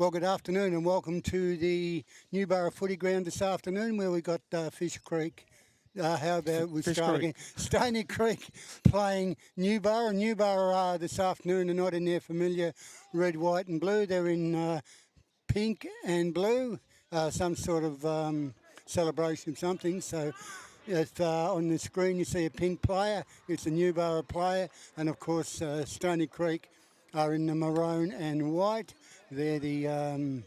Well, good afternoon and welcome to the Newborough footy ground this afternoon where we got Fish Creek. How about we Fish start Creek. again? Stony Creek playing Newborough. Newborough this afternoon are not in their familiar red, white and blue. They're in pink and blue, some sort of celebration of something. So if on the screen you see a pink player, it's a Newborough player. And of course Stony Creek are in the maroon and white. They're the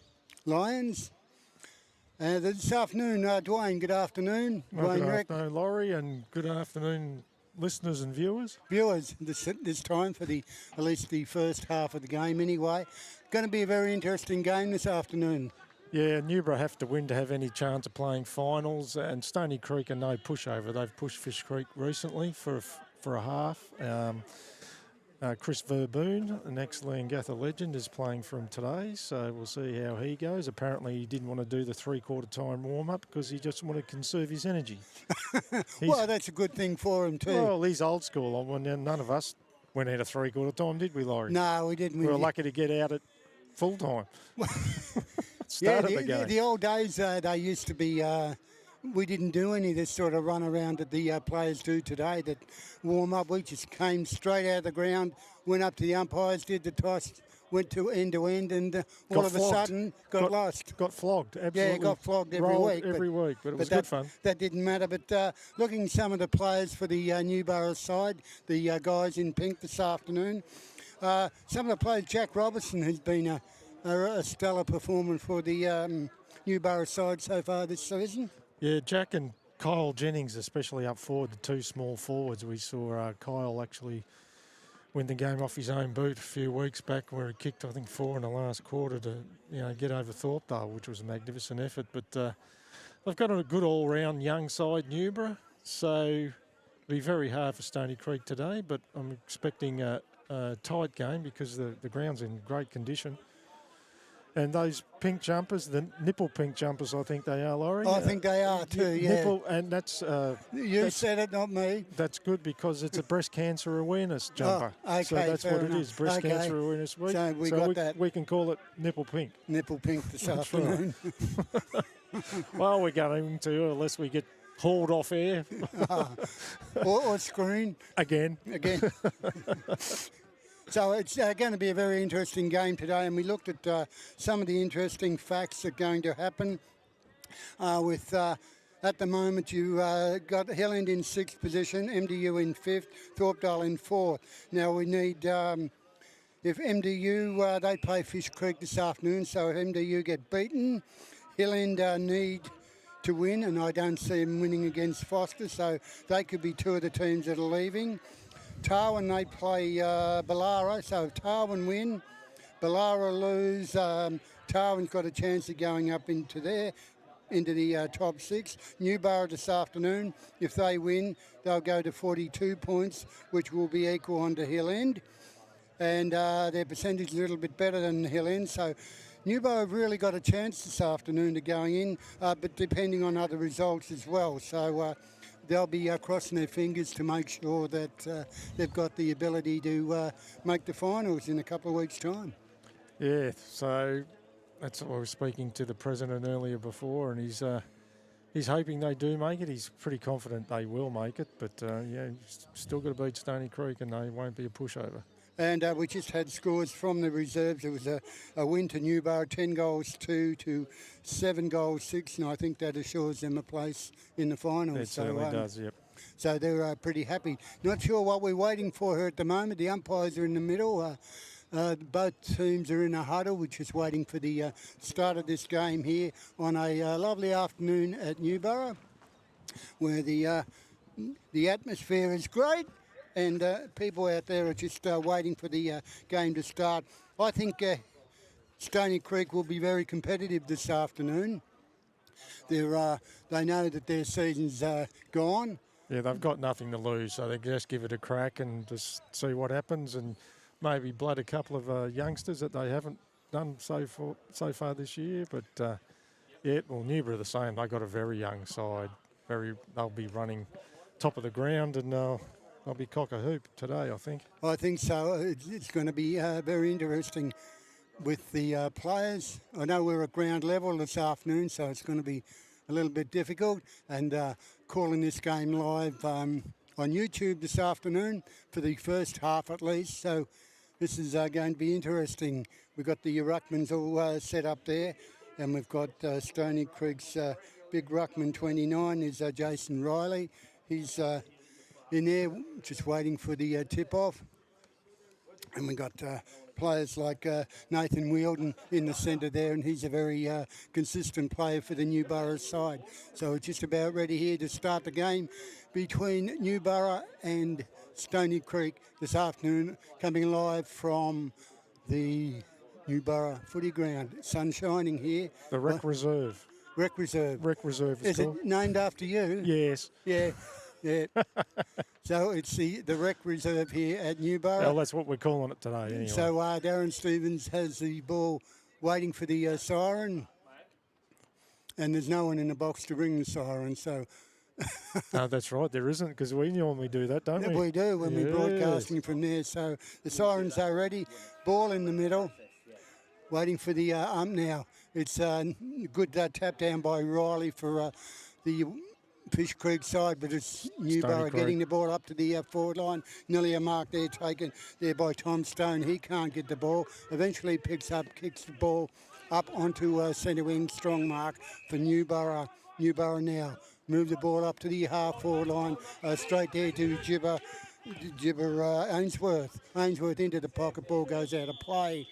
Lions. This afternoon, Dwayne, good afternoon. Well, Dwayne good Reck. afternoon, Laurie, and good afternoon, listeners and viewers. Viewers, this time for at least the first half of the game anyway. Going to be a very interesting game this afternoon. Yeah, Newborough have to win to have any chance of playing finals, and Stony Creek are no pushover. They've pushed Fish Creek recently for a half. Chris Verboon, an ex-Leongatha legend, is playing for him today, so we'll see how he goes. Apparently he didn't want to do the three-quarter time warm-up because he just wanted to conserve his energy. Well, that's a good thing for him too. Well, he's old school. Well, none of us went out of three-quarter time, did we, Laurie? No, we didn't. We were lucky to get out at full time. The old days, they used to be... we didn't do any of this sort of run around that the players do today that warm up. We just came straight out of the ground, went up to the umpires, did the toss, went to end, and all of a sudden got lost. Got flogged, absolutely. Yeah, got flogged every week. But it was good fun. That didn't matter. But looking at some of the players for the Newborough side, the guys in pink this afternoon, some of the players, Jack Robertson has been a stellar performer for the Newborough side so far this season. Yeah, Jack and Kyle Jennings, especially up forward, the two small forwards. We saw Kyle actually win the game off his own boot a few weeks back where he kicked, I think, 4 in the last quarter to get over Thorpedale, which was a magnificent effort. But they've got a good all-round young side, Newborough, so it'll be very hard for Stony Creek today, but I'm expecting a tight game because the ground's in great condition. And those pink jumpers, the nipple pink jumpers, I think they are, Laurie. I think they are too, yeah. Nipple, and that's... you said it, not me. That's good because it's a breast cancer awareness jumper. Oh, okay, so that's what enough. It is, breast cancer awareness week. So we got that. We can call it nipple pink. Nipple pink this afternoon. Well, we're going to, unless we get hauled off air. or screen. Again. So it's going to be a very interesting game today, and we looked at some of the interesting facts that are going to happen. At the moment, you got Hillend in 6th position, MDU in 5th, Thorpedale in 4th. Now we need, if MDU, they play Fish Creek this afternoon, so if MDU get beaten, Hillend need to win, and I don't see them winning against Foster, so they could be two of the teams that are leaving. Tarwin, they play Ballara, so if Tarwin win, Ballara lose, Tarwin's got a chance of going up into the top 6. Newborough this afternoon, if they win, they'll go to 42 points, which will be equal on to Hillend. And their percentage is a little bit better than Hillend, so Newborough have really got a chance this afternoon to going in, but depending on other results as well. So they'll be crossing their fingers to make sure that they've got the ability to make the finals in a couple of weeks' time. Yeah, so that's what I was speaking to the president earlier before, and he's hoping they do make it. He's pretty confident they will make it, but still got to beat Stony Creek, and they won't be a pushover. And we just had scores from the reserves. It was a win to Newborough, 10 goals 2 to 7 goals 6, and I think that assures them a place in the finals. It certainly does, yep. So they're pretty happy. Not sure what we're waiting for here at the moment. The umpires are in the middle. Both teams are in a huddle. We're just waiting for the start of this game here on a lovely afternoon at Newborough, where the atmosphere is great. And people out there are just waiting for the game to start. I think Stony Creek will be very competitive this afternoon. They know that their season's gone. Yeah, they've got nothing to lose, so they just give it a crack and just see what happens, and maybe blood a couple of youngsters that they haven't done so far this year. But Newborough the same. They've got a very young side. They'll be running top of the ground, and I'll be cock a hoop today, I think. I think so. It's going to be very interesting. with the players. I know we're at ground level this afternoon, so it's going to be a little bit difficult. And calling this game live on YouTube this afternoon for the first half at least. So this is going to be interesting. We've got the ruckmans all set up there, and we've got Stony Creek's big ruckman 29 is Jason Riley. He's in there just waiting for the tip-off. And we've got players like Nathan Wielden in the centre there, and he's a very consistent player for the Newborough side. So it's just about ready here to start the game between Newborough and Stony Creek this afternoon, coming live from the Newborough footy ground. Sun shining here. The Rec Reserve. Rec Reserve. Rec Reserve is called. It named after you? Yes. Yeah. Yeah. So it's the Rec Reserve here at Newborough. Well, that's what we're calling it today anyway. So Darren Stevens has the ball waiting for the siren, and there's no one in the box to ring the siren. So no, that's right, there isn't, because we normally do that, don't we? We do when we're broadcasting from there. So the sirens are ready. Ball in the middle, waiting for the ump now. It's a good tap down by Riley for the Fish Creek side, but it's Newborough getting the ball up to the forward line. Nearly a mark there taken there by Tom Stone. He can't get the ball. Eventually picks up, kicks the ball up onto centre wing. Strong mark for Newborough. Newborough now move the ball up to the half forward line. Straight there to Gibber Ainsworth. Ainsworth into the pocket. Ball goes out of play.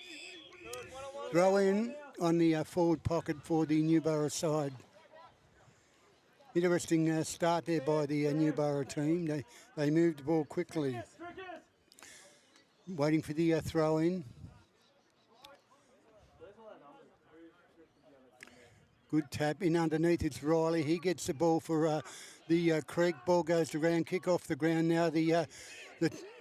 Throw in on the forward pocket for the Newborough side. Interesting start there by the Newborough team. They moved the ball quickly. Waiting for the throw in. Good tap in underneath. It's Riley. He gets the ball for the Creek. Ball goes to ground. Kick off the ground. Now the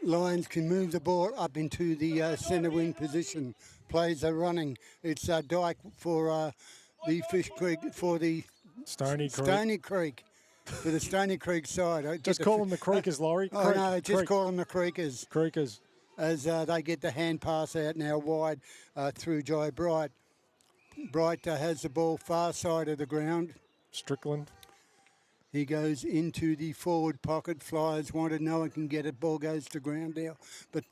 Lions can move the ball up into the centre wing position. Plays are running. It's Dyke for the Fish Creek, for the Stony Creek. For the Stony Creek side. Just call them the Creekers, Laurie. Oh, no, just call them the Creekers. Creekers. As they get the hand pass out now wide through Jai Bright. Bright has the ball far side of the ground. Strickland. He goes into the forward pocket. Flyers wanted, no one can get it. Ball goes to ground now. But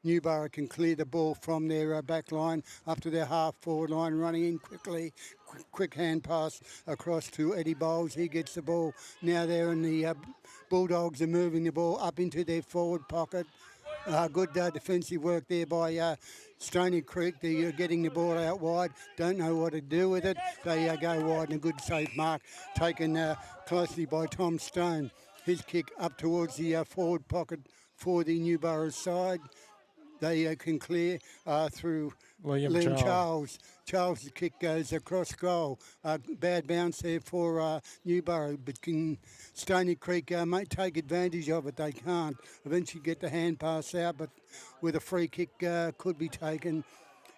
Newborough can clear the ball from their back line up to their half forward line, running in quickly. Quick hand pass across to Eddie Bowles. He gets the ball. Now they're in the Bulldogs are moving the ball up into their forward pocket. Good defensive work there by Stony Creek. They're getting the ball out wide. Don't know what to do with it. They go wide and a good safe mark taken closely by Tom Stone. His kick up towards the forward pocket for the Newborough side. They can clear through Liam Charles. Charles' kick goes across goal. Bad bounce there for Newborough, but can Stony Creek may take advantage of it? They can't. Eventually get the hand pass out, but with a free kick could be taken.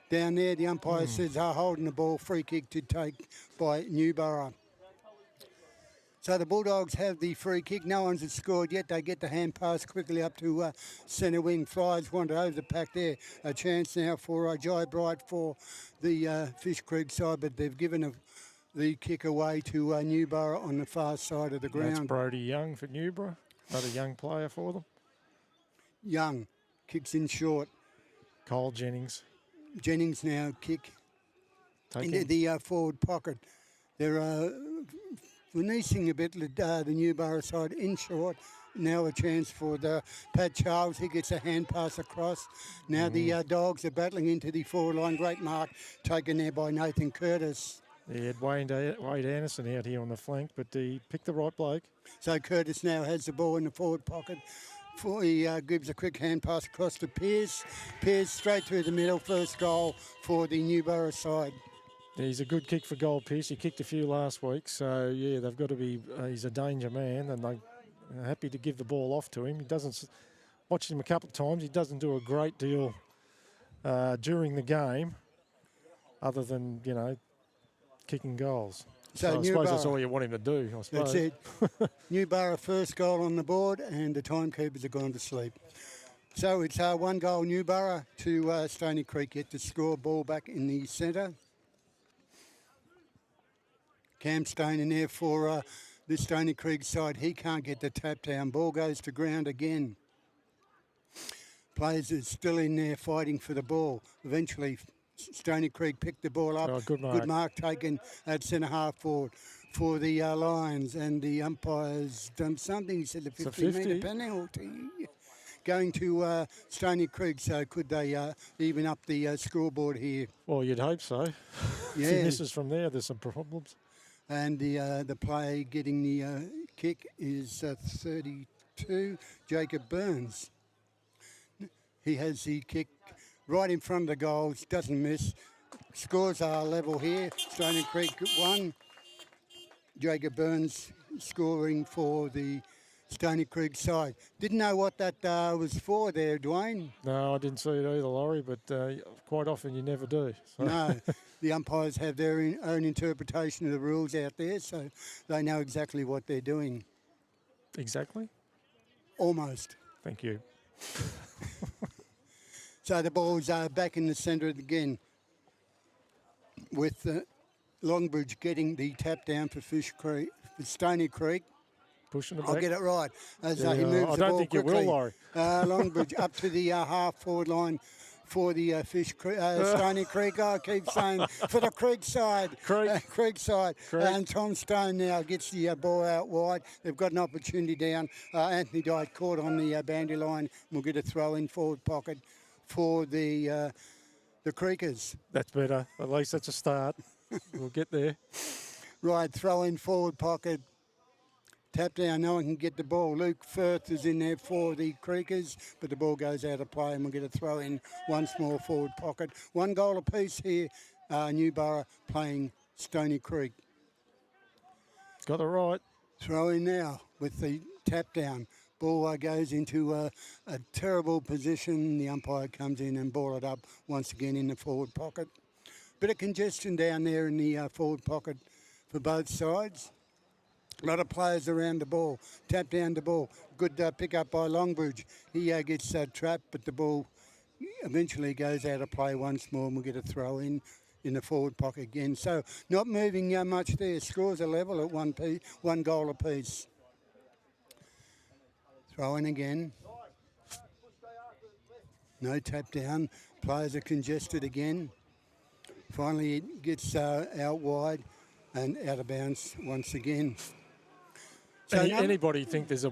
Down there, the umpire says holding the ball, free kick to take by Newborough. So the Bulldogs have the free kick. No one's scored yet. They get the hand pass quickly up to centre wing. Flyers want to overpack there. A chance now for Jai Bright for the Fish Creek side, but they've given the kick away to Newborough on the far side of the ground. That's Brody Young for Newborough. Another young player for them. Young kicks in short. Cole Jennings. Jennings now kick into the forward pocket. They're releasing a bit the Newborough side in short. Now a chance for the Pat Charles. He gets a hand pass across. Now the Dogs are battling into the forward line. Great mark taken there by Nathan Curtis. He had Wade Anderson out here on the flank, but he picked the right bloke. So Curtis now has the ball in the forward pocket. He gives a quick hand pass across to Pearce. Pearce straight through the middle. First goal for the Newborough side. He's a good kick for goal, Pearce. He kicked a few last week, so yeah, they've got to be. He's a danger man, and they're happy to give the ball off to him. He doesn't. Watched him a couple of times. He doesn't do a great deal during the game, other than kicking goals. So I suppose that's all you want him to do. I suppose. That's it. Newborough first goal on the board, and the timekeepers have gone to sleep. So it's 1 goal Newborough to Stony Creek. Get the score, ball back in the centre. Cam Stone in there for the Stony Creek side. He can't get the tap down. Ball goes to ground again. Players are still in there fighting for the ball. Eventually, Stony Creek picked the ball up. Oh, good mark. Good mark taken at centre half forward for the Lions. And the umpire's done something. He said the 50-metre penalty going to Stony Creek. So could they even up the scoreboard here? Well, you'd hope so. Yeah. If he misses from there, there's some problems. And the player getting the kick is 32, Jacob Burns. He has the kick right in front of the goals, doesn't miss. Scores are level here. Stony Creek 1. Jacob Burns scoring for the Stony Creek side. Didn't know what that was for there, Dwayne. No, I didn't see it either, Laurie, but quite often you never do. So. No, the umpires have their own interpretation of the rules out there, so they know exactly what they're doing. Exactly? Almost. Thank you. So the ball's back in the centre again with Longbridge getting the tap down for Stony Creek. Pushing it I'll back. get it right as Yeah, he moves I the don't ball think quickly. you will, Laurie. Longbridge up to the half-forward line for the Stony Creek. I keep saying for the Creek side. Creek side. Creek. And Tom Stone now gets the ball out wide. They've got an opportunity down. Anthony Dyke caught on the boundary line. We'll get a throw in forward pocket for the Creekers. That's better. At least that's a start. We'll get there. Right, throw in forward pocket. Tap down, no one can get the ball. Luke Firth is in there for the Creekers, but the ball goes out of play and we'll get a throw in one small forward pocket. 1 goal apiece here, Newborough playing Stony Creek. Got it right. Throw in now with the tap down. Ball goes into a terrible position. The umpire comes in and ball it up once again in the forward pocket. Bit of congestion down there in the forward pocket for both sides. A lot of players around the ball. Tap down the ball. Good pick up by Longbridge. He gets trapped, but the ball eventually goes out of play once more and we'll get a throw in the forward pocket again. So not moving much there. Scores are level at 1 goal apiece. Throw in again. No tap down. Players are congested again. Finally it gets out wide and out of bounds once again. So anybody think there's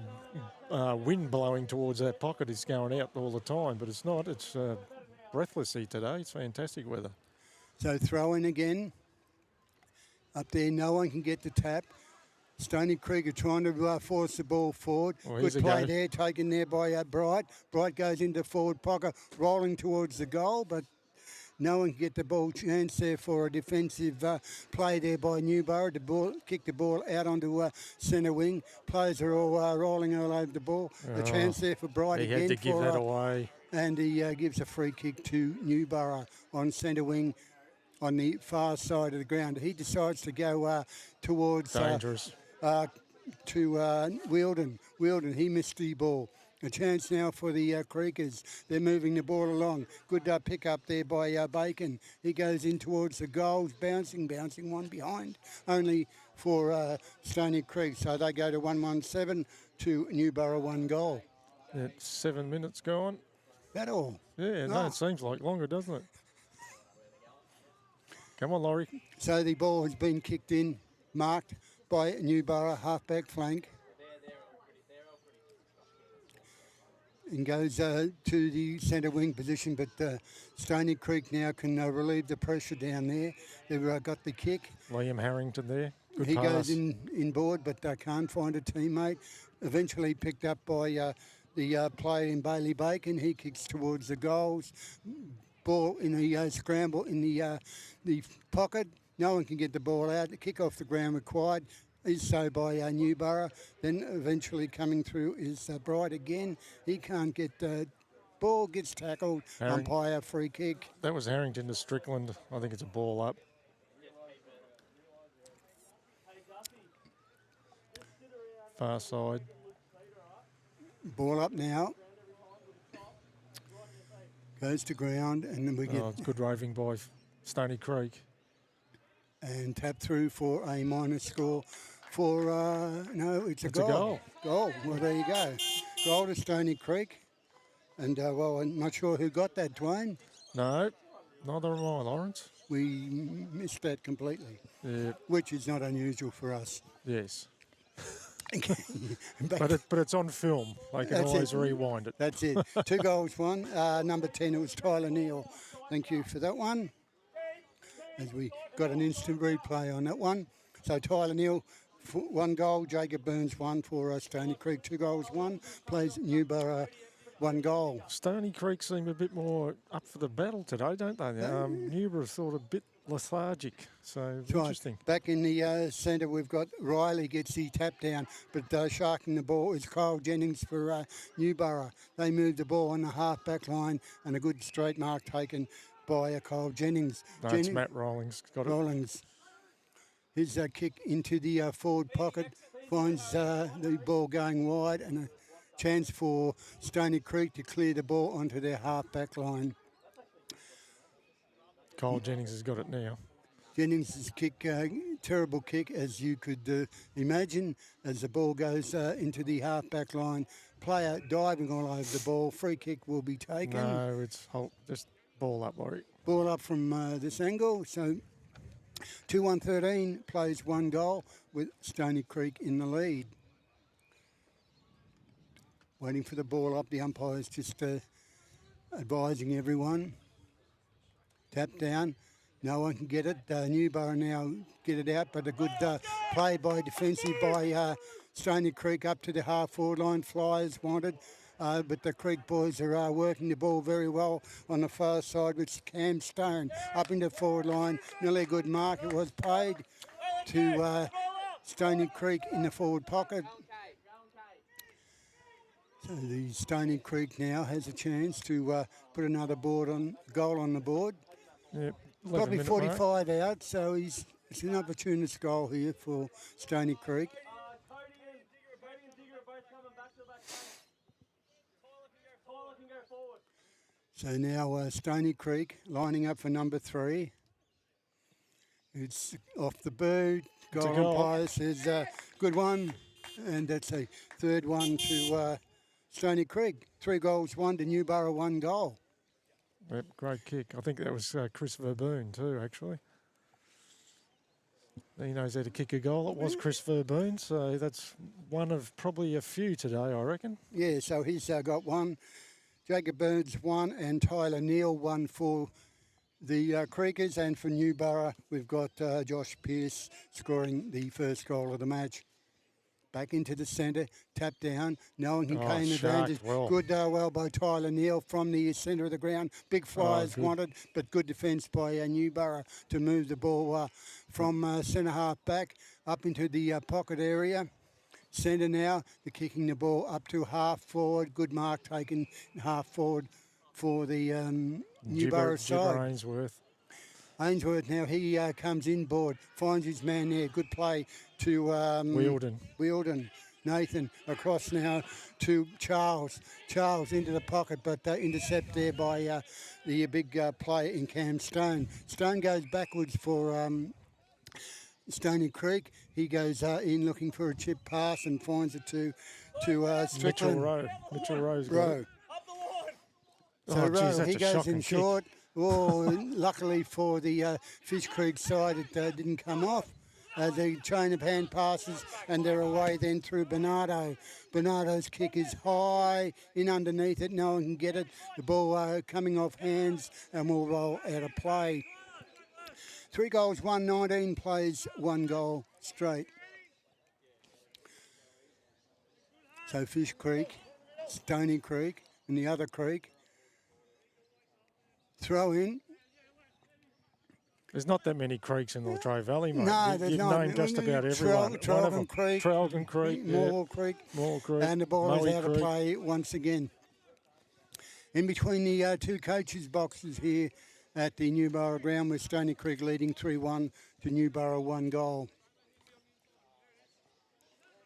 a wind blowing towards that pocket is going out all the time, but it's not. It's breathlessy today. It's fantastic weather. So throw in again. Up there, no one can get the tap. Stony Creek are trying to force the ball forward. Well, good play there, taken there by Bright. Bright goes into forward pocket, rolling towards the goal, but no one can get the ball. Chance there for a defensive play there by Newborough. The ball, kick the ball out onto centre wing. Players are all rolling all over the ball. A chance there for Bright he again. He had to give that away. And he gives a free kick to Newborough on centre wing on the far side of the ground. He decides to go towards... Dangerous. To Wielden. Wielden, he missed the ball. A chance now for the Creekers. They're moving the ball along. Good pick up there by Bacon. He goes in towards the goals, bouncing one behind. Only for Stony Creek. So they go to 1-1-7 to Newborough 1 goal. It's 7 minutes gone. That all? Yeah, no, it seems like longer, doesn't it? Come on, Laurie. So the ball has been kicked in, marked by Newborough, half-back flank. And goes to the centre wing position, but Stony Creek now can relieve the pressure down there. They've got the kick. Liam Harrington there. Good he pass. goes in board, but can't find a teammate. Eventually picked up by the player in Bailey Bacon. He kicks towards the goals. Ball in the scramble in the pocket. No one can get the ball out. The kick off the ground required is so by Newborough. Then eventually coming through is Bright again. He can't get ball, gets tackled. Umpire free kick. That was Harrington to Strickland. I think it's a ball up. Far side. Ball up now. Goes to ground, and then we get It's good roving by Stony Creek. and tap through for a minus score for no, it's a It's a goal. goal. Well, there you go. Goal to Stony Creek, and well, I'm not sure who got that, Dwayne. No, neither am I, Lawrence. We missed that completely, Yeah, which is not unusual for us. yes. Back But it's on film. They can That's always it. rewind it. That's it. 2 goals, 1. Number 10, it was Tyler Neal. Thank you for that one. As we got an instant replay on that one. So Tyler Neal, 1 goal. Jacob Burns, 1 for Stony Creek. 2 goals, 1. Plays Newborough, 1 goal. Stony Creek seem a bit more up for the battle today, don't they? Newborough thought a bit lethargic, so interesting. Right. Back in the centre, we've got Riley gets the tap down, but sharking the ball is Kyle Jennings for Newborough. They move the ball on the half-back line, and a good straight mark taken by Kyle Jennings. No, it's Matt Rawlings. Got it. Rawlings. His kick into the forward pocket finds the ball going wide, and a chance for Stony Creek to clear the ball onto their half-back line. Kyle Jennings has got it now. Jennings' kick, terrible kick, as you could imagine, as the ball goes into the half-back line. Player diving all over the ball. Free kick will be taken. No, it's just ball up, Laurie. Ball up from this angle. So 2-1-13 plays 1 goal with Stony Creek in the lead. Waiting for the ball up. The umpire's just advising everyone. Tap down. No one can get it. Newborough now get it out, but a good play by defensive by Stony Creek up to the half-forward line. Flyers wanted, but the Creek boys are working the ball very well on the far side with Cam Stone up into the forward line. Nearly a good mark. It was played to Stony Creek in the forward pocket. So the Stony Creek now has a chance to put another goal on the board. Yep. Probably 45 out, so it's an opportunist goal here for Stony Creek. So now Stony Creek lining up for number 3. It's off the boot. Goal umpire says good one, and that's a third one to Stony Creek. 3 goals, 1 to Newborough, 1 goal. Yep, great kick. I think that was Chris Verboon too, actually. He knows how to kick a goal. It was Chris Verboon, so that's one of probably a few today, I reckon. Yeah, so he's got 1. Jacob Burns 1 and Tyler Neal 1 for the Creekers. And for Newborough, we've got Josh Pearce scoring the first goal of the match. Back into the centre, tap down. No one can claim advantage. Well. Good well by Tyler Neal from the centre of the ground. Big flyers wanted, but good defence by Newborough to move the ball from centre half back up into the pocket area. Centre now, they're kicking the ball up to half forward. Good mark taken half forward for the Newborough side. Ainsworth. Ainsworth now, he comes inboard, finds his man there. Good play to Wheeldon. Nathan across now to Charles. Charles into the pocket, but intercept there by the big player in Cam Stone. Stone goes backwards for Stony Creek. He goes in looking for a chip pass and finds it to Strickland. Mitchell Rowe. So Rowe, he goes in kick. short. Oh, luckily for the Fish Creek side, it didn't come off. The chain of hand passes, and they're away then through Bernardo. Bernardo's kick is high, in underneath it. No one can get it. The ball coming off hands and will roll out of play. 3 goals, 1-19 plays, 1 goal straight. So Fish Creek, Stony Creek, and the other creek. Throw in. There's not that many creeks in the Latrobe Valley, mate. No, there's not. You've named just about everyone. Trelgan Creek. Trelgan Creek. Morwell Creek. And the ball is out of play once again. In between the 2 coaches' boxes here at the Newborough ground with Stony Creek leading 3-1 to Newborough, 1 goal.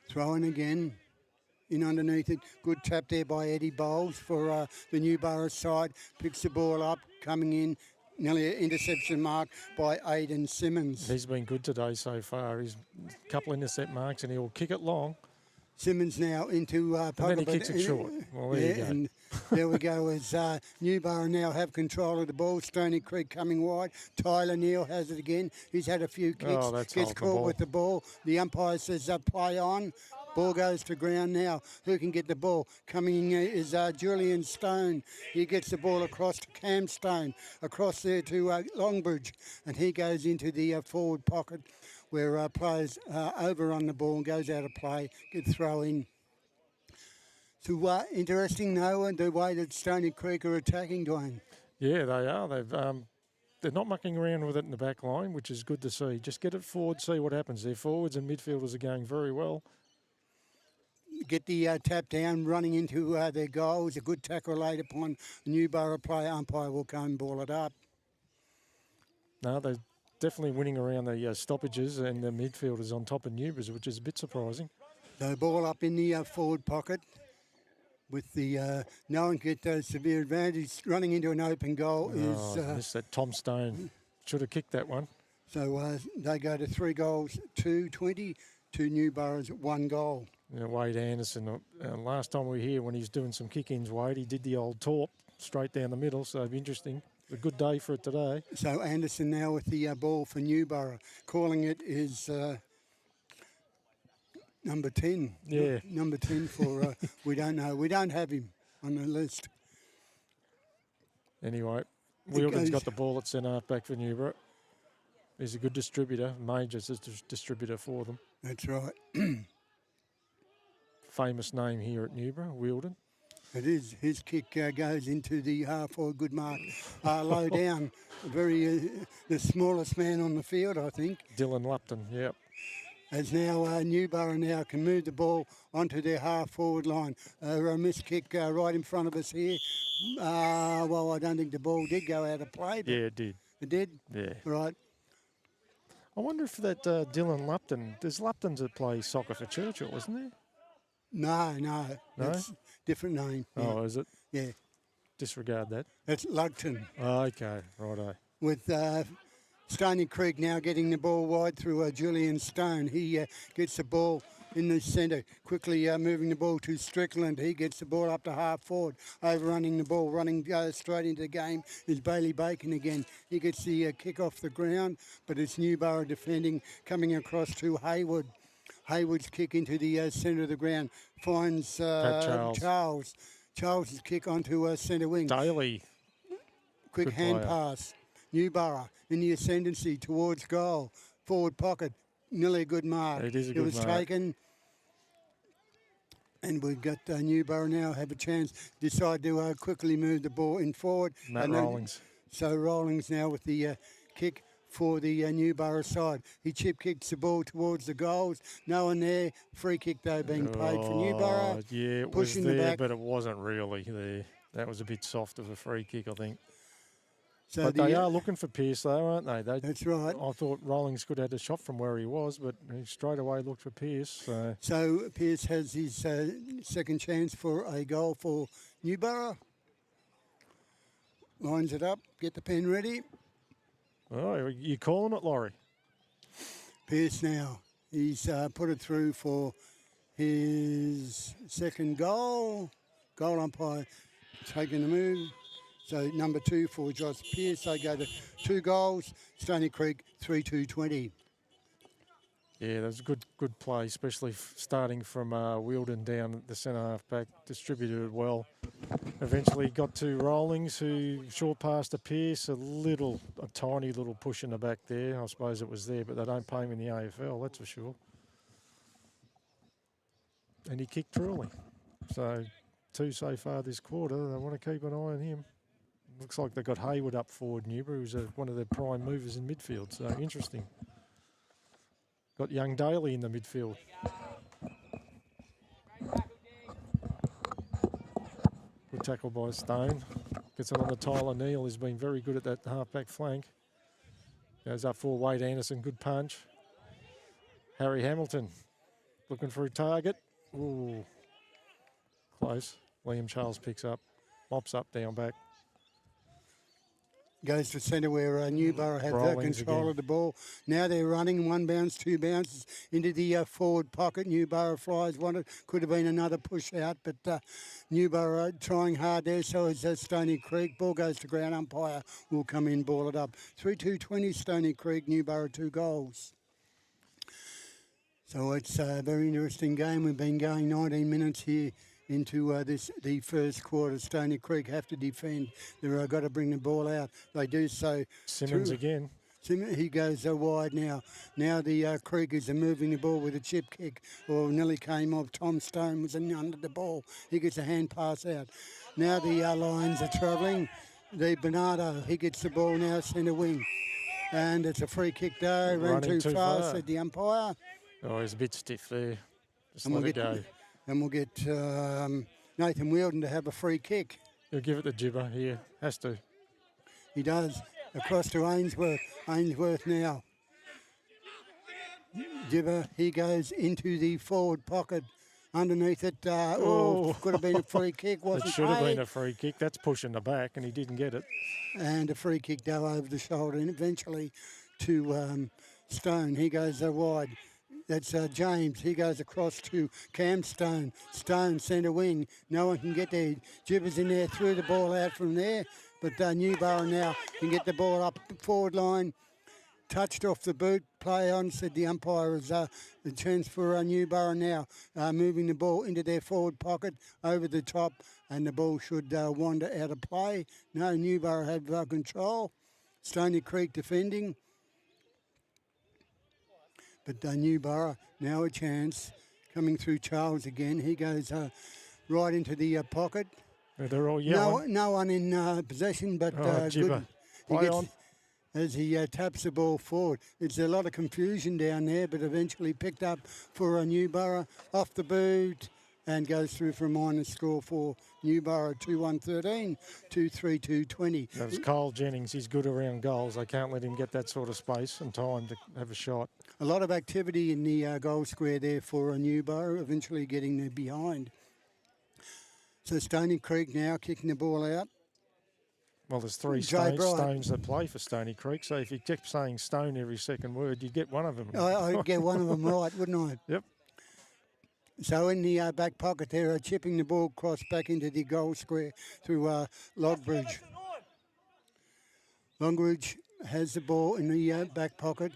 Throw in again. in underneath it. Good tap there by Eddie Bowles for the Newborough side. Picks the ball up, coming in. Nearly an interception mark by Aidan Simmons. He's been good today so far. He's a couple intercept marks and he'll kick it long. Simmons now into and then he kicks it short. Well, there you go. And there we go as Newborough now have control of the ball. Stony Creek coming wide. Tyler Neal has it again. He's had a few kicks. Oh, that's Gets caught with the ball. The umpire says play on. Ball goes to ground now. Who can get the ball? Coming in is Julian Stone. He gets the ball across to Cam Stone. Across there to Longbridge. And he goes into the forward pocket where players over on the ball and goes out of play. Good throw in. So interesting, though, the way that Stony Creek are attacking, Dwayne. Yeah, they are. They're not mucking around with it in the back line, which is good to see. Just get it forward, see what happens. Their forwards and midfielders are going very well. Get the tap down, running into their goals. A good tackle laid upon the Newborough player. Umpire will come and ball it up. No, they're definitely winning around the stoppages and the midfielders on top of Newborough, which is a bit surprising. So ball up in the forward pocket with the no one get severe advantage. Running into an open goal is... missed that. Tom Stone should have kicked that one. So they go to 3 goals, 2-20 to Newborough's 1 goal. Yeah, Wade Anderson, last time we were here when he was doing some kick-ins, Wade, he did the old torp straight down the middle, so it'd be interesting. A good day for it today. So Anderson now with the ball for Newborough. Calling it is number 10. Yeah. Number 10 for, we don't know. We don't have him on the list. Anyway, Wheeldon's got the ball at centre half back for Newborough. He's a good distributor. Major's a distributor for them. That's right. Famous name here at Newborough, Wheeldon. It is. His kick goes into the half for a good mark. Low down. Very the smallest man on the field, I think. Dylan Lupton, yep. As now Newborough now can move the ball onto their half-forward line. A miss kick right in front of us here. Well, I don't think the ball did go out of play. But yeah, it did. It did? Yeah. Right. I wonder if that Dylan Lupton, there's Luptons that play soccer for Churchill, isn't there? No. No? That's different name. Yeah. Oh, is it? Yeah. Disregard that. That's Lugton. Oh, okay, righto. With Stony Creek now getting the ball wide through Julian Stone. He gets the ball in the centre, quickly moving the ball to Strickland. He gets the ball up to half forward, overrunning the ball, running straight into the game is Bailey Bacon again. He gets the kick off the ground, but it's Newborough defending, coming across to Haywood. Haywood's kick into the centre of the ground finds Charles. Charles' kick onto centre wing. Daly. Quick Good hand player. pass. Newborough in the ascendancy towards goal. Forward pocket. Nearly a good mark. It is a good mark. It was taken. And we've got Newborough now have a chance. Decide to quickly move the ball in forward. Matt Rawlings. So Rawlings now with the kick for the Newborough side. He chip kicks the ball towards the goals. No one there. Free kick though being played for Newborough. Yeah, it was there, but it wasn't really there. That was a bit soft of a free kick, I think. So but they are looking for Pearce though, aren't they? That's right. I thought Rawlings could have had a shot from where he was, but he straight away looked for Pearce. So Pearce has his second chance for a goal for Newborough. Lines it up. Get the pen ready. Oh, you calling it, Laurie? Pearce now. He's put it through for his second goal. Goal umpire taking the move. So number 2 for Josh Pearce. They go to 2 goals. Stony Creek 3-2-20. Yeah, that was a good play, especially starting from Wheeldon down at the centre half back, distributed it well. Eventually got to Rawlings, who short passed to Pearce, a tiny little push in the back there. I suppose it was there, but they don't pay him in the AFL, that's for sure. And he kicked truly. So 2 so far this quarter. They want to keep an eye on him. Looks like they've got Haywood up forward, Newborough, who's one of their prime movers in midfield. So interesting. Got young Daly in the midfield. Good tackle by Stone. Gets it on to Tyler Neal, who's been very good at that half-back flank. Goes up for Wade Anderson, good punch. Harry Hamilton looking for a target. Ooh. close. Liam Charles picks up, mops up down back. Goes to centre where Newborough have control again. of the ball. Now they're running 1 bounce, 2 bounces into the forward pocket. Newborough flies one. Could have been another push out, but Newborough trying hard there. So is Stony Creek. Ball goes to ground. Umpire will come in, ball it up. 3-2-20 Stony Creek. Newborough 2 goals. So it's a very interesting game. We've been going 19 minutes here into the first quarter. Stony Creek have to defend. They've got to bring the ball out. They do so. Simmons again. He goes wide now. Now the Creekers are moving the ball with a chip kick, or nearly came off. Tom Stone was under the ball. He gets a hand pass out. Now the Lions are travelling. The Bernardo, he gets the ball now, centre wing. And it's a free kick though. Ran too fast, said the umpire. Oh, he's a bit stiff there. Just let it go. And we'll get Nathan Wheeldon to have a free kick. He'll give it to Gibber here. Has to. He does. Across to Ainsworth. Ainsworth now. Gibber, he goes into the forward pocket. Underneath it, could have been a free kick. Wasn't it should have been a free kick. That's pushing the back, and he didn't get it. And a free kick go over the shoulder, and eventually to Stone. He goes wide. That's James. He goes across to Cam Stone. Stone, centre wing. No one can get there. Gibber's in there, threw the ball out from there. But Newborough now can get the ball up forward line. Touched off the boot. Play on, said the umpire. Is the chance for Newborough now. Moving the ball into their forward pocket, over the top. And the ball should wander out of play. No, Newborough have control. Stony Creek defending. But Newborough, now a chance, coming through Charles again. He goes right into the pocket. They're all yelling. No one in possession, but Gibber. Good. As he taps the ball forward. It's a lot of confusion down there, but eventually picked up for Newborough off the boot and goes through for a minor score for Newborough. 2-1-13, 2-3-2-20. That was Cole Jennings. He's good around goals. They can't let him get that sort of space and time to have a shot. A lot of activity in the goal square there for Newborough, eventually getting there behind. So Stony Creek now kicking the ball out. Well, there's 3 Stones that play for Stony Creek, so if you kept saying Stone every second word, you'd get one of them. I'd get one of them right, wouldn't I? Yep. So in the back pocket there, chipping the ball across back into the goal square through Logbridge. Logbridge has the ball in the back pocket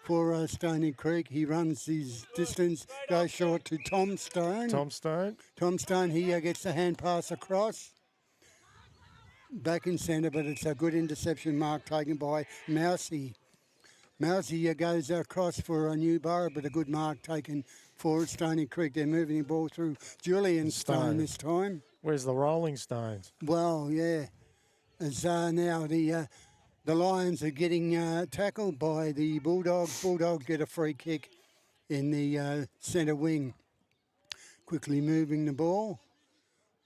for Stony Creek. He runs his distance, goes short to Tom Stone. Tom Stone, he gets the hand pass across. Back in centre, but it's a good interception mark taken by Mousey. Mousey goes across for Newborough, but a good mark taken for Stony Creek. They're moving the ball through Julian Stone this time. Where's the Rolling Stones? Well, yeah. As now the Lions are getting tackled by the Bulldogs. Bulldogs get a free kick in the centre wing. Quickly moving the ball.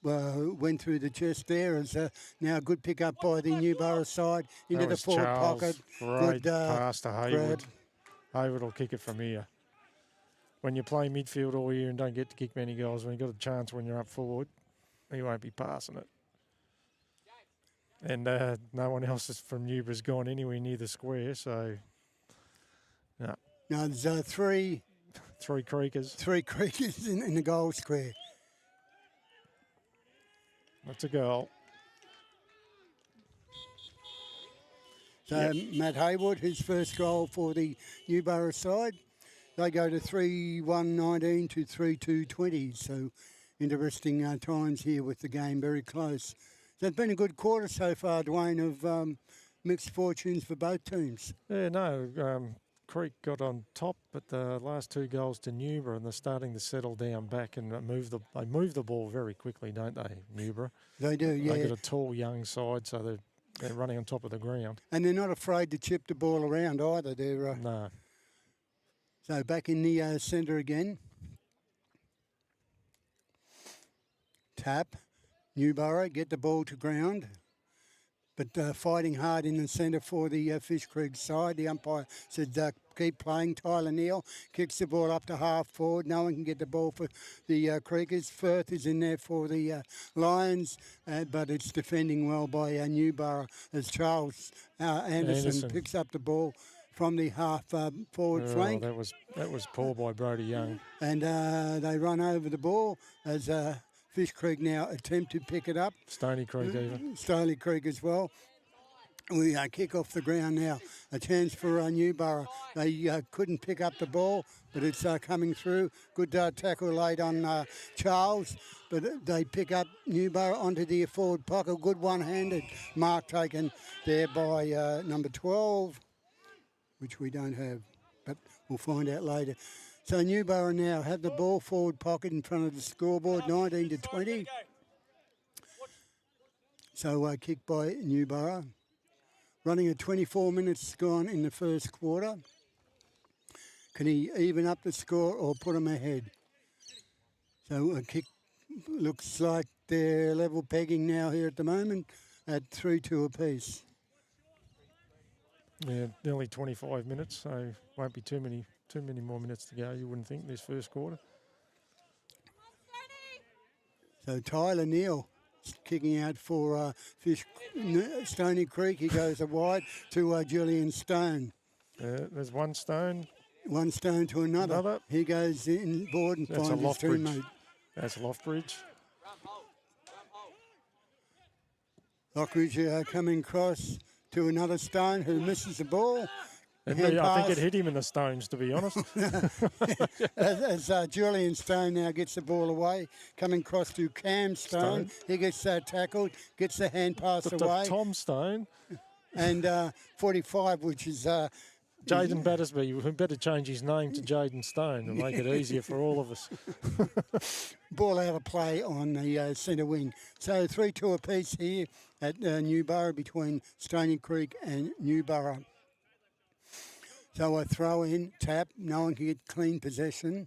Went through the chest there. As now a good pick up by the Newborough side into the forward pocket. Great pass to Hayward. Hayward will kick it from here. When you play midfield all year and don't get to kick many goals, when you've got a chance when you're up forward, he won't be passing it. And no one else from Newborough's gone anywhere near the square, so no. No, there's three Creekers. 3 Creekers in the goal square. That's a goal. So Matt Hayward, his first goal for the Newborough side. They go to 3-1-19 to 3-2-20. So interesting times here with the game, very close. So it's been a good quarter so far, Dwayne, of mixed fortunes for both teams. Yeah, no, Creek got on top, but the last 2 goals to Newborough, and they're starting to settle down back and they move the ball very quickly, don't they, Newborough? They do, yeah. They've got a tall, young side, so they're running on top of the ground. And they're not afraid to chip the ball around either. They're no. So back in the centre again. Tap. Newborough get the ball to ground. But fighting hard in the centre for the Fish Creek side. The umpire said keep playing. Tyler Neal kicks the ball up to half forward. No one can get the ball for the Creekers. Firth is in there for the Lions, but it's defending well by Newborough as Charles Anderson picks up the ball from the half forward flank. That was poor by Brody Young. And they run over the ball as Fish Creek now attempt to pick it up. Stony Creek even. Stony Creek as well. We kick off the ground now. A chance for Newborough. They couldn't pick up the ball, but it's coming through. Good tackle laid on Charles, but they pick up Newborough onto the forward pocket. Good one-handed mark taken there by number 12, which we don't have, but we'll find out later. So Newborough now have the ball forward pocket in front of the scoreboard, 19 to 20. So kick by Newborough. Running at 24 minutes gone in the first quarter. Can he even up the score or put them ahead? So a kick looks like they're level pegging now here at the moment at 3-2 apiece. Yeah, nearly 25 minutes, so won't be too many more minutes to go, you wouldn't think, this first quarter. So Tyler Neal kicking out for Stony Creek. He goes wide to Julian Stone. There's one Stone. One Stone to another. He goes in board and finds his teammate. That's Loftbridge. Lockridge coming across to another Stone who misses the ball. I think it hit him in the stones, to be honest. as Julian Stone now gets the ball away, coming across to Cam Stone. He gets tackled, gets the hand pass away. Tom Stone. And 45, which is... Jaden Battersby, who better change his name to Jaden Stone and make it easier for all of us. Ball out of play on the centre wing. So 3-2 apiece here at Newborough between Stony Creek and Newborough. So a throw in, tap, no one can get clean possession.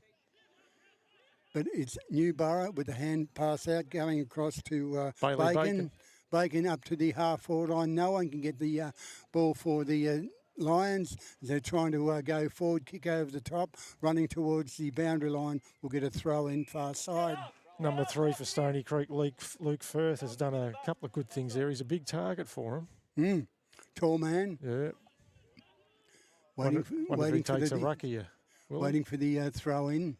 But it's Newborough with the hand pass out going across to Bacon. Bacon up to the half forward line. No one can get the ball for the Lions. They're trying to go forward, kick over the top, running towards the boundary line. We'll get a throw in far side. Number 3 for Stony Creek, Luke Firth, has done a couple of good things there. He's a big target for him. Tall man. Yeah. Waiting if he takes a rucky. Waiting for the throw in.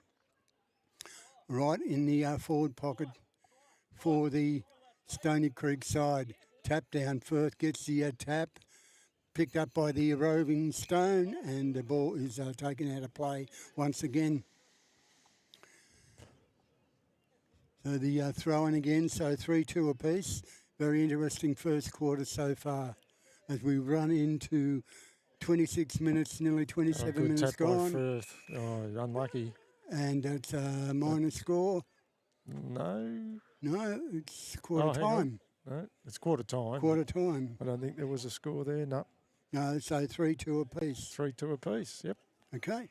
Right in the forward pocket for the Stony Creek side. Tap down. Firth gets the tap. Picked up by the roving Stone, and the ball is taken out of play once again. So the throw in again, so 3-2 apiece. Very interesting first quarter so far as we run into 26 minutes, nearly 27 minutes gone. Firth. Oh, unlucky. And it's a minor score. No, it's quarter time. No, it's quarter time. Quarter time. I don't think there was a score there, no. No, so 3-2 apiece. 3-2 apiece, yep. Okay.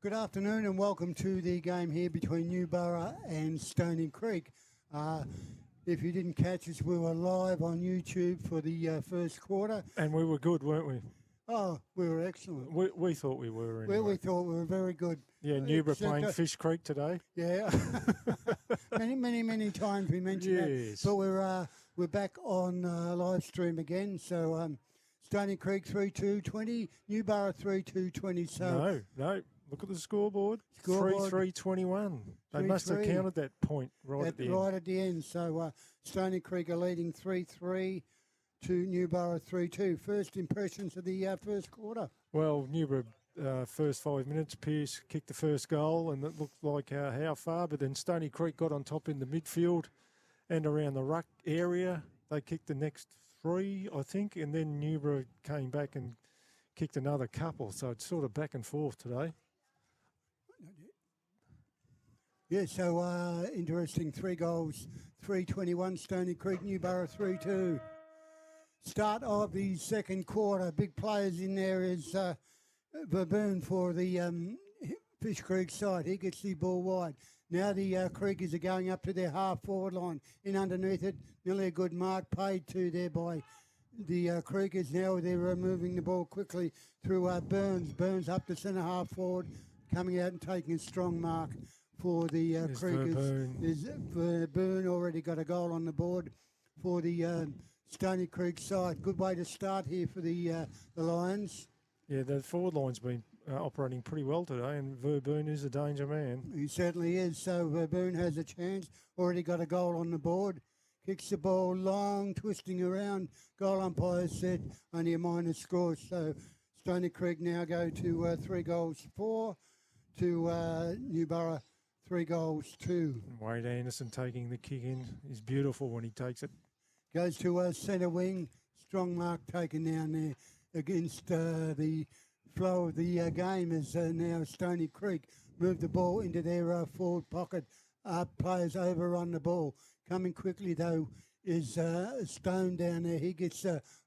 Good afternoon and welcome to the game here between Newborough and Stony Creek. If you didn't catch us, we were live on YouTube for the first quarter. And we were good, weren't we? Oh, we were excellent. We thought we were anyway. We thought we were very good. Yeah, Newborough playing Fish Creek today. Yeah, many times we mentioned Yes. that. But we're back on live stream again. So Stony Creek 3-2-20, Newborough 3-2-20. So No. Look at the scoreboard. Scoreboard. 3-3-21. They must have 3-3. counted that point right at the end. Right at the end. So Stony Creek are leading 3-3 to Newborough 3-2. First impressions of the first quarter. Well, Newborough, first 5 minutes, Pearce kicked the first goal, and it looked like how far, but then Stony Creek got on top in the midfield and around the ruck area. They kicked the next 3, I think, and then Newborough came back and kicked another couple. So it's sort of back and forth today. Yeah, so interesting. 3 goals, 3-21, Stony Creek, Newborough 3-2. Start of the second quarter. Big players in there is Verboon for the Fish Creek side. He gets the ball wide. Now the Creekers are going up to their half-forward line. In underneath it, nearly a good mark paid to there by the Creekers. Now they're moving the ball quickly through Burns. Burns up to centre-half forward, coming out and taking a strong mark for the Creekers. There's Verboon already got a goal on the board for the Stony Creek side. Good way to start here for the Lions. Yeah, the forward line's been operating pretty well today, and Verboon is a danger man. He certainly is. So Verboon has a chance. Already got a goal on the board. Kicks the ball long, twisting around. Goal umpire said only a minor score. So Stony Creek now go to 3 goals 4 to Newborough 3 goals 2. Wade Anderson taking the kick in is beautiful when he takes it. Goes to centre wing. Strong mark taken down there against the flow of the game as now Stony Creek move the ball into their forward pocket. Players overrun the ball. Coming quickly, though, is Stone down there. He gets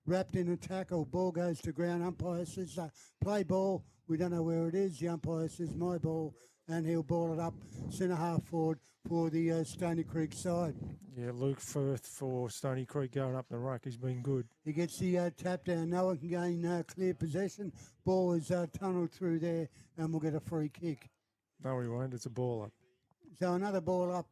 wrapped in a tackle. Ball goes to ground. Umpire says, play ball. We don't know where it is. The umpire says, my ball. And he'll ball it up centre-half forward for the Stony Creek side. Yeah, Luke Firth for Stony Creek going up the ruck. He's been good. He gets the tap down. No one can gain clear possession. Ball is tunnelled through there, and we'll get a free kick. No, he won't. It's a ball up. So another ball up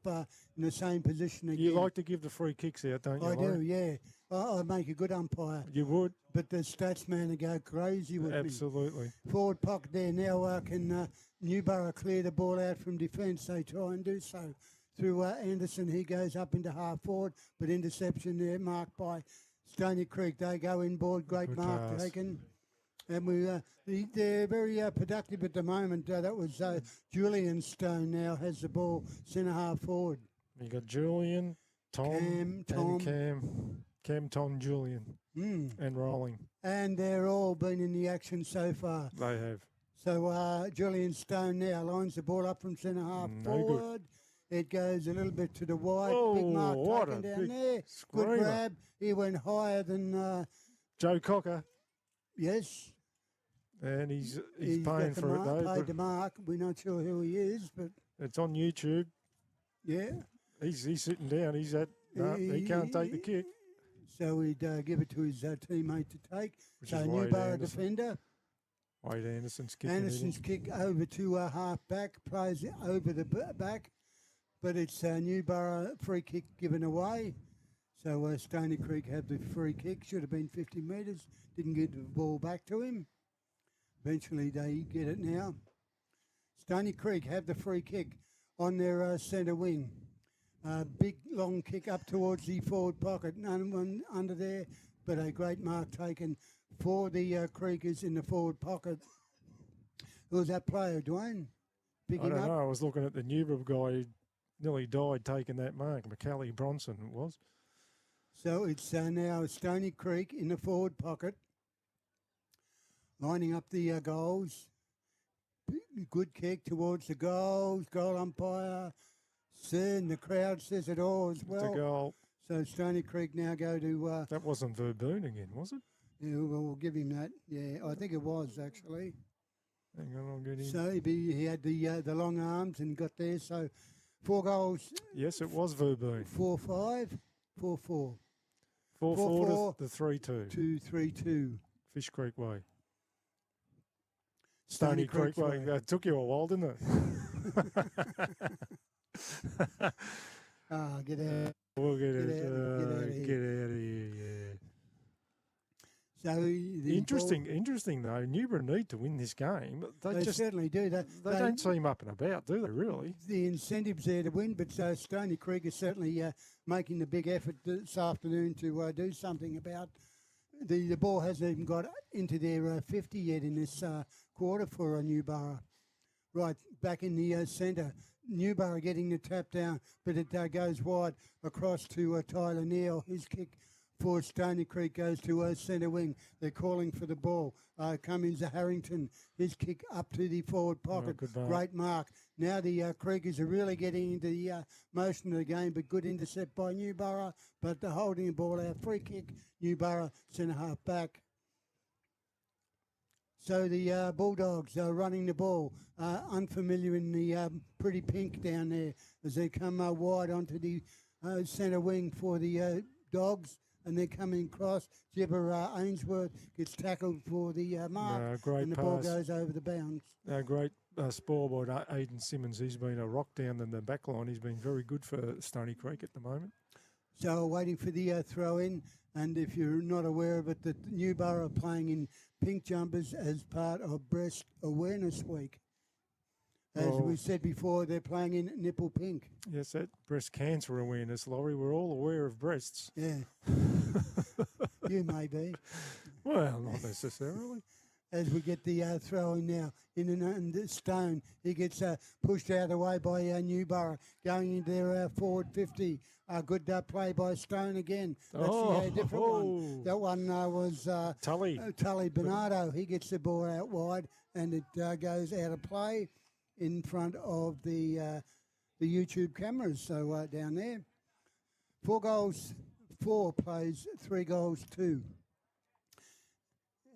in the same position again. You like to give the free kicks out, don't you? I do, yeah. I'd make a good umpire. You would? But the stats man would go crazy with me. Absolutely. Forward pocket there. Now can Newborough clear the ball out from defence? They try and do so. Through Anderson, he goes up into half forward, but interception there marked by Stony Creek. They go inboard. Great Good mark pass. taken. And they're very productive at the moment. That was Julian Stone now has the ball centre half forward. You got Julian, Tom, Cam, Tom, Julian, and Rolling. And they're all been in the action so far. They have. So Julian Stone now lines the ball up from centre half forward. It goes a little bit to the wide. Oh, big mark what taken a down big there. screamer. Good grab. He went higher than Joe Cocker. Yes. And he's He's paying got the for mark, it though. paid But the mark. We're not sure who he is, but it's on YouTube. yeah. He's sitting down. He's at. No, he can't take the kick. So we'd give it to his teammate to take. Which So is Wade Newborough Anderson. defender. Wade Anderson's kicking Anderson's kick over to half back, plays over the back, but it's Newborough free kick given away. So Stony Creek have the free kick. Should have been 50 metres. Didn't get the ball back to him. Eventually they get it now. Stony Creek have the free kick on their centre wing. Big long kick up towards the forward pocket. None one under there, but a great mark taken for the Creekers in the forward pocket. Who was that player, Dwayne? I don't know. I was looking at the Newborough guy who nearly died taking that mark. McCallie Bronson it was. So it's now Stony Creek in the forward pocket, lining up the goals. Good kick towards the goals. Goal umpire. The crowd says it all as well. It's a goal. So Stony Creek now go to... that wasn't Verboon again, was it? Yeah, we'll give him that. Yeah, I think it was actually. Hang on, I'll get in. So he had the long arms and got there. So 4 goals. Yes, it was Verboon. 4-5, 4-4. 4-4 to the 3-2. 2-3-2. Fish Creek Way. Stony Creek Way. That took you a while, didn't it? Get out. We'll get Get it. out of here. Get out of here, yeah. So the Interesting though. Newborough need to win this game. They certainly do. They don't seem up and about, do they? Really? The incentives there to win, but Stony Creek is certainly making the big effort this afternoon to do something about. The ball hasn't even got into their 50 yet in this quarter for Newborough. Right back in the centre. Newborough getting the tap down, but it goes wide across to Tyler Neal. His kick for Stony Creek goes to centre wing. They're calling for the ball. Cummins Harrington, his kick up to the forward pocket. Great mark. Now the Creekers are really getting into the motion of the game, but good intercept by Newborough, but they're holding the ball out. Free kick, Newborough, centre half back. So the Bulldogs are running the ball, unfamiliar in the pretty pink down there as they come wide onto the centre wing for the Dogs. And they're coming across. Jibber Ainsworth gets tackled for the mark, and the ball goes over the bounds. Great spoil by Aidan Simmons. He's been a rock down in the back line. He's been very good for Stony Creek at the moment. So waiting for the throw-in, and if you're not aware of it, that Newborough are playing in pink jumpers as part of Breast Awareness Week. As we said before, they're playing in nipple pink. Yes, that breast cancer awareness, Laurie. We're all aware of breasts. Yeah. You may be. Well, not necessarily. As we get the throw in now, in and Stone, he gets pushed out of the way by Newborough, going into their forward 50. Good play by Stone again. That's the different one. That one was Tully Bernardo. He gets the ball out wide, and it goes out of play in front of the YouTube cameras. So down there, 4 goals, 4 plays, 3 goals, 2.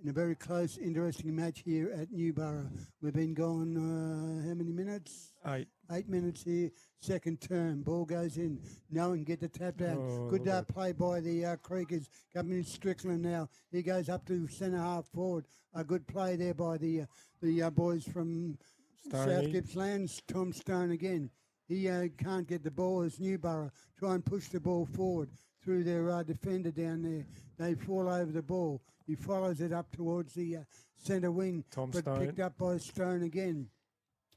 In a very close, interesting match here at Newborough. We've been gone, how many minutes? 8. 8 minutes here, second term. Ball goes in. No one get the tap down. Good play by the Creekers. Coming in Strickland now. He goes up to centre half forward. A good play there by the boys from South Gippsland. Tom Stone again. He can't get the ball as Newborough try and push the ball forward through their defender down there. They fall over the ball. He follows it up towards the centre wing, picked up by Stone again.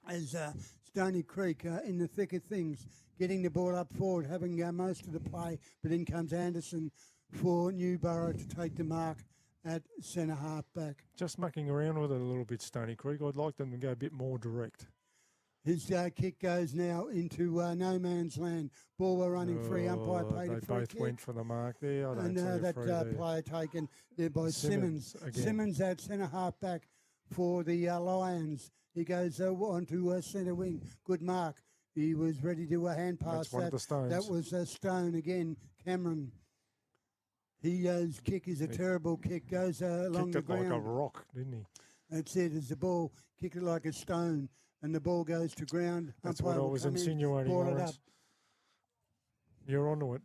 As Stony Creek in the thick of things, getting the ball up forward, having most of the play, but in comes Anderson for Newborough to take the mark at centre half back. Just mucking around with it a little bit, Stony Creek. I'd like them to go a bit more direct. His kick goes now into no man's land. Ball were running free. Umpire paid a free kick. They both went for the mark there. And that player taken there by Simmons. Simmons at centre half back for the Lions. He goes on to centre wing. Good mark. He was ready to hand pass. That's one of the Stones. That was Stone again. Cameron. His kick is a terrible kick. Goes along the ground. Kicked it like a rock, didn't he? That's it. As the ball kicked it like a stone, and the ball goes to ground. That's what I was insinuating, Lawrence. You're onto it.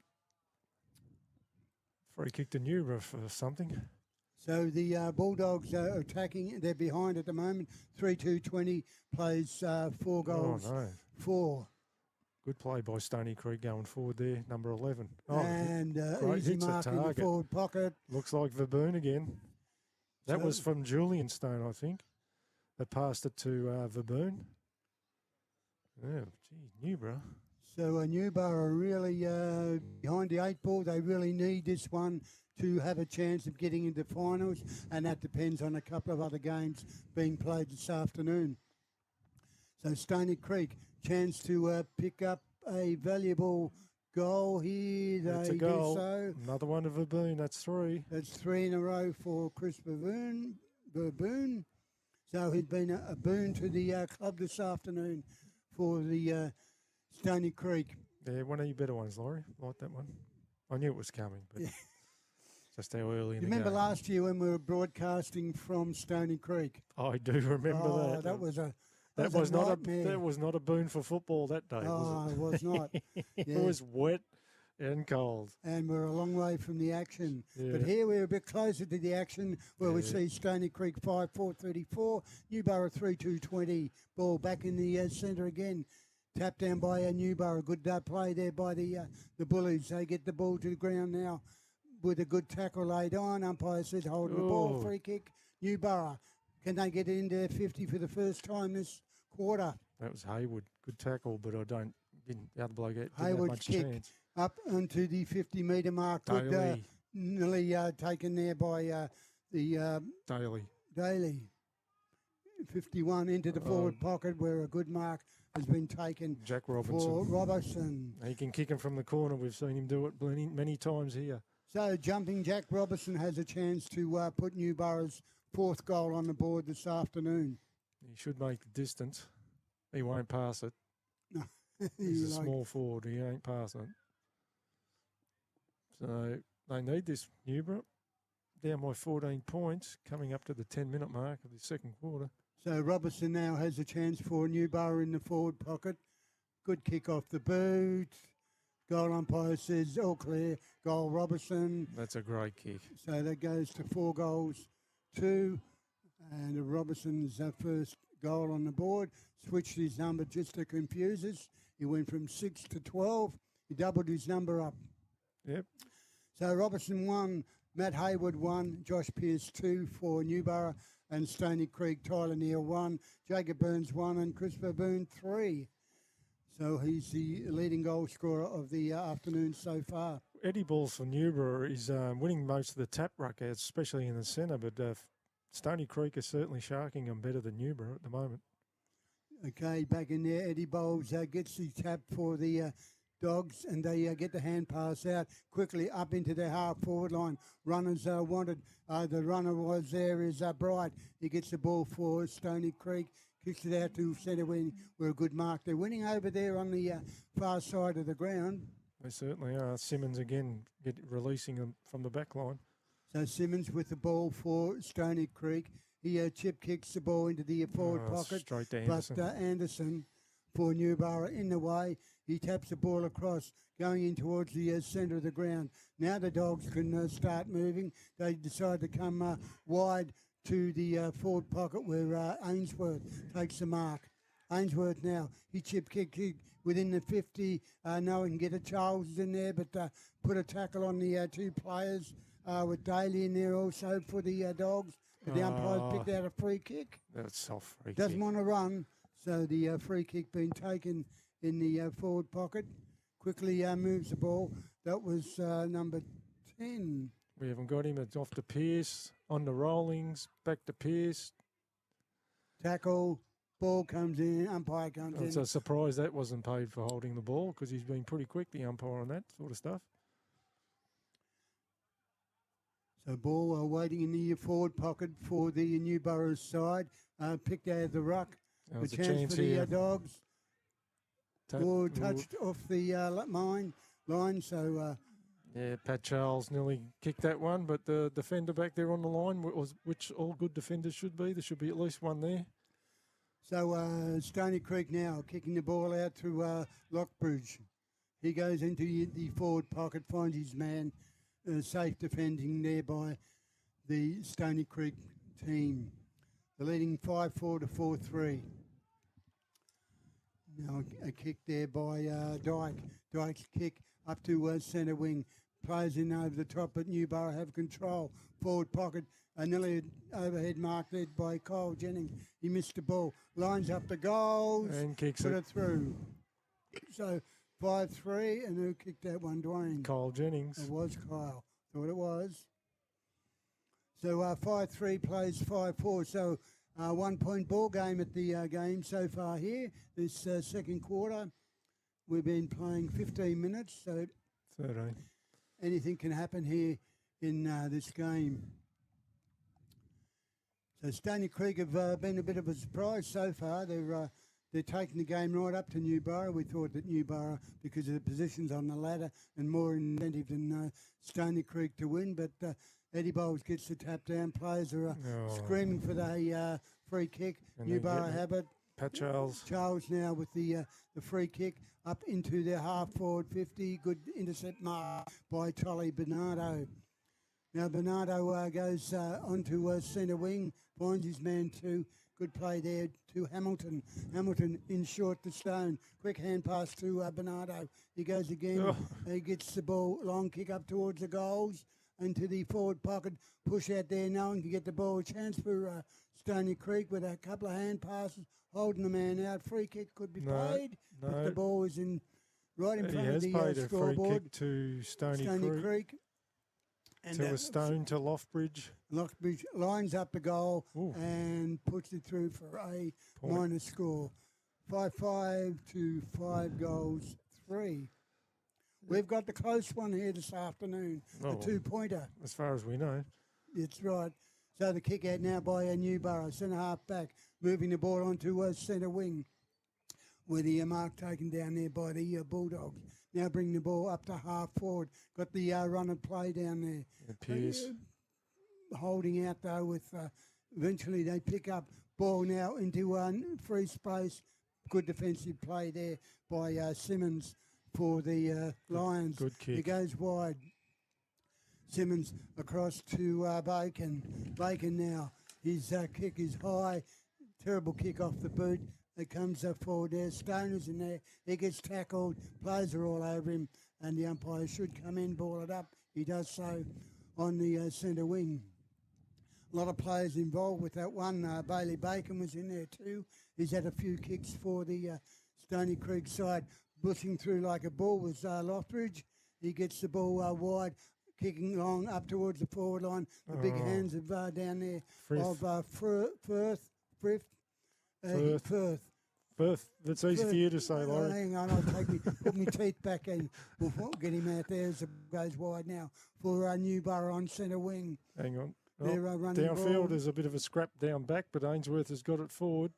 Free kick to Newborough for something. So the Bulldogs are attacking. They're behind at the moment. 3-2-20 plays 4 goals. Oh, no. 4. Good play by Stony Creek going forward there, number 11. Oh, and easy mark in the forward pocket. Looks like Verboon again. That was from Julian Stone, I think. That passed it to Verboon. Oh, gee, Newborough. So Newborough are really behind the 8 ball. They really need this one to have a chance of getting into finals, and that depends on a couple of other games being played this afternoon. So Stony Creek, chance to pick up a valuable goal here. That's a goal. So. Another one of Verboon. That's 3. That's 3 in a row for Chris Verboon. So he's been a boon to the club this afternoon for the Stony Creek. Yeah, one of your better ones, Laurie. Like that one. I knew it was coming. But just how early in You the remember game. last year when we were broadcasting from Stony Creek? I do remember that. That was a That was not nightmare. that was not a boon for football that day, Oh, was it was not. it? Yeah. It was wet and cold. And we're a long way from the action. Yeah. But here we're a bit closer to the action where we Yeah. see Stony Creek 5-4-34, Newborough 3-2-20, ball back in the centre again. Tapped down by Newborough. Good play there by the Bullies. They get the ball to the ground now with a good tackle laid on. Umpire said holding the ball. Free kick. Newborough. Can they get it into 50 for the first time this quarter? That was Hayward. Good tackle, but didn't the other bloke didn't have Hayward's much kick chance. up onto the 50-metre mark. Good, Daly. nearly taken there by the Daly. Daly. 51 into the forward pocket where a good mark has been taken Jack for Robinson. Robertson. He can kick him from the corner. We've seen him do it many times here. So jumping Jack Robertson has a chance to put Newborough's fourth goal on the board this afternoon. He should make the distance. He won't pass it. No. He's a small forward. He ain't passing it. So they need this, Newborough. Down by 14 points, coming up to the 10-minute mark of the second quarter. So Robertson now has a chance for Newborough in the forward pocket. Good kick off the boot. Goal umpire says all clear. Goal Robertson. That's a great kick. So that goes to 4-2. And Robertson's first goal on the board. Switched his number just to confuse us. He went from 6 to 12. He doubled his number up. Yep. So Robertson 1, Matt Hayward 1, Josh Pearce 2 for Newborough, and Stony Creek, Tyler Neal 1, Jacob Burns 1, and Christopher Boone 3. So he's the leading goal scorer of the afternoon so far. Eddie Balls for Newborough is winning most of the tap ruck outs, especially in the centre, but Stony Creek is certainly sharking them better than Newborough at the moment. Okay, back in there, Eddie Bowles gets the tap for the Dogs, and they get the hand pass out quickly up into their half-forward line. Runners wanted. The runner was there is Bright. He gets the ball for Stony Creek, kicks it out to centre wing. We're a good mark. They're winning over there on the far side of the ground. They certainly are. Simmons again releasing them from the back line. So Simmons with the ball for Stony Creek. He chip kicks the ball into the forward pocket. Straight to Anderson. But Anderson for Newborough in the way. He taps the ball across, going in towards the centre of the ground. Now the Dogs can start moving. They decide to come wide to the forward pocket where Ainsworth takes the mark. Ainsworth now, he chip kick within the 50. No one can get it. Charles is in there, but put a tackle on the two players with Daly in there also for the Dogs. But the umpire picked out a free kick. That's soft free Doesn't kick. want to run, so the free kick being taken in the forward pocket. Quickly moves the ball. That was number 10. We haven't got him. It's off to Pearce, on the rollings, back to Pearce. Tackle, ball comes in, umpire comes It's in. a surprise that wasn't paid for holding the ball because he's been pretty quick, the umpire, on that sort of stuff. So ball waiting in the forward pocket for the Newborough side. Picked out of the ruck. There A was a chance chance for the here. Dogs. Ball touched off the line, so... Yeah, Pat Charles nearly kicked that one, but the defender back there on the line, which all good defenders should be. There should be at least one there. So Stony Creek now kicking the ball out to Lockbridge. He goes into the forward pocket, finds his man, safe defending there by the Stony Creek team. The leading 5-4 to 4-3. Now a kick there by Dyke. Dyke's kick up to centre wing. Plays in over the top, but Newborough have control. Forward pocket, nearly overhead mark there by Kyle Jennings. He missed the ball. Lines up the goals. And kicks put it. it through. So 5-3, and who kicked that one, Dwayne? Kyle Jennings. It was Kyle. Thought it was. So 5-3 plays 5-4. So 1 point ball game at the game so far here. This second quarter. We've been playing 15 minutes, so 13. anything can happen here in this game. So Stony Creek have been a bit of a surprise so far. They're they're taking the game right up to Newborough. We thought that Newborough, because of the positions on the ladder and more incentive than Stony Creek to win, but Eddie Bowles gets the tap down. Players are screaming for the free kick. And Newborough have it. Pat Charles. Charles now with the free kick up into their half-forward 50. Good intercept mark by Tolly Bernardo. Now Bernardo goes onto centre wing, finds his man too. Good play there to Hamilton. Hamilton in short to Stone. Quick hand pass to Bernardo. He goes again. Oh. He gets the ball, long kick up towards the goals. Into the forward pocket, push out there. No one can get the ball. Chance for Stony Creek with a couple of hand passes, holding the man out. Free kick could be played. No. But the ball is right in front of the He has paid a free scoreboard. kick to Stony Creek. And to a Stone to Loftbridge. Loftbridge lines up the goal Ooh. and puts it through for a minor score. 5-5 to 5 goals, 3. We've got the close one here this afternoon, a two-pointer. As far as we know. That's right. So the kick out now by Newborough, centre half back, moving the ball onto centre wing, with the mark taken down there by the Bulldogs. Now bringing the ball up to half forward. Got the run and play down there. Pierce. Holding out though with, eventually they pick up ball now into free space. Good defensive play there by Simmons for the Lions. Good kick. He goes wide. Simmons across to Bacon. Bacon now. His kick is high. Terrible kick off the boot. It comes forward there. Stoner's in there. He gets tackled. Players are all over him. And the umpire should come in, ball it up. He does so on the centre wing. A lot of players involved with that one. Bailey Bacon was in there too. He's had a few kicks for the Stony Creek side. Bushing through like a ball was Loftbridge. He gets the ball wide, kicking long up towards the forward line. The big hands of down there of Firth. Firth. That's easy for you to say, Laurie. Hang on, I'll put my teeth back in. We'll get him out there as it goes wide now for Newborough on centre wing. Hang on. They're running downfield, ball. there's a bit of a scrap down back, but Ainsworth has got it forward.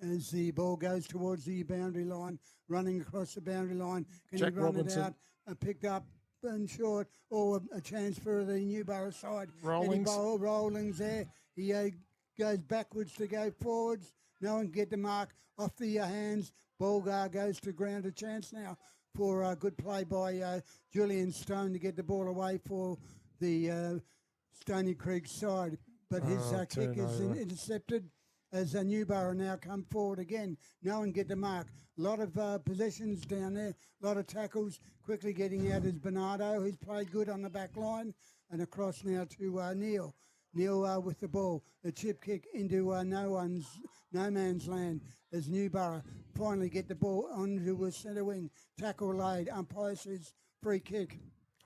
As the ball goes towards the boundary line, running across the boundary line. Can Jack he run Robinson. it out? Picked up and short, or a chance for the Newborough side. Rollings. Rollings there. He goes backwards to go forwards. No one can get the mark off the hands. Ball goes to ground. A chance now for a good play by Julian Stone to get the ball away for the Stony Creek side. But his kick is intercepted as Newborough now come forward again. No one get the mark. A lot of possessions down there, a lot of tackles. Quickly getting out is Bernardo. He's played good on the back line. And across now to Neil. Neil with the ball. A chip kick into no man's land as Newborough finally get the ball onto a centre wing. Tackle laid. Umpire says free kick.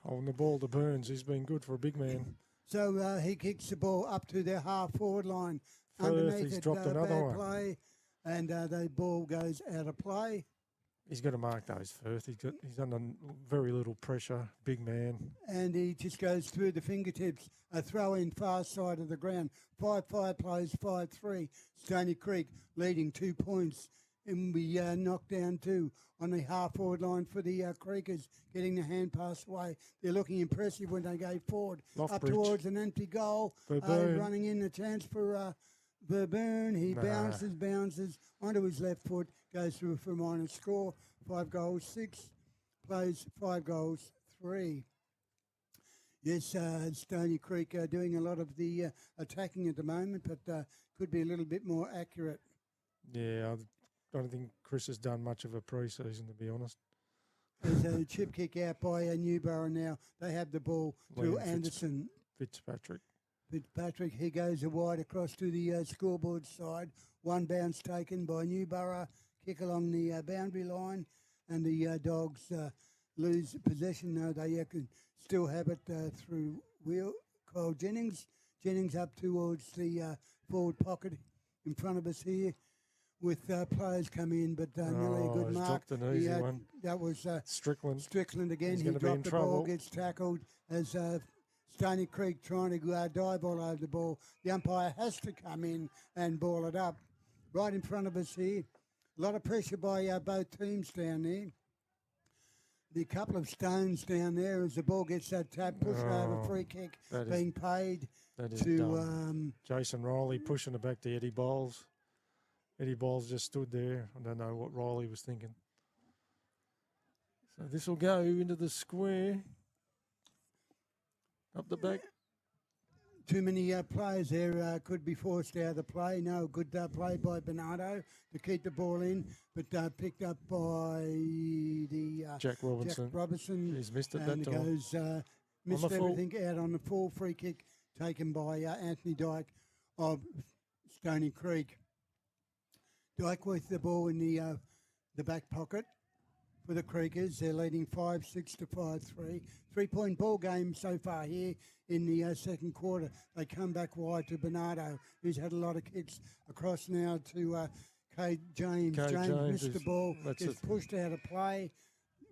Holding the ball to Burns. He's been good for a big man. So he kicks the ball up to their half-forward line. Firth, Underneath he's it, dropped another bad one. play, and the ball goes out of play. He's got to mark those, Firth. He's under very little pressure, big man. And he just goes through the fingertips. A throw in far side of the ground. 5-5 plays 5-3. Stony Creek leading 2 points. And we knocked down 2 on the half-forward line for the Creekers, getting the hand pass away. They're looking impressive when they go forward. Loftbridge. Up towards an empty goal. Running in the chance for Verboon. He bounces onto his left foot, goes through for a minor score. 5 goals, 6 plays, 5 goals, 3. Yes, Stony Creek doing a lot of the attacking at the moment, but could be a little bit more accurate. Yeah, I don't think Chris has done much of a pre-season, to be honest. There's a chip kick out by Newborough now. They have the ball through Anderson. Fitzpatrick, he goes wide across to the scoreboard side. One bounce taken by Newborough. Kick along the boundary line, and the Dogs lose possession. No, they can still have it through Kyle Jennings. Jennings up towards the forward pocket in front of us here. With players come in, but nearly a good mark. Dropped an easy one. That was Strickland. Strickland again. He's He dropped the trouble. ball, gets tackled as Stony Creek trying to dive all over the ball. The umpire has to come in and ball it up. Right in front of us here, A lot of pressure by both teams down there. The couple of stones down there as the ball gets that tap, push over, free kick being paid to Jason Riley pushing it back to Eddie Bowles. Eddie Bowles just stood there. I don't know what Riley was thinking. So this will go into the square. Up the back. Too many players there could be forced out of the play. No, good play by Bernardo to keep the ball in, but picked up by the Jack Robinson. He's missed it that time. And goes, missed everything out on the full free kick taken by Anthony Dyke of Stony Creek. Dyke with the ball in the back pocket for the Creekers. They're leading 5-6 to 5-3. 3-point ball game so far here in the second quarter. They come back wide to Bernardo, who's had a lot of kicks across now to Cade James. James missed the ball, gets pushed out of play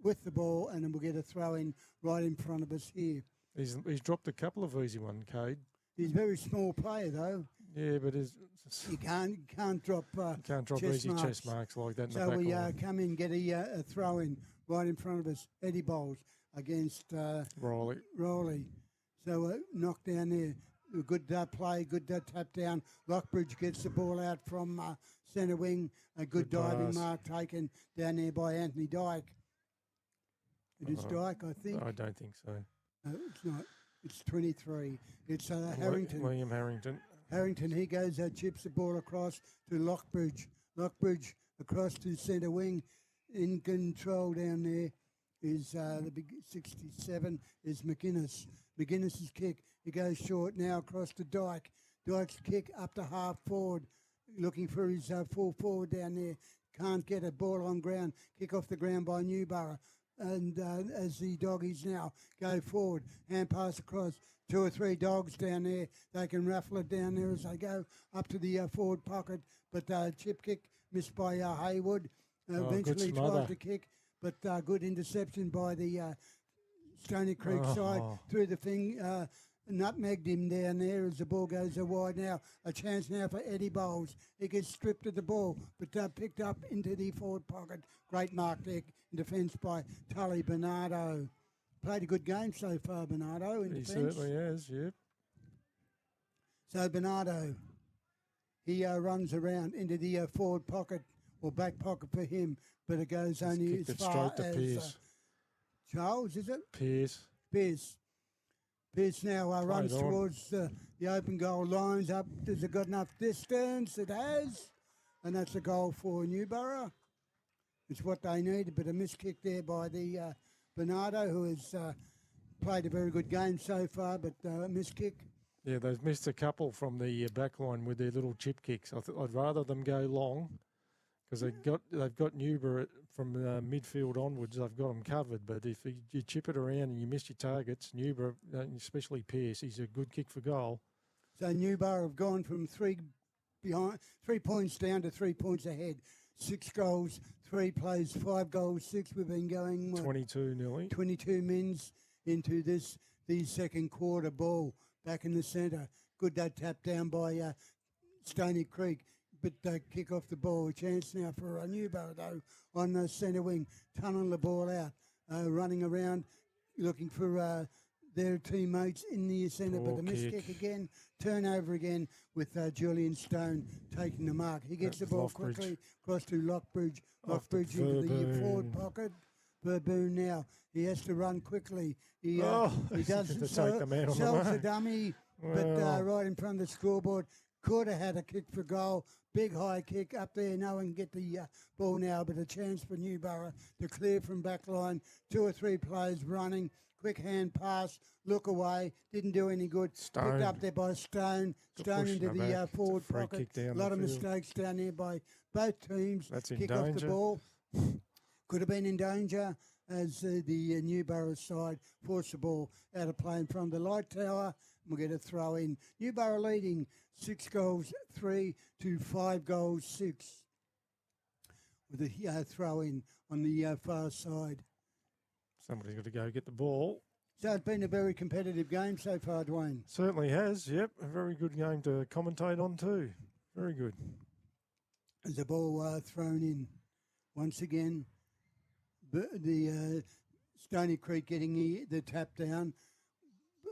with the ball, and then we'll get a throw in right in front of us here. He's dropped a couple of easy ones, Cade. He's a very small player, though. Yeah, but you can't drop easy chest marks like that in the back line. So we come in, get a throw in right in front of us. Eddie Bowles against Riley. So knocked down there. A good play, good tap down. Lockbridge gets the ball out from centre wing. A good diving mark taken down there by Anthony Dyke. It is Dyke, I think. I don't think so. No, it's not. It's 23. It's Harrington. William Harrington. Harrington, he goes, chips the ball across to Lockbridge. Lockbridge across to centre wing. In control down there is the big 67 is McGuinness. McGuinness's kick. He goes short now across to Dyke. Dyke's kick up to half forward, looking for his full forward down there. Can't get a ball on ground. Kick off the ground by Newborough. And as the doggies now go forward, hand pass across, 2 or 3 dogs down there. They can raffle it down there as they go up to the forward pocket. But chip kick missed by Haywood. Eventually tried to kick, but good interception by the Stony Creek side through the thing. Nutmegged him down there as the ball goes wide now. A chance now for Eddie Bowles. He gets stripped of the ball, but picked up into the forward pocket. Great mark there in defence by Tully Bernardo. Played a good game so far, Bernardo, in defence. He certainly has, yep. So Bernardo, he runs around into the forward pocket or back pocket for him, but it goes only as far as Charles, is it? Pierce now runs towards the open goal, lines up. Has it got enough distance? It has. And that's a goal for Newborough. It's what they need, but a miss kick there by the Bernardo, who has played a very good game so far, but a miss kick. Yeah, they've missed a couple from the back line with their little chip kicks. I'd rather them go long because they've got Newborough from midfield onwards. They've got them covered. But if you chip it around and you miss your targets, Newborough, especially Pierce, he's a good kick for goal. So Newborough have gone from 3 points down to 3 points ahead. 6 goals, 3 plays, 5 goals, 6. We've been going 22 nearly. 22 mins into the second quarter. Ball back in the centre. Good tap down by Stony Creek. But kick off the ball. A chance now for Newborough, though, on the centre wing. Tunnel the ball out. Running around, looking for their teammates in the centre. But a miss kick again. Turnover again with Julian Stone taking the mark. He gets the ball quickly across to Lockbridge. Lockbridge into the forward pocket. Verboon now. He has to run quickly. He doesn't sells the dummy, but right in front of the scoreboard. Could have had a kick for goal. Big high kick up there. No one can get the ball now, but a chance for Newborough to clear from back line. 2 or 3 players running. Quick hand pass. Look away. Didn't do any good. Stone. Picked up there by Stone. Stone into the forward pocket. A lot of mistakes down there by both teams. That's in kick danger. Off the ball. Could have been in danger as the Newborough side forced the ball out of play in front of the light tower. We'll get a throw in. Newborough leading 6 goals 3 to 5 goals 6 with a throw in on the far side. Somebody's got to go get the ball. So it's been a very competitive game so far, Dwayne. Certainly has, yep. A very good game to commentate on too. Very good. as the ball thrown in. Once again, the Stony Creek getting the tap down.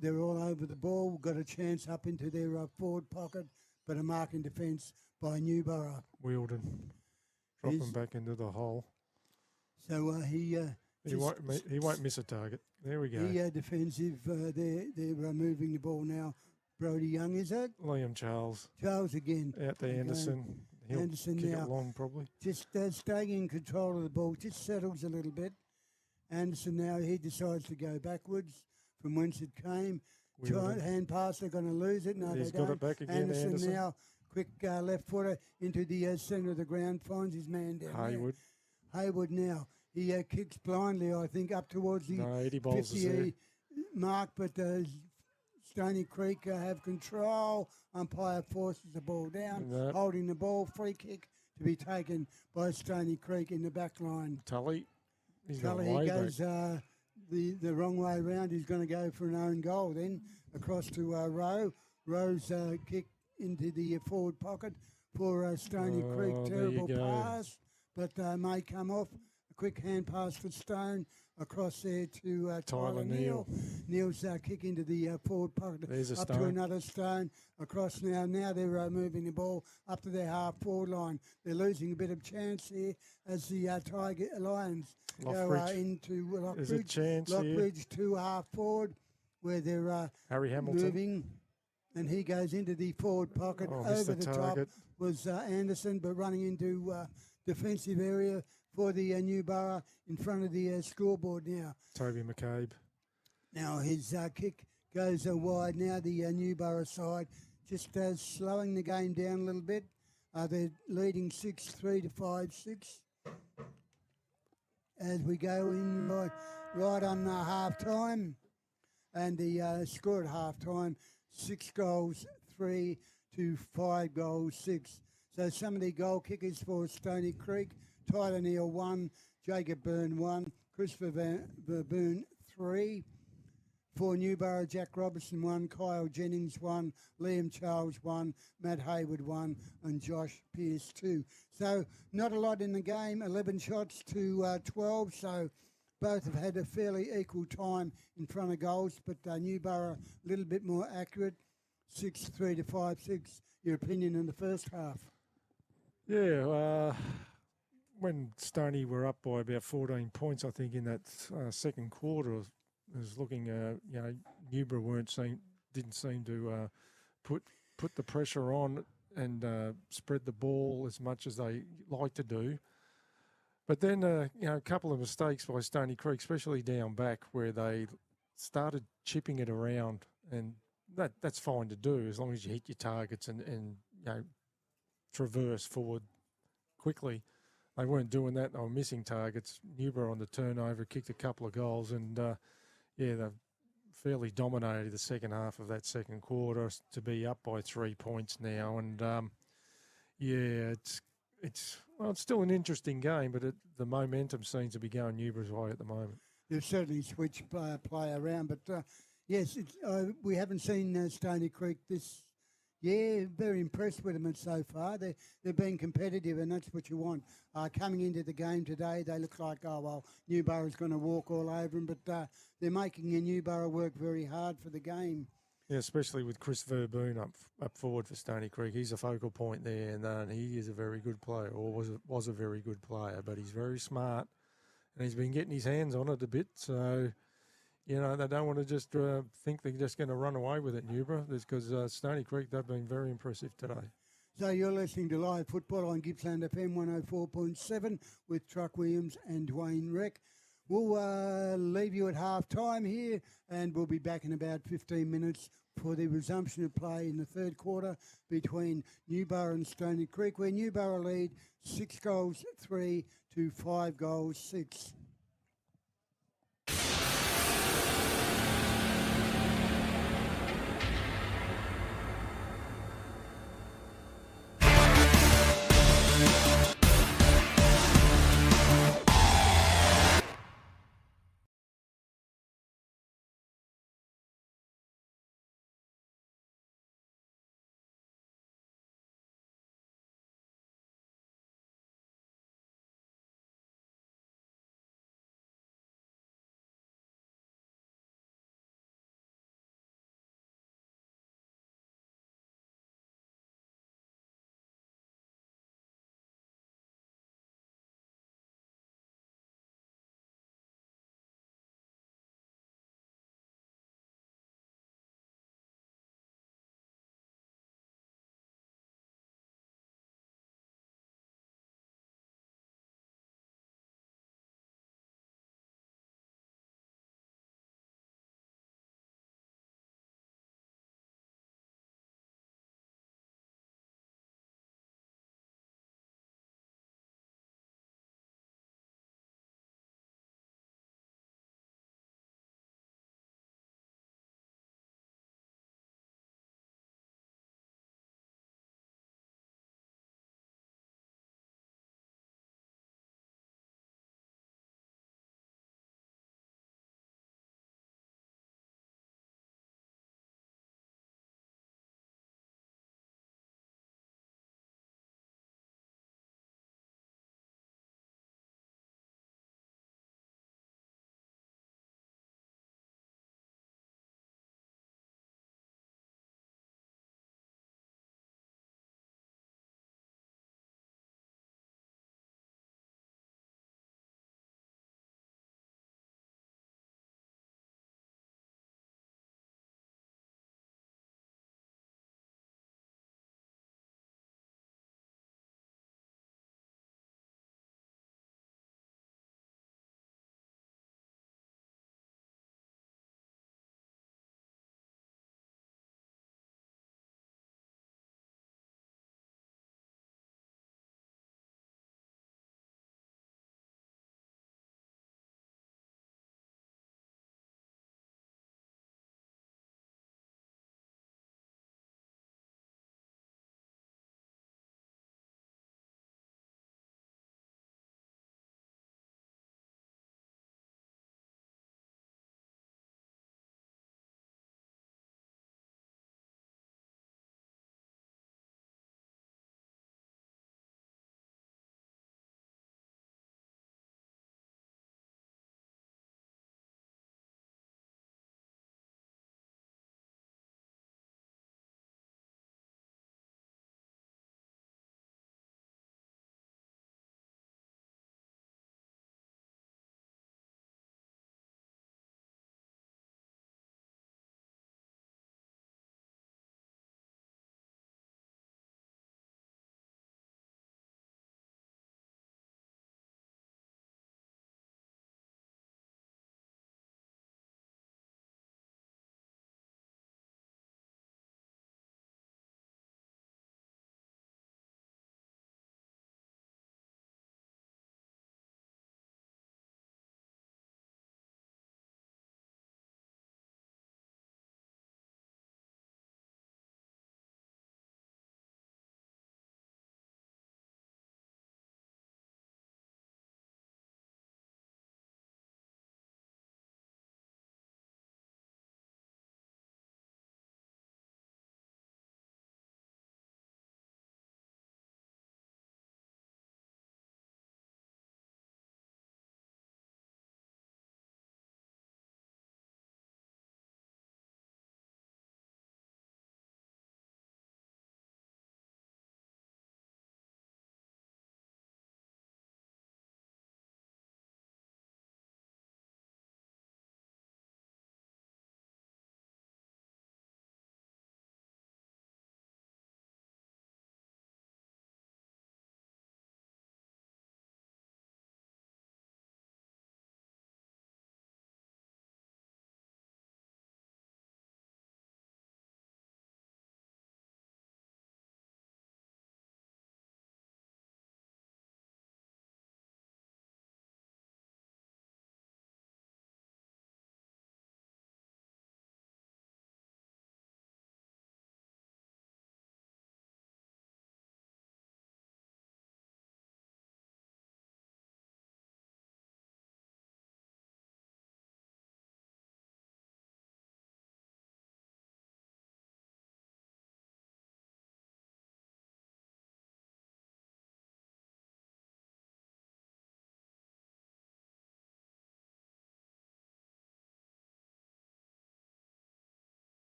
They're all over the ball, got a chance up into their forward pocket, but a mark in defence by Newborough. Wheeldon dropping back into the hole. So he won't miss a target. There we go. He defensive. They're moving the ball now. Brody Young, is that? Liam Charles. Charles again. Out to Anderson. Anderson kick now. It long probably. Just staying in control of the ball. Just settles a little bit. Anderson now, he decides to go backwards from whence it came. Hand pass, they're going to lose it. No, He's they don't. got it back again, Anderson. Now, quick left footer into the centre of the ground, finds his man down Haywood. There. Haywood now. He kicks blindly, I think, up towards the 50 mark, but Stony Creek have control. Umpire forces the ball down, holding the ball. Free kick to be taken by Stony Creek in the back line. Tully. He goes the wrong way around. He's going to go for an own goal then across to Rowe. Rowe's kick into the forward pocket for Stony Creek. Terrible pass, but may come off. A quick hand pass for Stone across there to Tyler Neal. Neal's kick into the forward pocket. There's a up Stone. To another Stone. Across now. Now they're moving the ball up to their half forward line. They're losing a bit of chance here as the Tiger Lions go into Lockbridge. There's a chance Lockbridge to half forward where they're Harry Hamilton moving. And he goes into the forward pocket. Over the top was Anderson, but running into defensive area for the Newborough in front of the scoreboard now. Toby McCabe. Now his kick goes wide. Now the Newborough side just slowing the game down a little bit. They're leading 6-3 to 5-6 as we go in right on half time. And the score at half time, 6 goals, 3 to 5 goals, 6. So some of the goal kickers for Stony Creek: Tyler Neal 1, Jacob Byrne 1, Christopher Verboon 3. For Newborough, Jack Robertson 1, Kyle Jennings 1, Liam Charles 1, Matt Haywood 1, and Josh Pearce 2. So not a lot in the game, 11 shots to 12. So both have had a fairly equal time in front of goals, but Newborough a little bit more accurate, 6-3 to 5-6. Your opinion in the first half? Yeah, when Stony were up by about 14 points, I think, in that second quarter, I was looking, Newborough didn't seem to put the pressure on and spread the ball as much as they like to do. But then, a couple of mistakes by Stony Creek, especially down back, where they started chipping it around, and that's fine to do as long as you hit your targets and traverse forward quickly. They weren't doing that. They were missing targets. Newborough on the turnover kicked a couple of goals, and they fairly dominated the second half of that second quarter to be up by 3 points now. And it's still an interesting game, but the momentum seems to be going Newborough's way at the moment. They've certainly switched play around, but yes, we haven't seen Stony Creek this. Yeah, very impressed with them so far. They've been competitive, and that's what you want. Coming into the game today, they look like, Newborough's going to walk all over them, but they're making Newborough work very hard for the game. Yeah, especially with Chris Verboon up forward for Stony Creek. He's a focal point there, and he is a very good player, or was a very good player, but he's very smart, and he's been getting his hands on it a bit, so... they don't want to just think they're just going to run away with it, Newborough, because Stony Creek, they've been very impressive today. So you're listening to Live Football on Gippsland FM 104.7 with Truck Williams and Dwayne Reck. We'll leave you at half time here, and we'll be back in about 15 minutes for the resumption of play in the third quarter between Newborough and Stony Creek, where Newborough lead 6 goals, 3 to 5 goals, 6.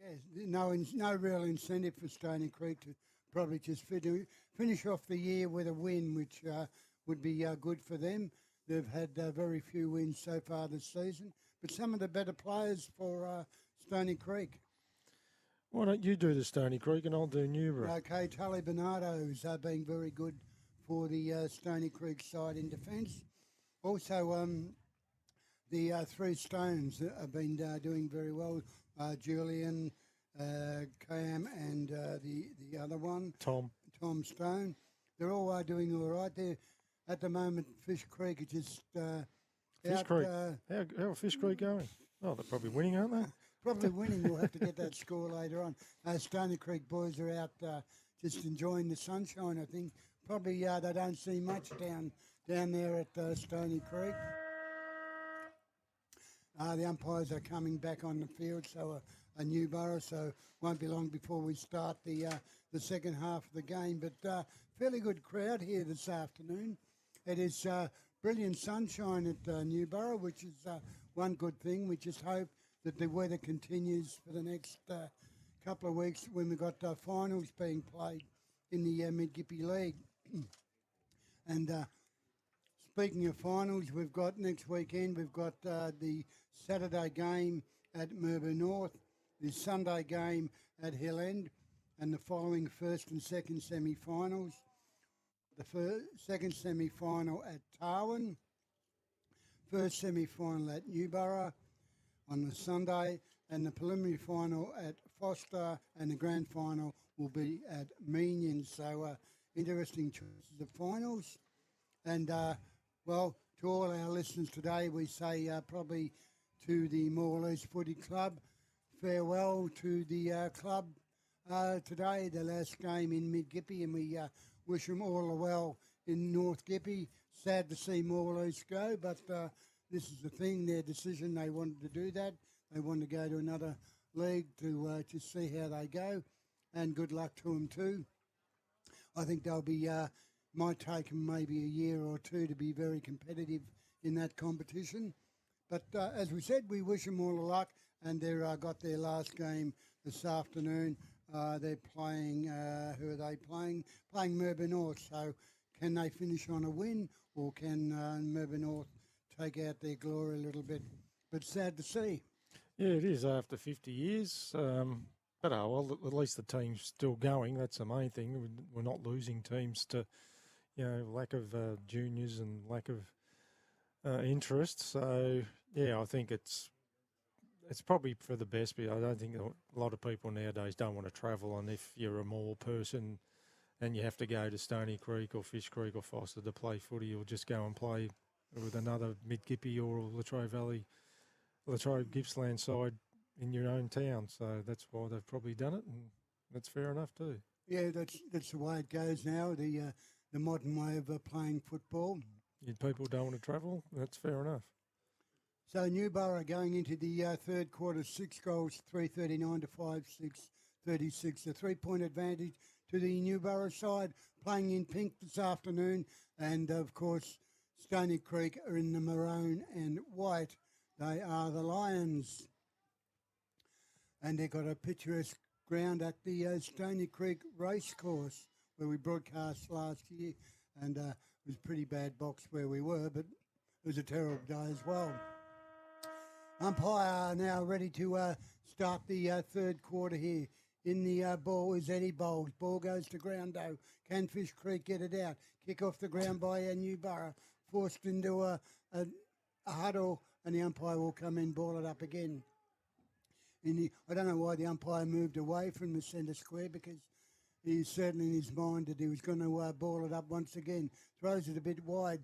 Yes, no real incentive for Stony Creek to probably just finish off the year with a win, which would be good for them. They've had very few wins so far this season, but some of the better players for Stony Creek. Why don't you do the Stony Creek and I'll do Newborough? Okay, Tully Bernardo's been very good for the Stony Creek side in defence. Also, the Three Stones have been doing very well. Julian, Cam, and the other one, Tom Stone. They're all doing all right. They're, at the moment, Fish Creek are just Fish Creek. How are Fish Creek going? Oh, they're probably winning, aren't they? Probably winning. We'll have to get that score later on. Stony Creek boys are out just enjoying the sunshine, I think. Probably they don't see much down there at Stony Creek. The umpires are coming back on the field, so a Newborough, so won't be long before we start the second half of the game. But fairly good crowd here this afternoon. It is brilliant sunshine at Newborough, which is one good thing. We just hope that the weather continues for the next couple of weeks when we've got finals being played in the Mid-Gippy League. And speaking of finals, we've got next weekend, we've got the Saturday game at Murba North, the Sunday game at Hill End, and the following first and second semi-finals. The second semi-final at Tarwin, first semi-final at Newborough on the Sunday, and the preliminary final at Foster, and the grand final will be at Meenian. So interesting choices of finals. And, well, to all our listeners today, we say probably to the Morleys Footy Club, farewell to the club today, the last game in Mid-Gippy, and we wish them all the well in North Gippy. Sad to see Morleys go, but this is the thing, their decision. They wanted to do that. They wanted to go to another league to just see how they go, and good luck to them too. I think they'll be, might take them maybe a year or two to be very competitive in that competition. But as we said, we wish them all the luck, and they've got their last game this afternoon. They're playing, who are they playing? Playing Murba North. So can they finish on a win, or can Murba North take out their glory a little bit? But sad to see. Yeah, it is after 50 years. But well, at least the team's still going. That's the main thing. We're not losing teams to, lack of juniors and lack of interest. So, yeah, I think it's probably for the best, but I don't think a lot of people nowadays don't want to travel. And if you're a more person and you have to go to Stony Creek or Fish Creek or Foster to play footy, you'll just go and play with another Mid-Gippy or Latrobe Gippsland side in your own town. So that's why they've probably done it, and that's fair enough too. Yeah, that's the way it goes now, the modern way of playing football. People don't want to travel, that's fair enough. So Newborough going into the third quarter, 6 goals, 339 to 5-6, 36. A 3-point advantage to the Newborough side, playing in pink this afternoon. And, of course, Stony Creek are in the maroon and white. They are the Lions. And they've got a picturesque ground at the Stony Creek Racecourse where we broadcast last year. And it was a pretty bad box where we were, but it was a terrible day as well. Umpire now ready to start the third quarter here. In the ball is Eddie Bowles. Ball goes to Groundo. Can Fish Creek get it out? Kick off the ground by Newborough. Forced into a huddle, and the umpire will come in, ball it up again. I don't know why the umpire moved away from the centre square, because he's certainly in his mind that he was going to ball it up once again. Throws it a bit wide.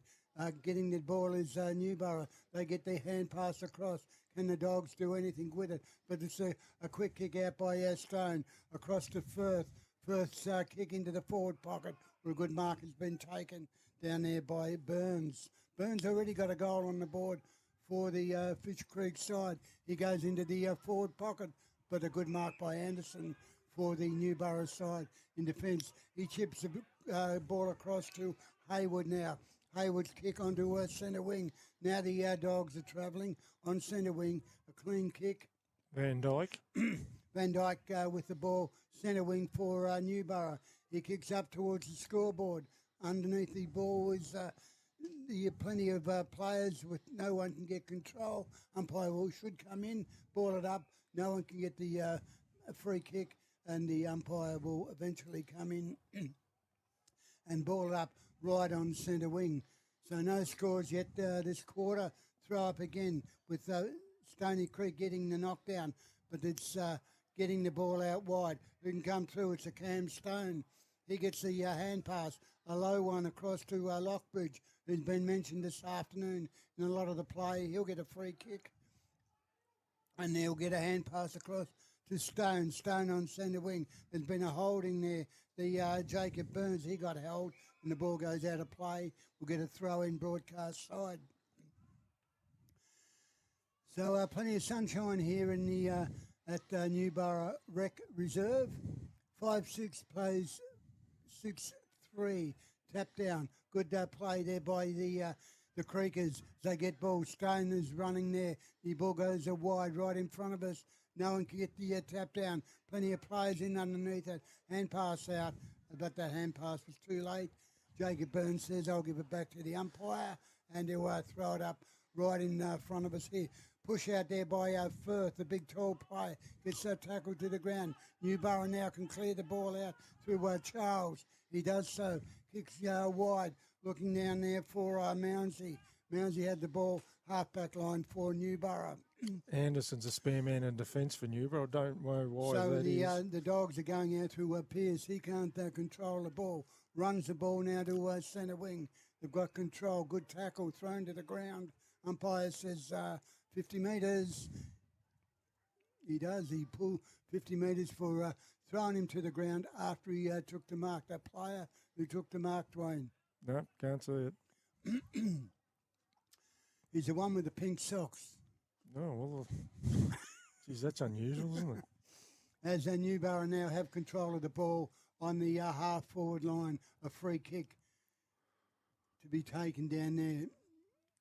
Getting the ball is Newborough. They get their hand pass across. Can the Dogs do anything with it? But it's a quick kick out by Stone across to Firth. Firth's kick into the forward pocket, where a good mark has been taken down there by Burns. Burns already got a goal on the board for the Fish Creek side. He goes into the forward pocket, but a good mark by Anderson for the Newborough side in defence. He chips the ball across to Hayward now. Hayward's kick onto centre wing. Now the Dogs are travelling on centre wing. A clean kick. Van Dyke. Van Dyke with the ball, centre wing for Newborough. He kicks up towards the scoreboard. Underneath the ball is plenty of players with no one can get control. Umpire should come in, ball it up. No one can get the free kick, and the umpire will eventually come in and ball it up right on centre wing. So no scores yet this quarter. Throw up again with Stony Creek getting the knockdown, but it's getting the ball out wide. Who can come through? It's a Cam Stone. He gets the hand pass, a low one across to Lockbridge, who's been mentioned this afternoon in a lot of the play. He'll get a free kick, and he'll get a hand pass across to Stone. Stone on centre wing. There's been a holding there. The Jacob Burns, he got held, and the ball goes out of play. We'll get a throw-in broadcast side. So plenty of sunshine here in the at Newborough Rec Reserve. 5-6 plays 6-3. Tap down. Good play there by the Creekers. They get ball. Stone is running there. The ball goes wide right in front of us. No one can get the tap down. Plenty of players in underneath it. Hand pass out, but that hand pass was too late. Jacob Burns says, I'll give it back to the umpire, and he'll throw it up right in front of us here. Push out there by Firth, the big tall player, gets tackled to the ground. Newborough now can clear the ball out through Charles. He does so, kicks wide, looking down there for Mounsey. Mounsey had the ball, half-back line for Newborough. Anderson's a spare man in defence for Newborough. Don't worry why so that is. The Dogs are going out to Pearce. He can't control the ball. Runs the ball now to centre wing. They've got control. Good tackle, thrown to the ground. Umpire says 50 metres. He does. He pulled 50 metres for throwing him to the ground after he took the mark. That player who took the mark, Dwayne. No, can't see it. He's the one with the pink socks. Oh, well, geez, that's unusual, isn't it? As Newborough now have control of the ball on the half-forward line, a free kick to be taken down there.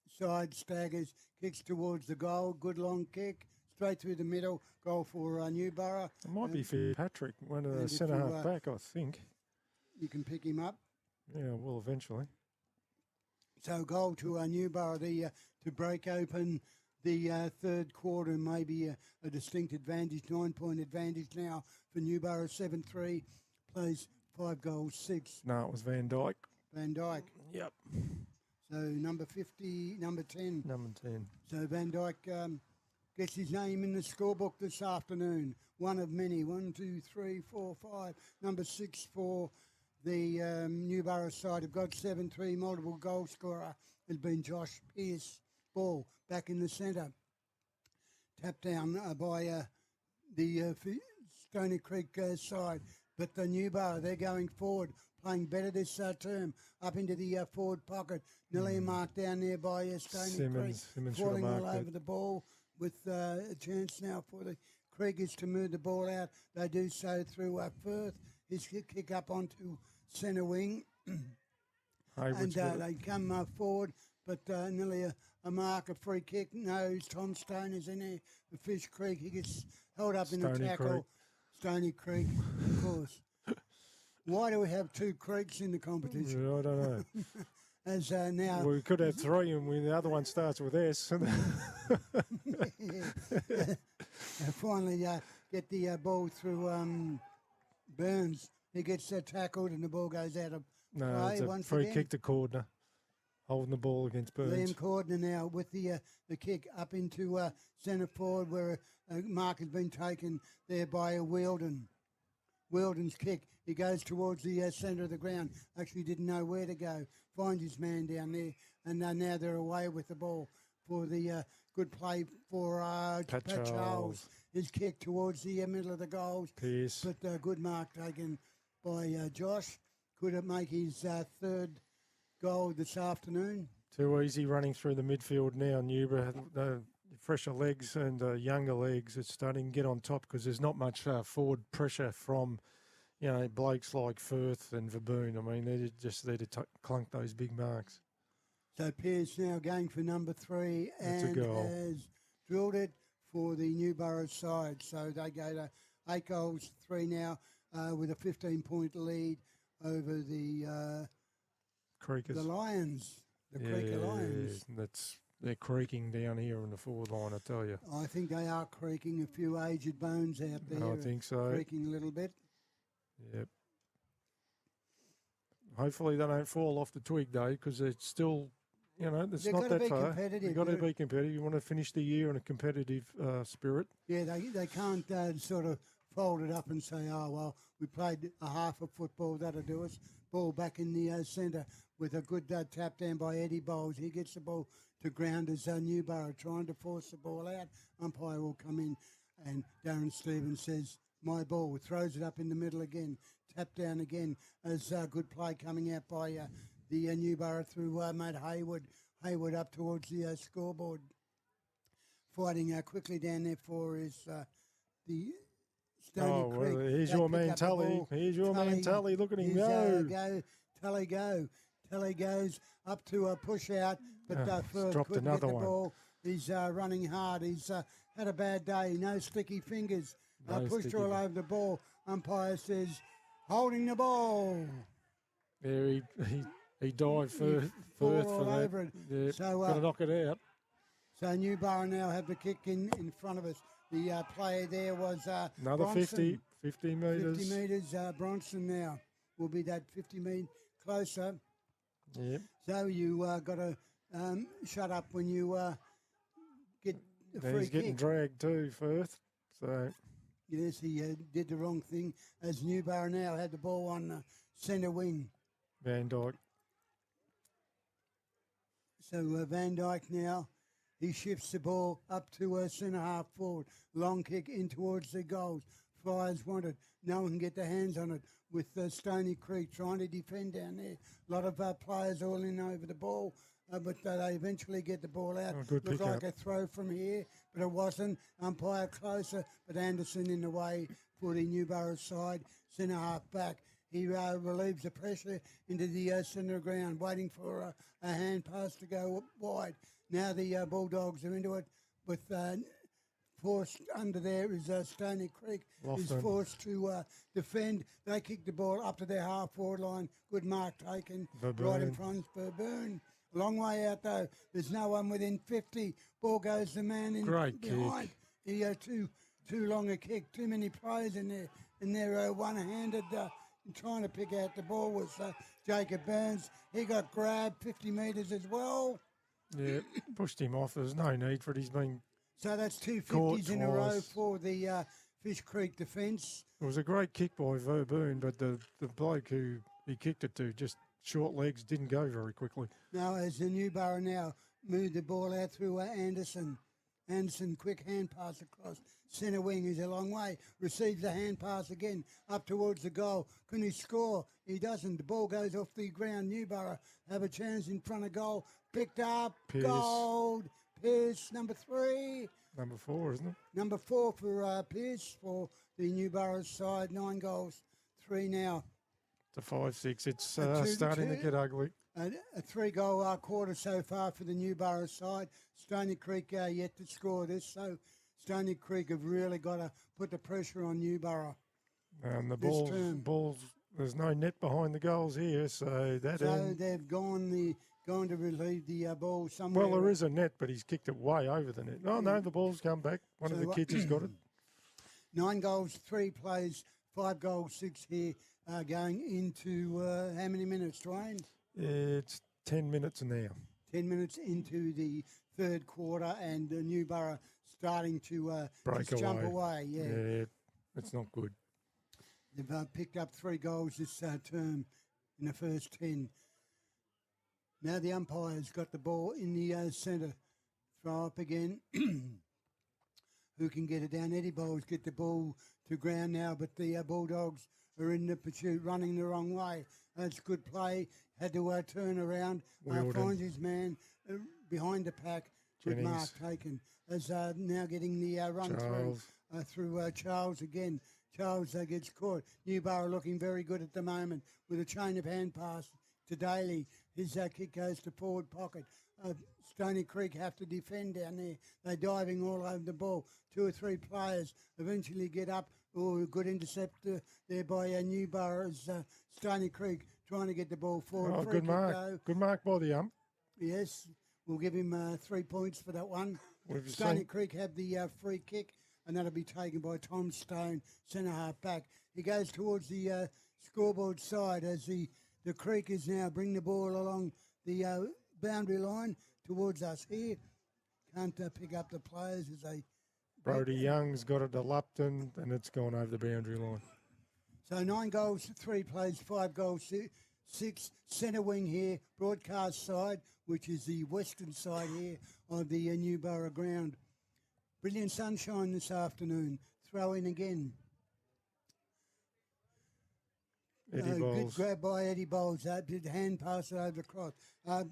Side staggers, kicks towards the goal, good long kick, straight through the middle, goal for Newborough. It might be Fitzpatrick, one of the centre-half back, I think. You can pick him up. Yeah, well, eventually. So goal to Newborough to break open the third quarter, maybe a distinct advantage, 9-point advantage now for Newborough. 7-3, plays 5 goals, 6. No, it was Van Dyke. Van Dyke. Yep. So number 50, number 10. Number 10. So Van Dyke gets his name in the scorebook this afternoon. One of many. 1, 2, 3, 4, 5. Number 6 for the Newborough side. Have got 7-3. Multiple goal scorer has been Josh Pearce. Ball back in the centre. Tap down by the Stony Creek side. But the Newborough, they're going forward, playing better this term. Up into the forward pocket. Nearly a mark down there by Stony Creek. Simmons falling all over the ball with a chance now for the Creekers to move the ball out. They do so through Firth. His kick up onto centre wing. And they come forward, but nearly a mark, a free kick. No, Tom Stone is in there for Fish Creek. He gets held up in the tackle. Creek. Stony Creek, of course. Why do we have 2 creeks in the competition? I don't know. As now... We could have 3 and the other one starts with S. Finally get the ball through Burns. He gets tackled and the ball goes out of play. It's a free kick to Cordner, holding the ball against Burns. Liam Cordner now with the kick up into centre forward where a mark has been taken there by Wheeldon. Wheeldon's kick. He goes towards the centre of the ground. Actually didn't know where to go. Finds his man down there. And now they're away with the ball for the good play for Pat Charles. His kick towards the middle of the goals. Pearce. But good mark taken by Josh. Could it make his third goal this afternoon? Too easy running through the midfield now. Newborough, fresher legs and younger legs. It's starting to get on top because there's not much forward pressure from, blokes like Firth and Verboon. I mean, they're just there to clunk those big marks. So Pearce now going for number 3 That's and a goal. has drilled it for the Newborough side. So they go to 8 goals, 3 now, with a 15-point lead over the Creekers. Lions, the Creeker Lions. They're creaking down here in the forward line, I tell you. I think they are creaking. A few aged bones out there. I think so. Creaking a little bit. Yep. Hopefully they don't fall off the twig, though, because it's still, it's not that far. They've got to be competitive. You want to finish the year in a competitive spirit. Yeah, they can't sort of fold it up and say, oh, well, we played a half of football, that'll do us. Ball back in the centre with a good tap down by Eddie Bowles. He gets the ball to ground as Newborough trying to force the ball out. Umpire will come in and Darren Stevens says, my ball, throws it up in the middle again, tap down again as good play coming out by the Newborough through Matt Hayward. Hayward up towards the scoreboard. Fighting quickly down there for is the Stony Creek. Well, here's your man Tully. Here's your man Tully. Look at him go. Tully go. Tully goes up to a push out, but first dropped couldn't another get the one. ball. He's running hard. He's had a bad day. No sticky fingers. Pushed all over the ball. Umpire says, holding the ball. Yeah, he dived first for that. Over it. Yeah, So, got to knock it out. So Newborough now have the kick in front of us. The player there was Another Bronson. 50 metres. 50 metres. Bronson now will be that 50 metres closer. Yep. So you got to shut up when you get the free He's getting kick. dragged too, Firth. So Yes, he did the wrong thing as Newborough now had the ball on the centre wing. Van Dyke. So Van Dyke now, he shifts the ball up to a centre half forward. Long kick in towards the goals. Flyers wanted. No one can get their hands on it with Stony Creek trying to defend down there. A lot of players all in over the ball, but they eventually get the ball out. Good Looked like pick-up. a throw from here, but it wasn't. Umpire closer, but Anderson in the way for the Newborough side. Centre half back. He relieves the pressure into the centre ground, waiting for a hand pass to go wide. Now the Bulldogs are into it with forced under there is Stony Creek. Is Lofton. forced to defend. They kick the ball up to their half-forward line. Good mark taken right in front for Burn. A long way out, though. There's no one within 50. Ball goes the man in Great behind. kick. He too long a kick. Too many players in there. And they're one-handed trying to pick out the ball was Jacob Burns. He got grabbed 50 metres as well. Yeah, pushed him off. There's no need for it. He's been. So that's two Caught 50s in a row twice. for the Fish Creek defence. It was a great kick by Verboon, but the bloke who he kicked it to just short legs didn't go very quickly. Now as the Newborough now moved the ball out through Anderson. Anderson, quick hand pass across. Centre wing is a long way. Receives the hand pass again up towards the goal. Can he score? He doesn't. The ball goes off the ground. Newborough have a chance in front of goal. Picked up. Pearce. Gold. Pearce, number 3. Number 4, isn't it? Number 4 for Pearce for the Newborough side. 9 goals. 3 now. To 5-6. It's two- starting to two. get ugly. A 3-goal quarter so far for the Newborough side. Stony Creek yet to score this, so Stony Creek have really got to put the pressure on Newborough. And the this term. balls. There's no net behind the goals here, so that. So they've gone to relieve the ball somewhere. Well, there is a net, but he's kicked it way over the net. Oh no, the ball's come back. One of the kids has got it. 9 goals, 3 plays, 5 goals, 6 here, going into how many minutes, Dwayne? It's 10 minutes now. 10 minutes into the third quarter, and Newborough starting to Break just jump away. away. Yeah. Yeah, it's not good. They've picked up 3 goals this term in the first 10. Now the umpire's got the ball in the centre. Throw up again. Who can get it down? Eddie Bowles get the ball to ground now, but the Bulldogs are in the pursuit, running the wrong way. That's good play. Had to turn around. Finds his man behind the pack. Good mark taken. As now getting the run through Charles again. Charles gets caught. Newborough looking very good at the moment with a chain of hand pass to Daly. His kick goes to forward pocket. Stony Creek have to defend down there. They're diving all over the ball. 2 or 3 players eventually get up Oh, good interceptor there by Newborough's Stony Creek, trying to get the ball forward. Oh, Free good kick mark. though. Good mark by the ump. Yes, we'll give him 3 points for that one. We've Stony seen- Creek have the free kick, and that'll be taken by Tom Stone, centre half back. He goes towards the scoreboard side as the Creek is now bringing the ball along the boundary line towards us here. Can't pick up the players as they... Brody Young's got it to Lupton, and it's gone over the boundary line. So 9 goals, 3 plays, 5 goals, 6 centre wing here, broadcast side, which is the western side here of the Newborough ground. Brilliant sunshine this afternoon. Throw in again. Eddie Bowles. Good grab by Eddie Bowles. Did hand pass it over the cross.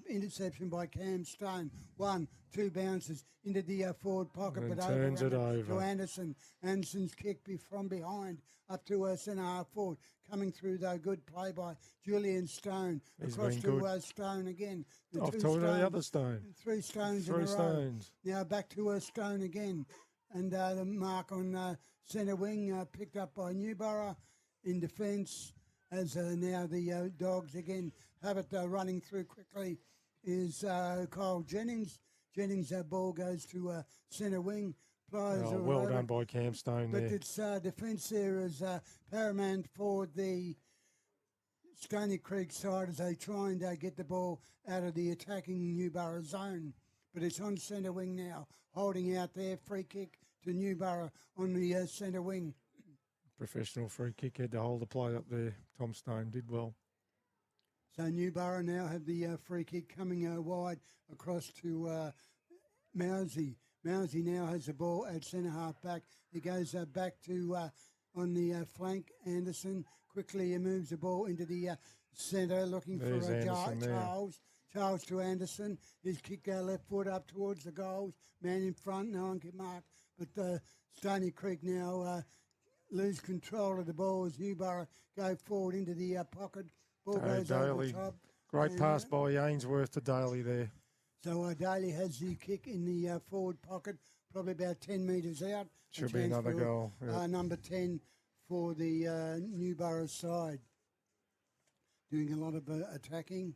Interception by Cam Stone. 1, 2 bounces into the forward pocket, And but turns it overrun to over. Anderson. Anderson's kick from behind up to centre half forward. Coming through though, good play by Julian Stone. He's Across been to good. Stone again. Off two to the Stones. other Stone. 3 Stones in a Three row. Stones. Now back to Stone again. And the mark on centre wing picked up by Newborough in defence. As now the Dogs again have it running through quickly is Kyle Jennings. Jennings' ball goes to centre wing. Pliers Oh, are well over. done by Cam Stone But there. it's defence there is paramount for the Stony Creek side as they try and get the ball out of the attacking Newborough zone. But it's on centre wing now, holding out there. Free kick to Newborough on the centre wing. Professional free kick, had to hold the play up there. Tom Stone did well. So Newborough now have the free kick coming wide across to Mousey. Mousey now has the ball at centre half back. He goes back to on the flank. Anderson quickly moves the ball into the centre, looking There's for Anderson there. Charles. Charles to Anderson. His kick left foot up towards the goals. Man in front, no one can mark. But Stony Creek now lose control of the ball as Newborough go forward into the pocket. Ball goes over Daly. the top. Great And, pass by Ainsworth to Daly there. So Daly has the kick in the forward pocket, probably about 10 metres out. Should A be chance another for, goal. Yeah. Number 10 for the Newborough side. Doing a lot of attacking.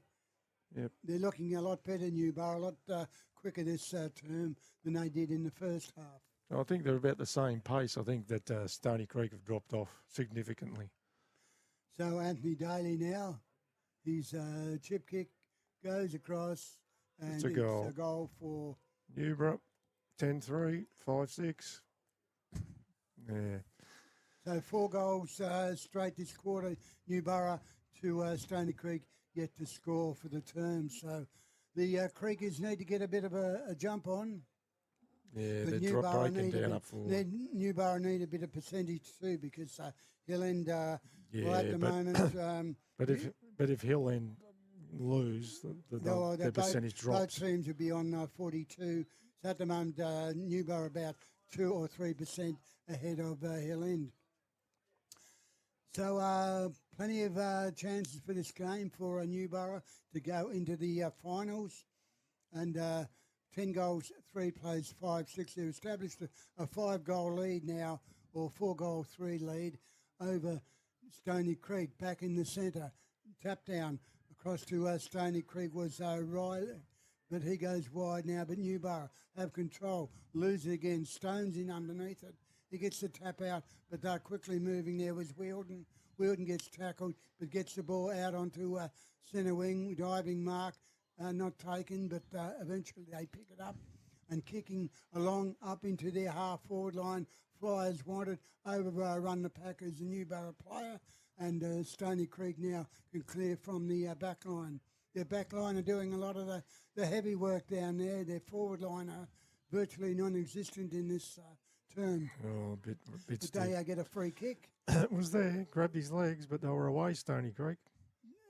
Yep. They're looking a lot better, Newborough, a lot quicker this term than they did in the first half. I think they're about the same pace. I think that Stony Creek have dropped off significantly. So Anthony Daly now, his chip kick goes across and It's a goal. It's a goal for... Newborough, 10-3, 5-6. Yeah. So 4 goals straight this quarter. Newborough to Stony Creek yet to score for the term. So the Creekers need to get a bit of a jump on. Yeah, But they're breaking down up forward. Newborough need a bit of percentage too because Hill End, well, Yeah, at the but- moment... But if Hill End lose, their percentage drops. Both teams will be on 42. So at the moment, Newborough about 2 or 3% ahead of Hill End. So plenty of chances for this game for Newborough to go into the finals. And 10 goals, 3 plays, 5-6. They've established a 5-goal lead now, or 4-goal, 3 lead over Stony Creek. Back in the centre, tap down across to Stony Creek was Riley. But he goes wide now, but Newborough have control. Lose it again. Stones in underneath it. He gets the tap out, but they're quickly moving. There was Wielden. Wielden gets tackled, but gets the ball out onto centre wing. Diving mark, not taken, but eventually they pick it up. And kicking along up into their half-forward line. Flyers wanted, overrun the Packers, the Newborough player. And Stony Creek now can clear from the back line. Their back line are doing a lot of the heavy work down there. Their forward line are virtually non-existent in this term. Oh, a bit But stiff. they get a free kick. It was there, grabbed his legs, but they were away, Stony Creek.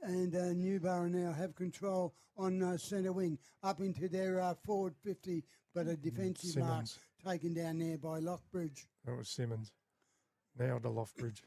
And Newborough now have control on centre wing up into their forward 50, but a defensive mark Simmons. taken down there by Lockbridge. That was Simmons. Now to Loftbridge.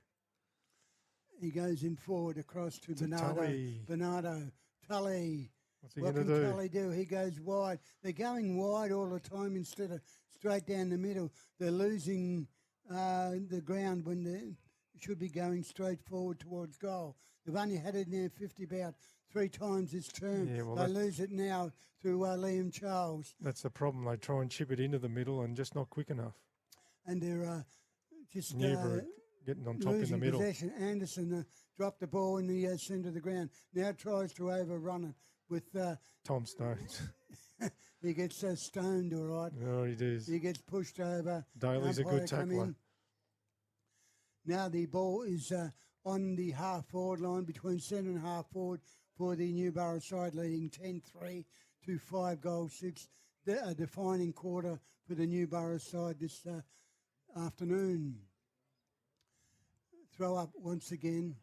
He goes in forward across to To Bernardo. Tully. Bernardo, Tully. What's he What going can to do? Tully do? He goes wide. They're going wide all the time instead of straight down the middle. They're losing the ground when they should be going straight forward towards goal. They've only had it in there 50 about 3 times this term. Yeah, well, they lose it now through Liam Charles. That's the problem. They try and chip it into the middle and just not quick enough. And they're just Newborough getting on top in the losing middle. possession. Anderson dropped the ball in the centre of the ground. Now tries to overrun it with... Tom Stones. he gets stoned, all right. Oh, he does. He gets pushed over. Daly's a good tackler. Now the ball is on the half-forward line between centre and half-forward for the Newborough side, leading 10-3 to 5-6. A defining quarter for the Newborough side this afternoon. Throw up once again.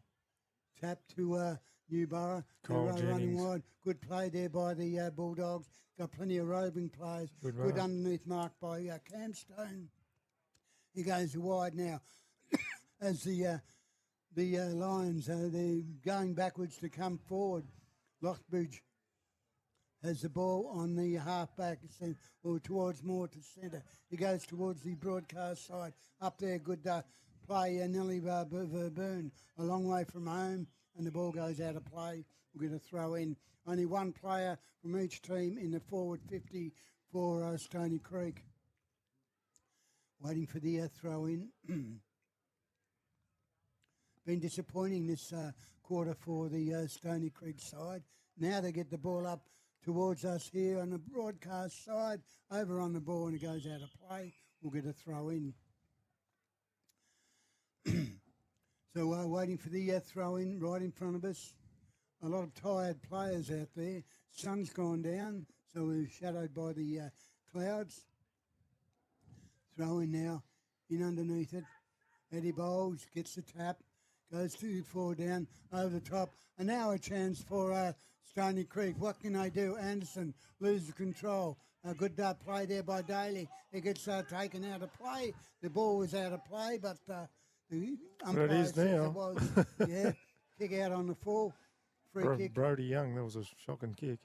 Tap to Newborough. Cole They're running Jennings. wide. Good play there by the Bulldogs. Got plenty of roving players. Good underneath mark by Cam Stone. He goes wide now. As the Lions, they're going backwards to come forward. Lockbridge has the ball on the half-back, or towards more to centre. He goes towards the broadcast side. Up there, good play, Nelly Verboon, a long way from home, and the ball goes out of play. We're going to throw in. Only one player from each team in the forward 50 for Stony Creek. Waiting for the throw-in. Been disappointing this quarter for the Stony Creek side. Now they get the ball up towards us here on the broadcast side, over on the ball, and it goes out of play. We'll get a throw in. So waiting for the throw in right in front of us. A lot of tired players out there. Sun's gone down, so we're shadowed by the clouds. Throw in now, in underneath it. Eddie Bowles gets the tap. Goes too far down, over the top. And now a chance for Stony Creek. What can they do? Anderson loses control. A good play there by Daly. He gets taken out of play. The ball was out of play, but the umpire it is says now. it was. Yeah, kick out on the full. Free kick. Brody Young, that was a shocking kick.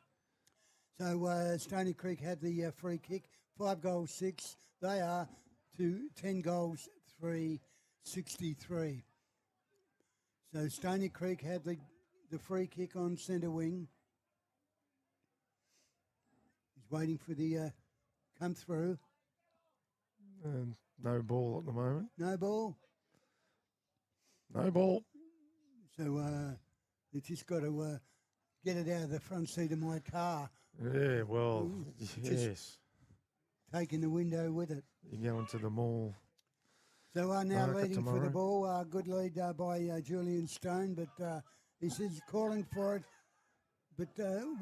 So Stony Creek had the free kick. 5-6. They are to 10-3, 63. So Stony Creek had the free kick on centre wing. He's waiting for the come through. And no ball at the moment. No ball. No ball. So they just got to get it out of the front seat of my car. Yeah, well, yes. Taking the window with it. You're going to the mall. So now Market leading tomorrow. for the ball. Good lead by Julian Stone, but he's calling for it. But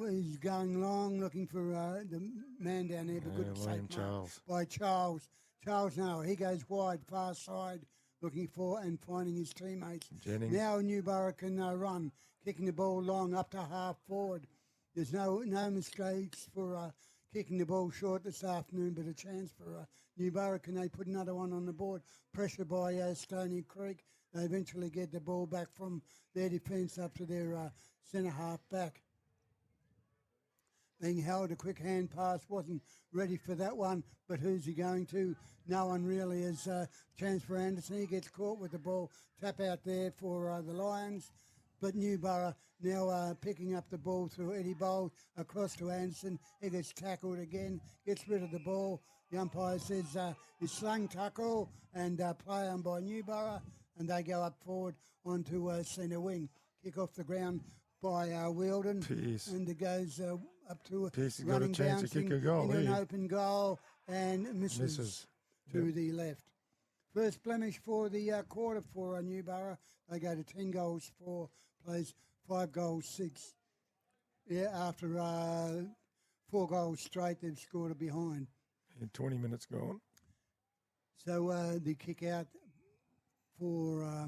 he's going long, looking for the man down there. But good safe Charles. by Charles. Charles now, he goes wide, far side, looking for and finding his teammates. Jennings. Now Newborough can run, kicking the ball long up to half forward. There's no mistakes for kicking the ball short this afternoon, but a chance for Newborough. Can they put another one on the board? Pressure by Stony Creek. They eventually get the ball back from their defence up to their centre half back. Being held, a quick hand pass, wasn't ready for that one, but who's he going to? No one really. Is chance for Anderson. He gets caught with the ball. Tap out there for the Lions. But Newborough now picking up the ball through Eddie Bowl across to Anderson. He gets tackled again, gets rid of the ball. The umpire says it's slung tackle and play on by Newborough, and they go up forward onto centre wing. Kick off the ground by Weldon. Pierce. And it goes up to Pierce has running, got a chance to kick a goal into an here. open goal and misses. To the left. First blemish for the quarter for Newborough. They go to 10-4, plays 5-6. Yeah, after 4 goals straight, they've scored a behind. In 20 minutes gone. So the kick out for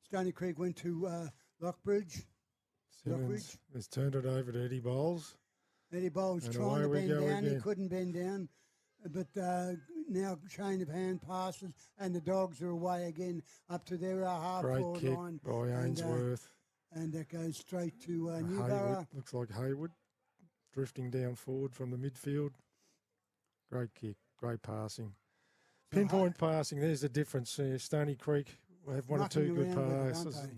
Stony Creek went to Lockbridge. Simmons has turned it over to Eddie Bowles. Eddie Bowles And trying to away we bend go down. He again. couldn't bend down. But now chain of hand passes, and the Dogs are away again up to their half-forward Great kick line. by Ainsworth. And that goes straight to Newborough. Hayward, looks like Hayward, drifting down forward from the midfield. Great kick, great passing. Pinpoint passing, there's the difference. Stony Creek have one or two good Mucking around with it, passes, aren't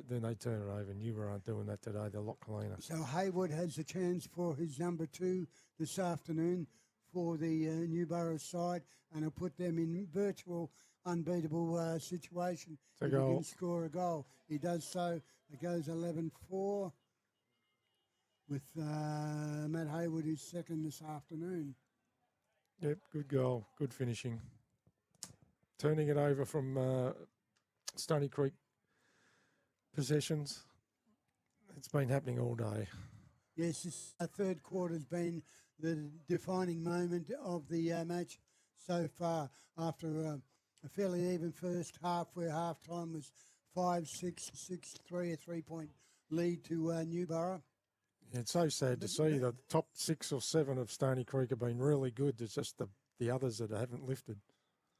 then they turn it over. Newborough aren't doing that today. They're a lot cleaner. So Haywood has a chance for his number 2 this afternoon for the Newborough side, and he'll put them in virtual unbeatable situation. It's a If he goal. can score a goal. He does so. It goes 11-4 with Matt Haywood, who's second this afternoon. Yep, good goal, good finishing. Turning it over from Stony Creek possessions. It's been happening all day. Yes, this third quarter's been the defining moment of the match so far. After a fairly even first half, where half-time was 5-6, 6-3, a 3-point lead to Newborough. It's so sad to see the top 6 or 7 of Stony Creek have been really good. It's just the others that haven't lifted.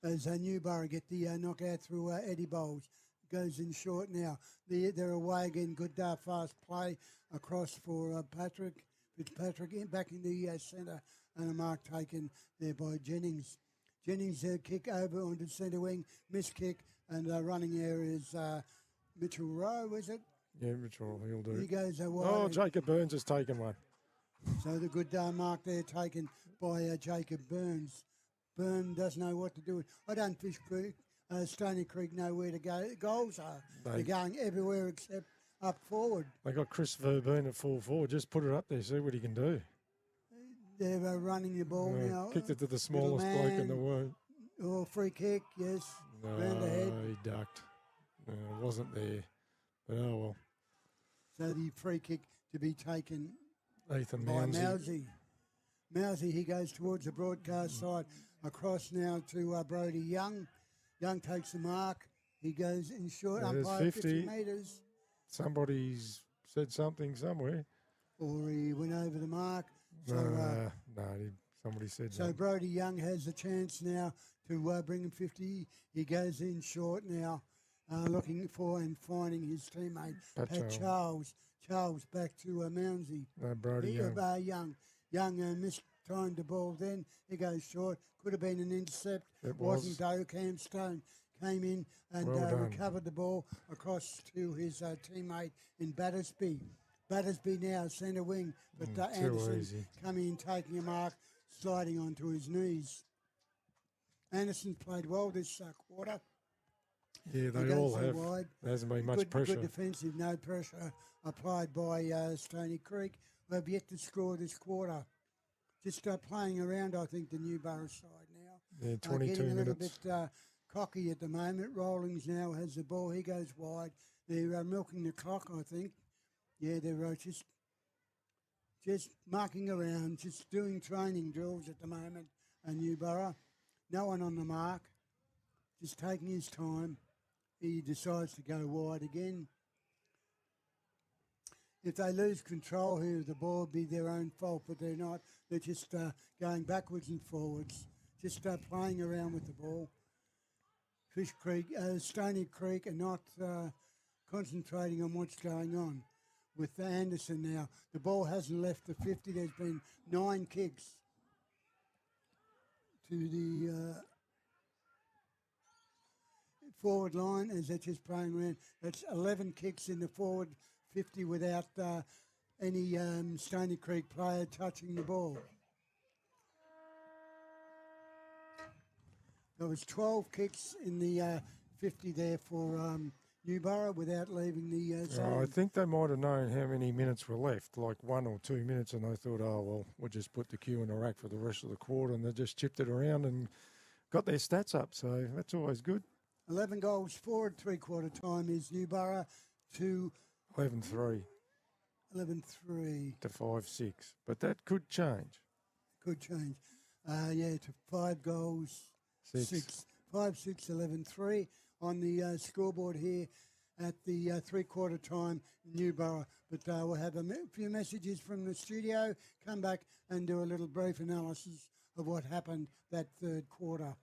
As Newborough get the knockout through Eddie Bowles. Goes in short now. They're away again. Good fast play across for Patrick. Fitzpatrick back in the centre, and a mark taken there by Jennings. Jennings kick over onto centre wing, miss kick, and running areas Mitchell Rowe, is it? Yeah, Mitchell, he'll do. He goes wide. Oh, Jacob Burns has taken one. So the good mark there taken by Jacob Burns. Burn doesn't know what to do. I don't Fish Creek, Stony Creek know where to go. Goals are. They're going everywhere except up forward. They got Chris Verboon at full forward. Just put it up there, see what he can do. They're running the ball now. Kicked it to the smallest bloke in the world. Oh, free kick, yes. No, Round ahead. he ducked. No, it wasn't there. But oh well. So the free kick to be taken Ethan by Mounsey. Mousey. Mousey, he goes towards the broadcast side. Across now to Brody Young. Young takes the mark. He goes in short, There's umpire 50. 50 metres. Somebody's said something somewhere. Or he went over the mark. So, somebody said so that. Brody Young has a chance now to bring him 50. He goes in short now, looking for and finding his teammate, Pat Charles. Charles back to Mounsey. Brody Young. Young mistimed the ball then. He goes short. Could have been an intercept. It Wasn't though. Cam Stone came in and recovered the ball across to his teammate in Battersby. Battersby now centre wing, but Anderson coming in, taking a mark, sliding onto his knees. Anderson played well this quarter. Yeah, they all have. Wide. There hasn't been much pressure. Good defensive, no pressure applied by Stony Creek. We have yet to score this quarter. Just playing around, I think, the Newborough side now. Yeah, 22 getting a little minutes. bit cocky at the moment. Rollings now has the ball. He goes wide. They're milking the clock, I think. Yeah, they're just marking around, just doing training drills at the moment. Newborough, no one on the mark, just taking his time. He decides to go wide again. If they lose control here of the ball, it'll be their own fault, but they're not. They're just going backwards and forwards, just playing around with the ball. Stony Creek are not concentrating on what's going on. With Anderson now, the ball hasn't left the 50. There's been 9 kicks to the forward line as they're just playing around. That's 11 kicks in the forward 50 without any Stony Creek player touching the ball. There was 12 kicks in the 50 there for Newborough without leaving the zone. I think they might have known how many minutes were left, like 1 or 2 minutes, and they thought, oh, well, we'll just put the cue in the rack for the rest of the quarter, and they just chipped it around and got their stats up, so that's always good. 11 goals forward, three-quarter time is Newborough to 11-3. 11-3. To 5-6, but that could change. Could change. To 5 goals, 6. 5-6, 11-3 on the scoreboard here at the three-quarter time, Newborough. But we'll have a few messages from the studio, come back and do a little brief analysis of what happened that third quarter.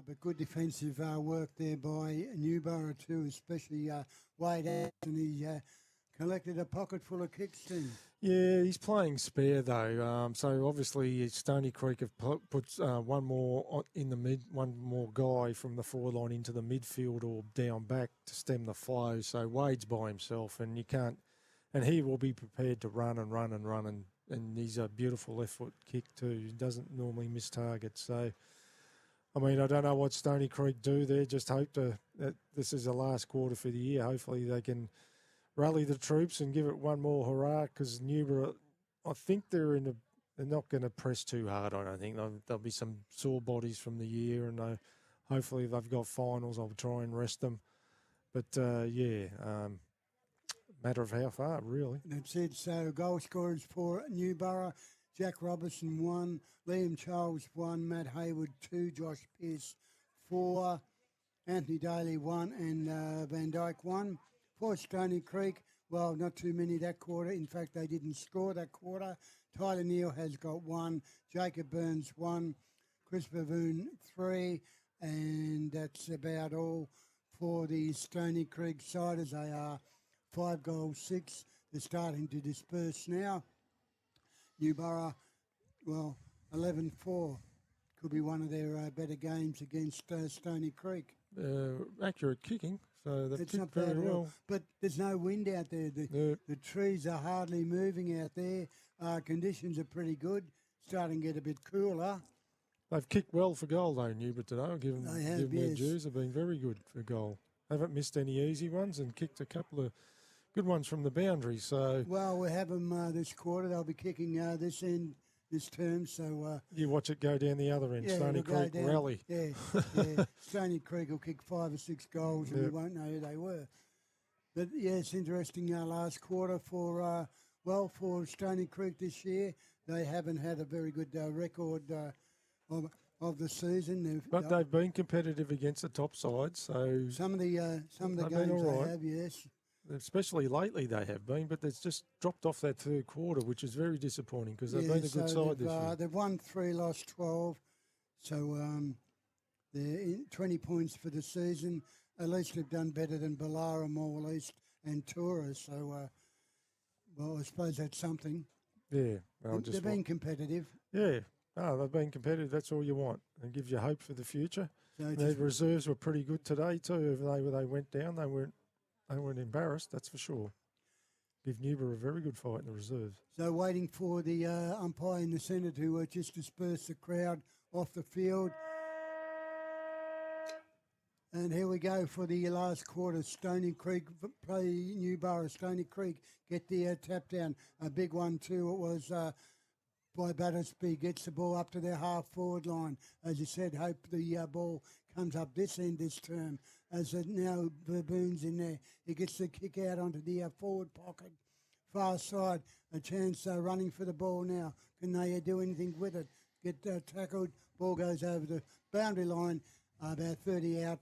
But good defensive work there by Newborough too, especially Wade Anthony collected a pocket full of kicks too. Yeah, he's playing spare though. So obviously Stony Creek have put one more in the mid, one more guy from the forward line into the midfield or down back to stem the flow. So Wade's by himself, and you can't. And he will be prepared to run and run and run, and he's a beautiful left foot kick too. He doesn't normally miss targets. So, I mean, I don't know what Stony Creek do there. Just hope that this is the last quarter for the year. Hopefully they can rally the troops and give it one more hurrah, because Newborough, I think they're not going to press too hard. I don't think there'll be some sore bodies from the year, and hopefully they've got finals. I'll try and rest them. But matter of how far, really. That's it. So goal scorers for Newborough: Jack Robertson 1, Liam Charles 1, Matt Hayward 2, Josh Pearce 4, Anthony Daly 1, and Van Dyke 1. For Stony Creek, well, not too many that quarter. In fact, they didn't score that quarter. Tyler Neal has got 1, Jacob Burns 1, Chris Bavoon 3, and that's about all for the Stony Creek side, as they are 5 goals 6. They're starting to disperse now. Newborough, well, 11-4. Could be one of their better games against Stony Creek. Accurate kicking, so they've It's kicked not bad very at all. well. But there's no wind out there. The trees are hardly moving out there. Conditions are pretty good. Starting to get a bit cooler. They've kicked well for goal though, Newborough today. I'll give them, their yes. dues. They've been very good for goal. Haven't missed any easy ones and kicked a couple of good ones from the boundary. So well, we have them this quarter. They'll be kicking this end this term. So you watch it go down the other end. yeah, Stony Creek rally. Yeah. Stony Creek will kick 5 or 6 goals, and we won't know who they were. But yeah, it's interesting. Last quarter for for Stony Creek this year, they haven't had a very good record of the season. They've been competitive against the top sides. So some of the games they have, yes. Especially lately they have been, but it's just dropped off that third quarter, which is very disappointing because they've been a good side this year. They've won 3, lost 12, so they're 20 points for the season. At least they've done better than Ballara, Morwell East and Tura, so I suppose that's something. Yeah. They've been competitive. Yeah. They've been competitive. That's all you want. It gives you hope for the future. So their reserves were pretty good today too. If they went down, they weren't embarrassed, that's for sure. Give Newborough a very good fight in the reserves. So waiting for the umpire in the centre to just disperse the crowd off the field. And here we go for the last quarter. Stony Creek play Newborough. Stony Creek get the tap down. A big one too. It was by Battersby. Gets the ball up to their half-forward line. As you said, hope the ball comes up this end this term. As now Baboon's in there. He gets the kick out onto the forward pocket. Far side. A chance running for the ball now. Can they do anything with it? Get tackled. Ball goes over the boundary line. About 30 out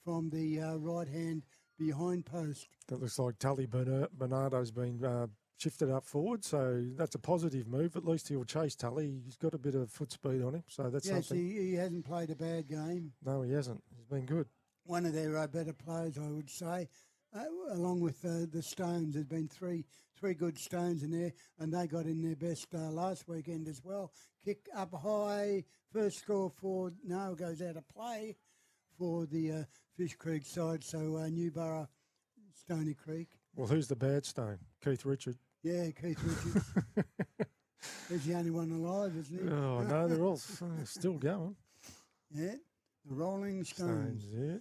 from the right hand behind post. That looks like Tully Bernardo's been shifted up forward, so that's a positive move. At least he'll chase Tully. He's got a bit of foot speed on him, so that's something. He hasn't played a bad game. No, he hasn't. He's been good. One of their better players, I would say, along with the Stones. There's been three good Stones in there, and they got in their best last weekend as well. Kick up high, first score for, no, goes out of play for the Fish Creek side, so Newborough, Stony Creek. Well, who's the bad Stone? Keith Richard. Yeah, Keith Richards. He's the only one alive, isn't he? Oh, no, they're all still going. Yeah, the Rolling Stones. Yeah.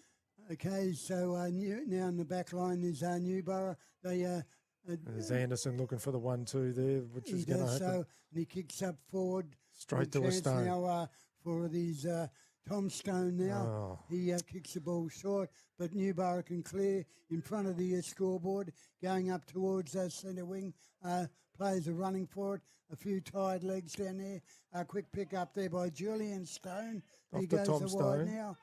Okay, so now in the back line is Newborough. There's Anderson looking for the 1-2 there, which is going to happen. So, and he kicks up forward. Straight to a Stone. Now for these Tom Stone now. Oh. He kicks the ball short, but Newborough can clear in front of the scoreboard, going up towards centre wing. Players are running for it. A few tired legs down there. A quick pick up there by Julian Stone. Off he to goes Tom wide Stone. now.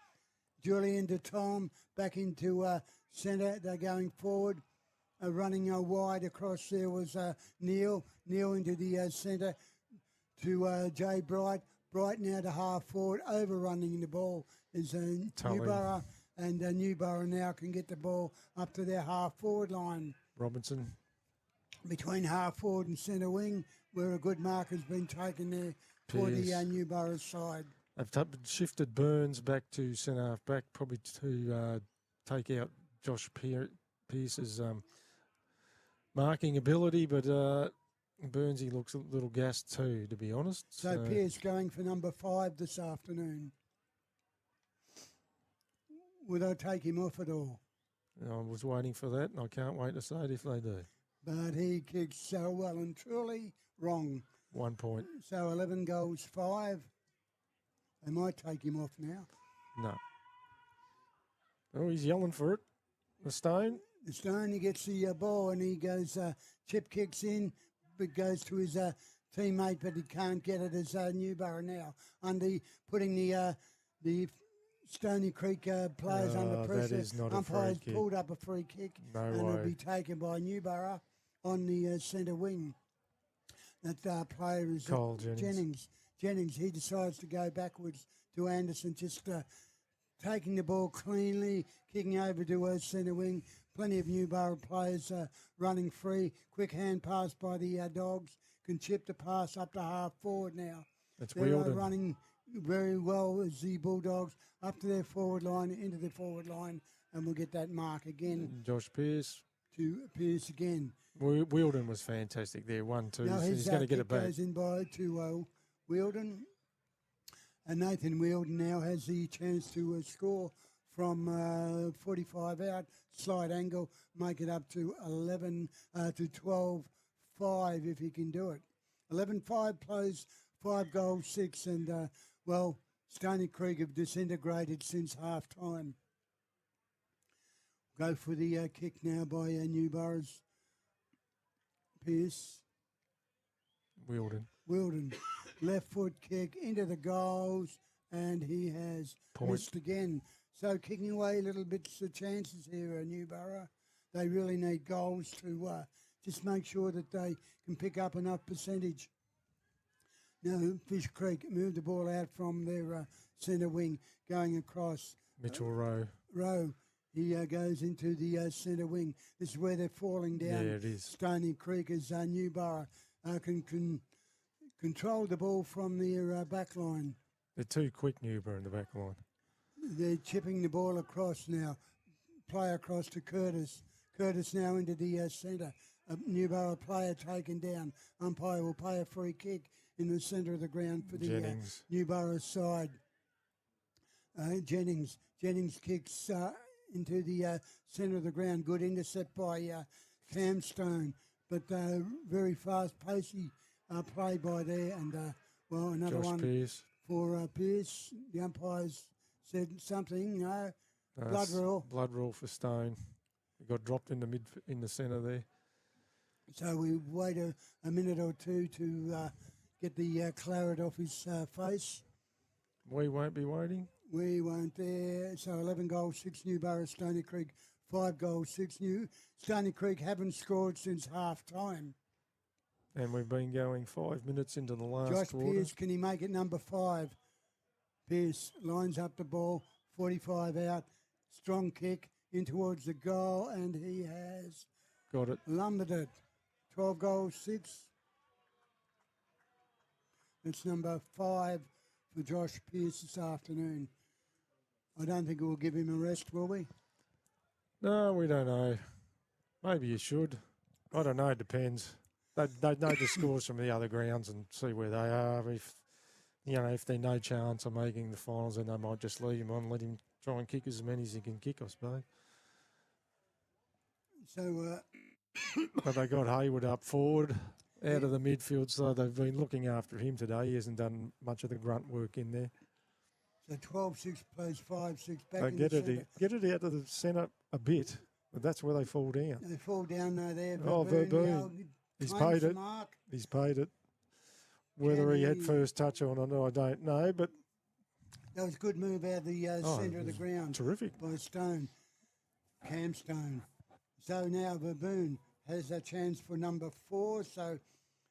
Julian to Tom, back into centre. They're going forward. Running wide across there was Neil. Neil into the centre to Jay Bright. Bright now to half forward, overrunning the ball. is Tully. Newborough, and Newborough now can get the ball up to their half-forward line. Robinson. Between half-forward and centre wing, where a good mark has been taken there for the Pearce. Newborough side. They've shifted Burns back to centre half back, probably to take out Josh Pearce's marking ability, but Burnsy looks a little gassed too, to be honest. So Pearce going for number 5 this afternoon. Will they take him off at all? I was waiting for that, and I can't wait to say it if they do. But he kicks so well and truly wrong. 1 point. So 11 goals, 5. They might take him off now. No. Oh, he's yelling for it. The Stone. The Stone, he gets the ball and he goes, chip kicks in, but goes to his teammate, but he can't get it as Newborough now. Putting the Stony Creek players under pressure. That is not a Umpires free kick. pulled up a free kick. No and way. it'll be taken by Newborough on the centre wing. That player is Cole Jennings. Jennings, he decides to go backwards to Anderson, just taking the ball cleanly, kicking over to centre wing. Plenty of Newborough players running free. Quick hand pass by the Dogs. Can chip the pass up to half forward now. It's They're wielded. running very well as the Bulldogs up to their forward line, into the forward line, and we'll get that mark again Josh Pearce. to Pearce again. Wheeldon was fantastic there. 1-2. Now He's going to get it back. goes in by to Wheeldon. And Nathan Wheeldon now has the chance to score from 45 out, slight angle, make it up to 11 to 12-5 if he can do it. 11-5 plays 5 goals, 6, and Stony Creek have disintegrated since half time. Go for the kick now by Newborough's Pearce. Wheeldon, left foot kick into the goals, and he has missed again. So kicking away little bits of chances here, Newborough. They really need goals to just make sure that they can pick up enough percentage. Now Fish Creek moved the ball out from their centre wing, going across. Mitchell Rowe. He goes into the centre wing. This is where they're falling down. Yeah, it is. Stony Creek as Newborough can control the ball from their back line. They're too quick, Newborough, in the back line. They're chipping the ball across now. Play across to Curtis. Curtis now into the centre. A Newborough player taken down. Umpire will play a free kick in the centre of the ground for the Newborough side. Jennings kicks into the centre of the ground. Good intercept by Cam Stone, but very fast, pacey play by there. And, another Josh one Pearce. for Pearce. The umpires said something, blood rule. Blood rule for Stone. He got dropped in the centre there. So we wait a minute or two to get the claret off his face. We won't be waiting. We won't there. So 11 goals, 6 Newborough, Stony Creek, 5 goals, 6 new. Stony Creek haven't scored since half time. And we've been going 5 minutes into the last Josh quarter. Pearce, can he make it number 5? Pearce lines up the ball, 45 out, strong kick in towards the goal, and he has got it. Lumbered it. 12 goals, 6. It's number 5 for Josh Pearce this afternoon. I don't think we'll give him a rest, will we? No, we don't know. Maybe you should. I don't know. It depends. They'd know the scores from the other grounds and see where they are. If they're no chance of making the finals, then they might just leave him on, let him try and kick as many as he can kick, I suppose. So, but they got Hayward up forward, out of the midfield, so they've been looking after him today. He hasn't done much of the grunt work in there. So 12-6 plays 5-6 back They in get the it, centre. get it out of the centre a bit, but that's where they fall down. They fall down there. Verboon. He's paid it. Mark. He's paid it. Whether he had first touch on it, I don't know, but... That was a good move out of the centre of the ground. Terrific. By Stone. Cam Stone. So now Verboon has a chance for number 4, so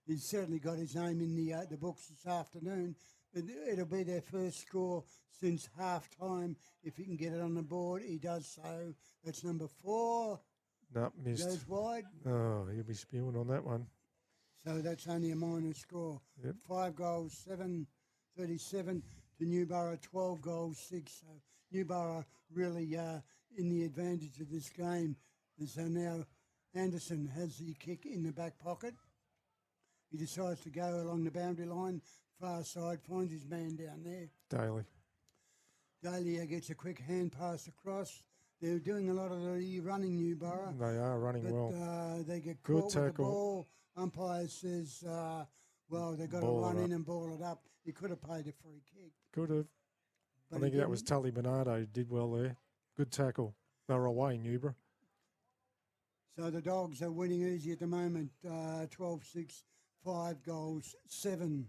he's certainly got his name in the books this afternoon. It'll be their first score since half-time. If he can get it on the board, he does so. That's number 4. No, missed. Goes wide. Oh, he'll be spewing on that one. So that's only a minor score. Yep. 5 goals, 7-37 to Newborough, 12 goals, 6. So Newborough really in the advantage of this game. And so now Anderson has the kick in the back pocket. He decides to go along the boundary line, far side, finds his man down there. Daly gets a quick hand pass across. They're doing a lot of the running, Newborough. They are running well. They get Good caught tackle. with the ball. Umpire says, they've got to Ball run it in up. and ball it up. He could have played a free kick. Could have. But I think he that was didn't. Tully Bernardo who did well there. Good tackle. They were away, Newborough. So the Dogs are winning easy at the moment. 12-6, 5 goals, 7.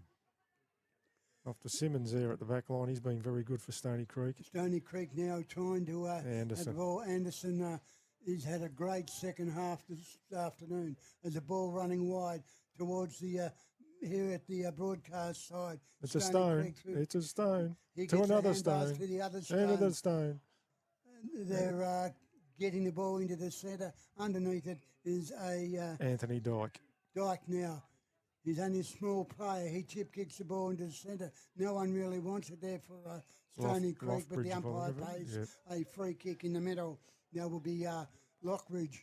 After Simmons there at the back line, he's been very good for Stony Creek. Stony Creek now trying to have the Anderson. ball. Anderson he's had a great second half this afternoon. There's a ball running wide towards the here at the broadcast side. It's a Stony stone. Creek through- It's a stone. He To gets a another hand pass stone. to the other Another stone. stone. They're getting the ball into the centre. Underneath it is a Anthony Dyke. Dyke now. He's only a small player. He chip kicks the ball into the centre. No one really wants it there for Stony Creek, but the Loftbridge, umpire whatever. pays Yep. a free kick in the middle. Now will be Lockridge.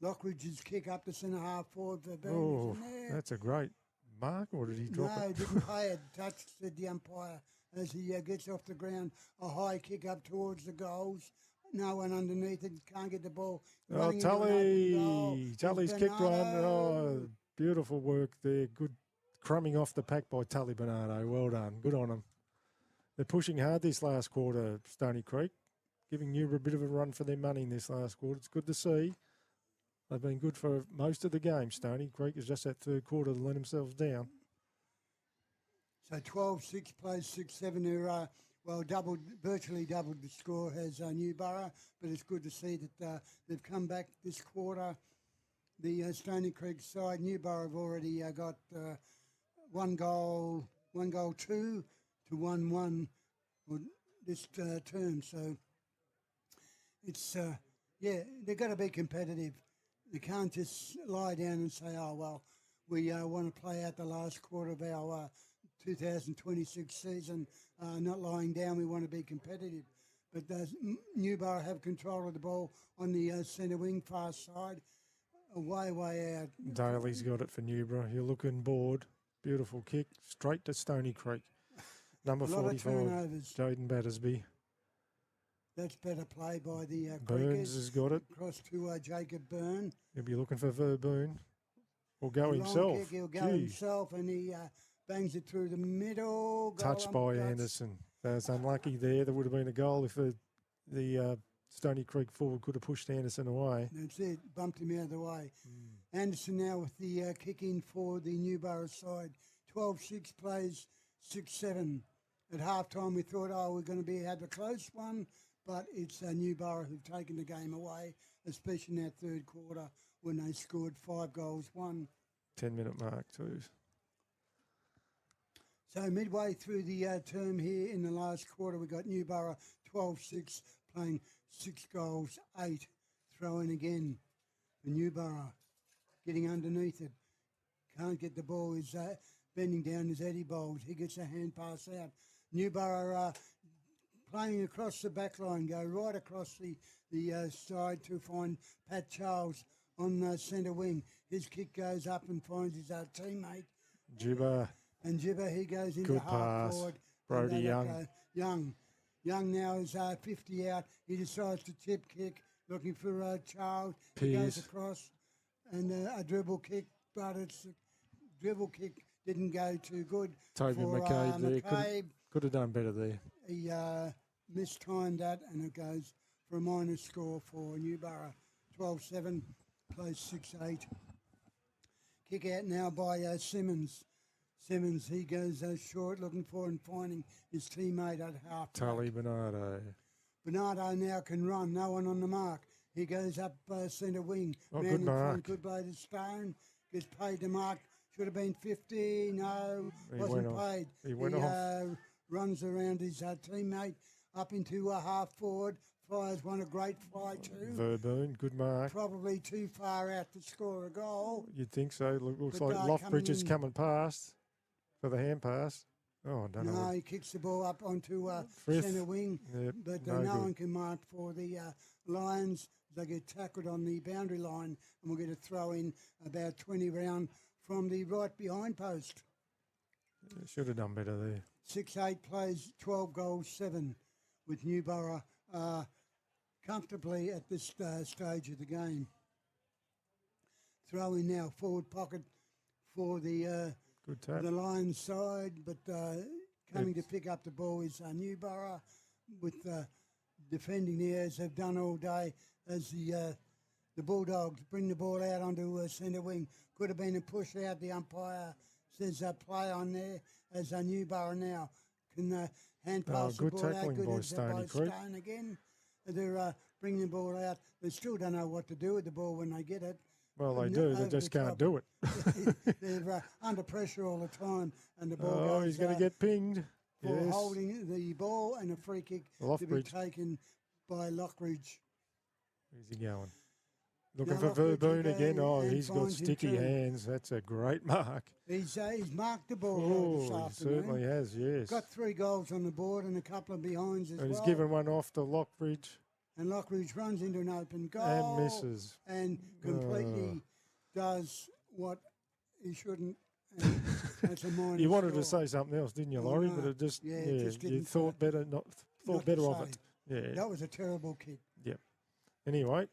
Lockridge's kick up the centre half forward for Burns. Oh, in there. that's a great mark, or did he drop No, it? didn't pay it. Touch, said the umpire as he gets off the ground. A high kick up towards the goals. No one underneath it. Can't get the ball. Oh, Running into an open goal Tully. is Tully's kicked one. Bernardo. Oh, beautiful work there. Good crumbing off the pack by Tully Bernardo. Well done. Good on them. They're pushing hard this last quarter, Stony Creek, giving Newborough a bit of a run for their money in this last quarter. It's good to see. They've been good for most of the game. Stony Creek is just that third quarter to let themselves down. So 12-6 plays 6-7. They're virtually doubled the score has Newborough, but it's good to see that they've come back this quarter. The Stony Creek side, Newborough have already got 1 goal 2 to 1-1 this term. So it's they've got to be competitive. They can't just lie down and say, we want to play out the last quarter of our 2026 season, not lying down. We want to be competitive. But Newborough have control of the ball on the centre wing far side, way out. Daly's got it for Newborough. You're looking bored. Beautiful kick straight to Stony Creek. Number A lot of 45, turnovers. Jaden Battersby. That's better play by the Burns Creekers. has got it. Across to Jacob Byrne. He'll be looking for Verboon. Or go Long himself. kick, he'll go Gee. himself, and he bangs it through the middle. Touched Goal by umpire. Anderson. That's unlucky there. There would have been a goal if the Stony Creek forward could have pushed Anderson away. That's it. Bumped him out of the way. Mm. Anderson now with the kick in for the Newborough side. 12-6 plays 6-7. At halftime, we thought, we're going to have a close one, but it's Newborough who've taken the game away, especially in that third quarter when they scored 5 goals, 1. 10-minute mark too. So midway through the term here in the last quarter, we got Newborough 12-6 playing 6 goals, 8. Throw in again for Newborough. Getting underneath it. Can't get the ball. He's bending down his Eddie Bowles. He gets a hand pass out. Newborough playing across the back line, go right across the side to find Pat Charles on the centre wing. His kick goes up and finds his teammate. Jibber. And Jibber, he goes into Good half pass. forward. Brody Young. Young now is 50 out. He decides to tip kick, looking for Charles. He goes Pearce. across and a dribble kick, but it's dribble kick didn't go too good. Toby for, McCabe there. McCabe. Could have done better there. He mistimed that, and it goes for a minus score for Newborough. 12-7, plays 6-8. Kick out now by Simmons. Simmons, he goes short, looking for and finding his teammate at half. Tully Bernardo. Bernardo now can run, no one on the mark. He goes up centre wing. Oh, Man good in front, mark. good blow to Stone. Gets paid to mark. Should have been 50. No, He wasn't went off. paid. He went off. Runs around his teammate up into a half forward. Flyers won a great fly too. Verboon, good mark. Probably too far out to score a goal. You'd think so. Looks But, like Loftbridge is coming coming past for the hand pass. Oh, I don't know. No, he kicks the ball up onto Frith. centre wing. Yep, But no no good. one can mark for the Lions. They get tackled on the boundary line, and we'll get a throw in about 20 round from the right behind post. Should have done better there. 6-8 plays 12 goals, 7 with Newborough comfortably at this stage of the game. Throw in now, forward pocket for the Good tap. Lions side, but coming to pick up the ball is Newborough with defending there as they've done all day as the Bulldogs bring the ball out onto centre wing. Could have been a push out. The umpire says play on there as Newborough now can hand pass the good ball out. tackling Good by as Stony by Creek. Stone again. They're bringing the ball out. They still don't know what to do with the ball when they get it. Well, they No, do. They over just the can't top. do it. They're under pressure all the time, and the ball Oh, goes he's going to get pinged. for Yes. holding the ball and a free kick to be Loftbridge. taken by Lockridge. Where's he going? Looking Now for Lockridge Verboon again again. Oh, and he's got finds him sticky too. hands. That's a great mark. He's marked the ball well this Oh, he afternoon. certainly has, yes. Got 3 goals on the board and a couple of behinds as And he's well. given one off to Lockbridge And Lockridge runs into an open goal and misses. and completely does what he shouldn't. And that's a minor You wanted to score. say something else, didn't you, Oh, Laurie? no. But it just, Yeah, it just you didn't thought say- better, not Not thought better to of it. say. Yeah. That was a terrible kick. Yep. Anyway,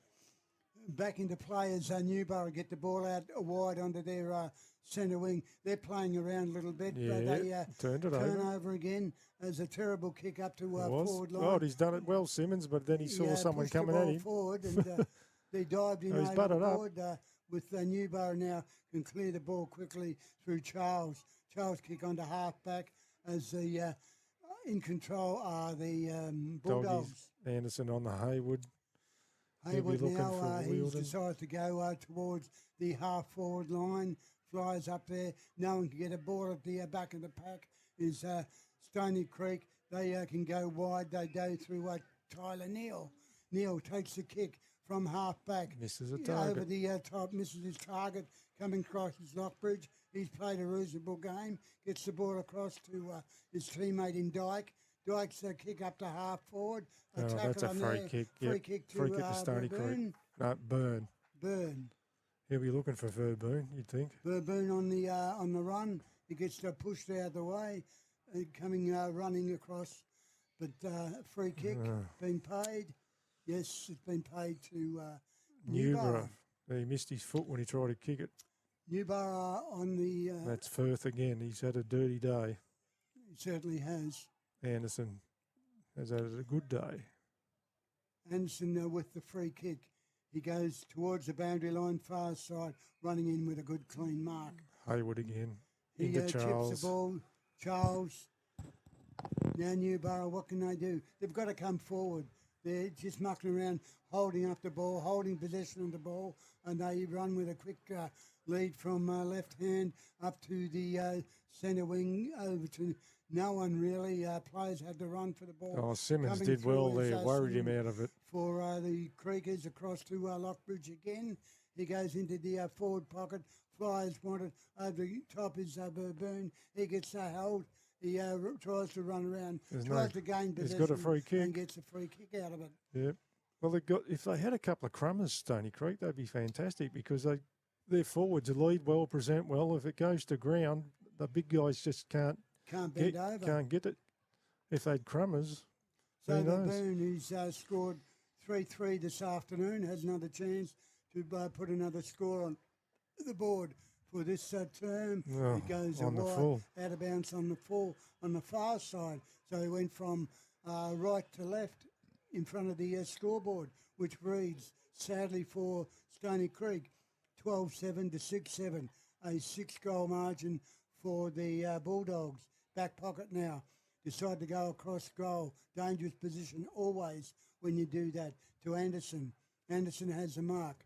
Back into play as Newborough get the ball out wide onto their centre wing. They're playing around a little bit, but they turned it turn over. over again as a terrible kick up to It was. forward line. Oh, he's done it well, Simmons, but then he saw someone pushed the coming at ball him. forward and they dived in Oh, he's over butted the up. board with Newborough now can clear the ball quickly through Charles. Charles kick onto half back as the in control are the Bulldogs. Doggies. Anderson on the Haywood. He'll be Haywood looking now, for he's Wheeldon. decided to go towards the half-forward line. Flies up there. No one can get a ball at the back of the pack. Is Stony Creek. They can go wide. They go through Tyler Neal. Neal takes the kick from half-back. Misses a Over target. the top, misses his target. Coming across his Lockbridge. He's played a reasonable game. Gets the ball across to his teammate in Dyke. Dyke's kick up to half-forward. Oh, that's a on free there. kick. Free Yep. kick to, Free kick to Stony Creek. Verboon. No, Burn. Burn. He'll be looking for Verboon, you'd think. Verboon on the run. He gets pushed out of the way, coming running across. But free kick been paid. Yes, it's been paid to Newborough. He missed his foot when he tried to kick it. Newborough on the. That's Firth again. He's had a dirty day. He certainly has. Anderson has had a good day. Anderson with the free kick. He goes towards the boundary line, far side, running in with a good clean mark. Haywood again. He Into chips Charles. the ball. Charles. Now Newborough, what can they do? They've got to come forward. They're just mucking around, holding up the ball, holding possession of the ball, and they run with a quick lead from left hand up to the centre wing, over to no one really. Players had to run for the ball. Oh, Simmons Coming did well through is, there. Worried him Simmons out of it. for the Creekers across to Lockbridge again. He goes into the forward pocket. Flyers wanted over the top is Verboon. He gets held. He tries to run around, tries to gain he's possession. got a free kick. And gets a free kick out of it. Yep. Well, if they had a couple of crummers, Stony Creek, they'd be fantastic because their forwards lead well, present well. If it goes to ground, the big guys just can't Bend over. Can't get it. If they'd crummers, So who knows? Verboon, who's scored 3-3 this afternoon, has another chance to put another score on the board for this term. Oh, It goes on the wide, full. out of bounds on the far side. So he went from right to left in front of the scoreboard, which reads, sadly for Stony Creek, 12-7 to 6-7, a 6-goal margin for the Bulldogs. Back pocket now. Decide to go across goal. Dangerous position always when you do that to Anderson. Anderson has the mark.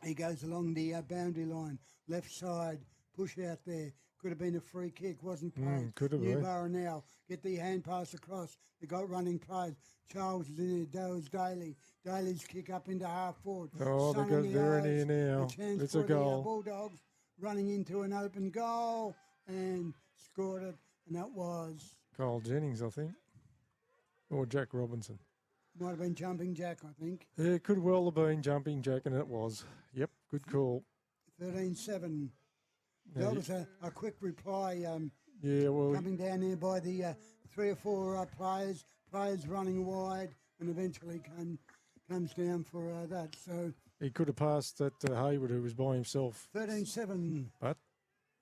He goes along the boundary line, left side, push out there. Could have been a free kick, wasn't played. Could have been. Newborough now, get the hand pass across. They got running players. Charles is in there, Doe's Daly. Daly's kick up into half forward. Oh, because they're in here now. A chance It's for a goal. the Bulldogs running into an open goal and scored it, and that was... Kyle Jennings, I think. Or Jack Robinson. Might have been Jumping Jack, I think. Yeah, it could well have been Jumping Jack, and it was. Yep, good call. 13-7. Now That was a quick reply yeah, well, coming down there by the 3 or 4 players running wide, and eventually comes down for that. So he could have passed that to Hayward, who was by himself. 13-7. But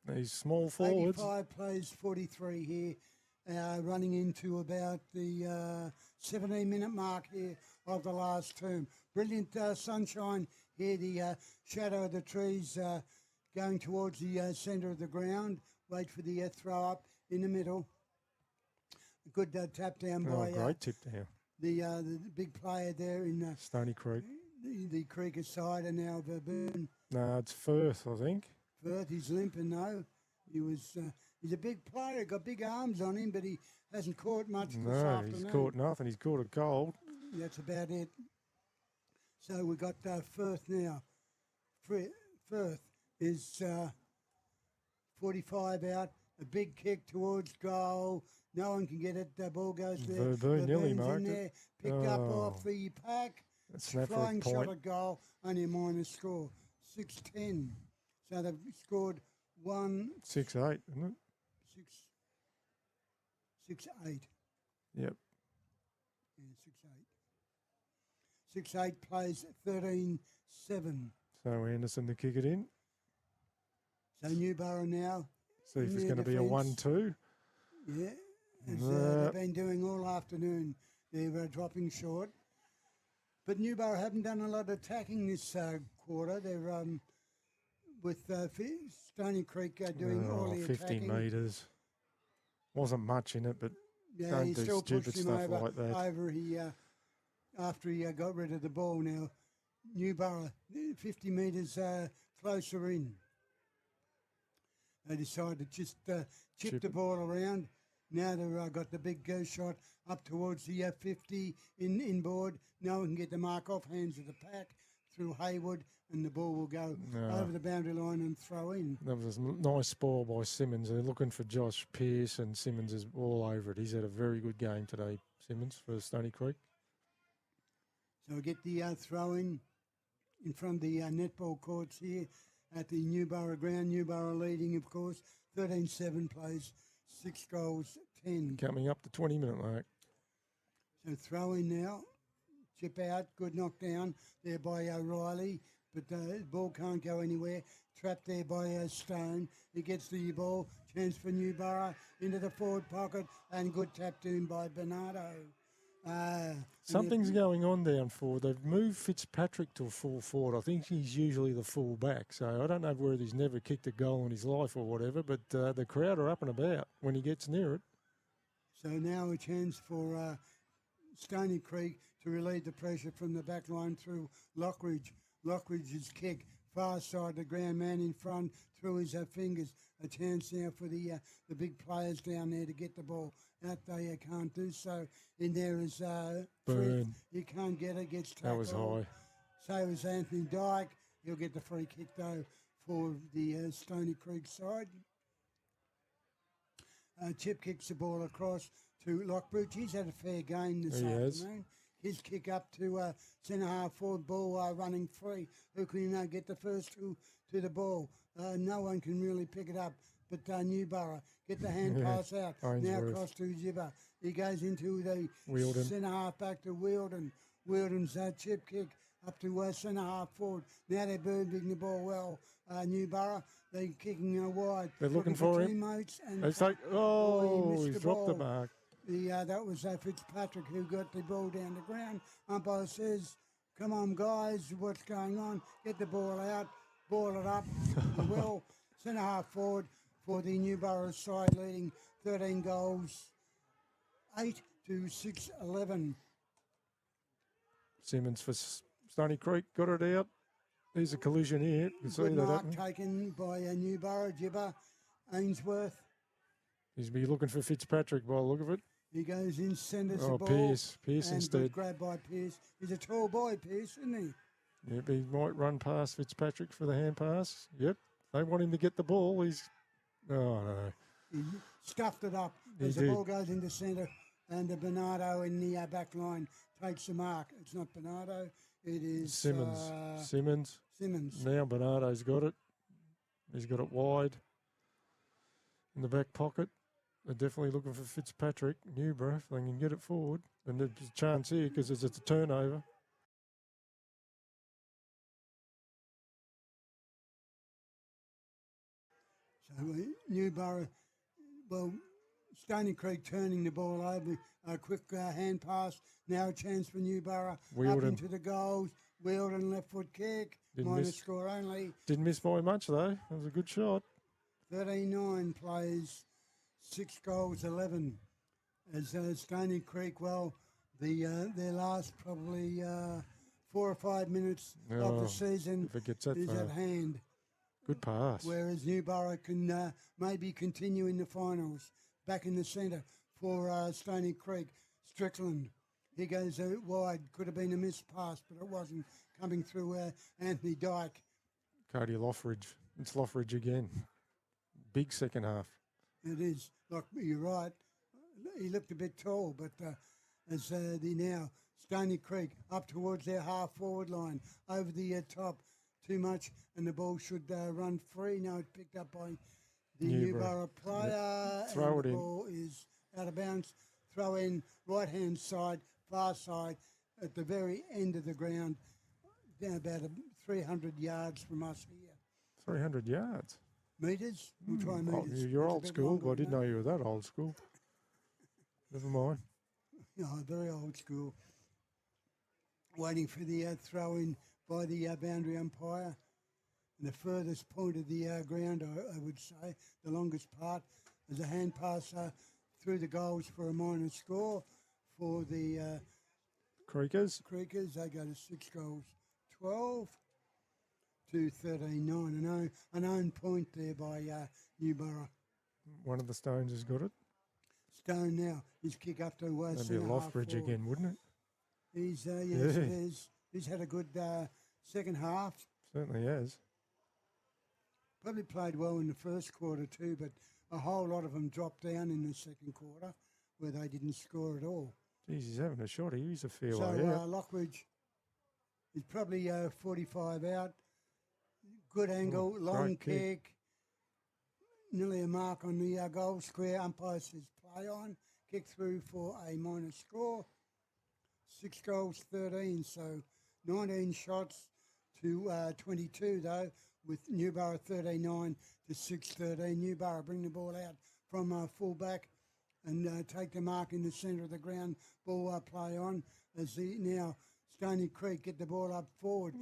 these small forwards. 85 plays 43 here, running into about the 17-minute mark here of the last term. Brilliant sunshine here, the shadow of the trees going towards the centre of the ground. Wait for the throw up in the middle. A good tap down by Great tip down. the big player there in Stony Creek. the Creeker side, and now Verboon. No, it's Firth, I think. Firth, he's limping though. He's a big player, got big arms on him, but he hasn't caught much this afternoon. He's caught nothing. He's caught a goal. That's about it. So we got Firth now. Firth is 45 out. A big kick towards goal. No one can get it. The ball goes there. Verboon nearly Verboon's marked in there. Picked up off the pack. Snap for a Flying shot point. at goal. Only a minus score. 6-10. So they've scored 6-8, isn't it? 6-8. Yep. Yeah, 6-8. 6-8 plays 13-7. So Anderson to kick it in. So Newborough now. See if in it's their going to be a defence. 1-2. Yeah, as they've been doing all afternoon. They're dropping short. But Newborough haven't done a lot of attacking this quarter. They're with Stony Creek doing all the 50 attacking. metres. Wasn't much in it, but Yeah, don't he do still stupid pushed him stuff over, like that. after he got rid of the ball. Now, Newborough, 50 metres closer in. They decided to just chip the ball around. Now they've got the big shot up towards the 50 inboard. No one can get the mark off hands of the pack through Hayward, and the ball will go over the boundary line and throw in. That was a nice spoil by Simmons. They're looking for Josh Pearce, and Simmons is all over it. He's had a very good game today, Simmons, for Stony Creek. So we get the throw in front of the netball courts here at the Newborough ground. Newborough leading, of course, 13-7 plays, 6 goals, 10. Coming up to 20-minute mark. So throw in now, chip out, good knockdown there by O'Reilly, but the ball can't go anywhere. Trapped there by Stone. He gets the ball, chance for Newborough into the forward pocket, and good tap in by Bernardo. Something's going on down forward. They've moved Fitzpatrick to a full forward. I think he's usually the full back. So I don't know whether he's never kicked a goal in his life or whatever, but the crowd are up and about when he gets near it. So now a chance for Stony Creek to relieve the pressure from the back line through Lockridge. Lockridge's kick, far side, the ground man in front, through his fingers. A chance now for the big players down there to get the ball out. They can't do so. In there is Burn. He can't get it, gets tackled. That was high. So is Anthony Dyke. He'll get the free kick, though, for the Stony Creek side. Chip kicks the ball across to Lockbridge. He's had a fair game this afternoon. His kick up to centre half forward, ball running free. Who can get the first to the ball? No one can really pick it up, but Newborough get the hand pass out. Now across to Zibber. He goes into the centre half back to Wielden. Wielden's chip kick up to centre half forward. Now they're burning the ball well. Newborough, they're kicking wide. They're looking for him. Teammates and he's dropped the mark. That was Fitzpatrick who got the ball down the ground. Umpire says, come on, guys, what's going on? Get the ball out, ball it up. Well, centre half forward for the Newborough side, leading 13 goals, 8-6-11. Simmons for Stony Creek got it out. There's a collision here. You can see Good that mark happening. taken by Newborough, Gibber, Ainsworth. He's be looking for Fitzpatrick by the look of it. He goes in, centres the Oh, ball. Pearce And instead. good grab by Pearce. He's a tall boy, Pearce, isn't he? Yep, he might run past Fitzpatrick for the hand pass. Yep, they want him to get the ball. He's, oh no. He stuffed it up He as did. the ball goes into centre, and the Bernardo in the back line takes the mark. It's not Bernardo, it is Simmons. Simmons. Now Bernardo's got it. He's got it wide in the back pocket. They're definitely looking for Fitzpatrick. Newborough, if they can get it forward. And there's a chance here because it's a turnover. So Newborough, well, Stony Creek turning the ball over. A quick hand pass. Now a chance for Newborough. Up Wheeldon. into the goals. Wheeldon left foot kick. Minus score only. Didn't miss by much though. It was a good shot. 39 plays, 6 goals, 11. As Stony Creek, well, their last probably 4 or 5 minutes of the season if it gets that is far. at hand. Good pass. Whereas Newborough can maybe continue in the finals. Back in the centre for Stony Creek. Strickland. He goes wide. Could have been a missed pass, but it wasn't. Coming through Anthony Dyke. Cody Loffridge. It's Loffridge again. Big second half. It is. Like, you're right. He looked a bit tall, but as now, Stony Creek up towards their half-forward line. Over the top. Too much, and the ball should run free. Now it's picked up by the Newborough player. Yep. Throw and it the in. ball is out of bounds. Throw in, right-hand side, far side, at the very end of the ground, down about 300 yards from us here. 300 yards. Metres? We'll try Oh, metres. you're It's a old bit school. longer I than didn't that. know you were that old school. Never mind. No, very old school. Waiting for the throw in by the boundary umpire. And the furthest point of the ground, I would say, the longest part, is a hand pass through the goals for a minor score for the Creekers. Creekers. They go to 6 goals, 12 to 13-9. An own point there by Newborough. One of the Stones has got it. Stone now, his kick up to That'd be centre half Loffridge forward. again, wouldn't it? He's, yes, Yeah. it is. He's had a good second half. Certainly has. Probably played well in the first quarter too, but a whole lot of them dropped down in the second quarter where they didn't score at all. Geez, he's having a shot. He's a fair So way out. Lockridge is probably 45 out. Good angle, long great kick. kick. Nearly a mark on the goal square. Umpire says play on. Kick through for a minor score. 6 goals, 13. So 19 shots to 22 though, with Newborough 39 to 6-13. Newborough bring the ball out from full-back and take the mark in the centre of the ground. Ball play on as now Stony Creek get the ball up forward.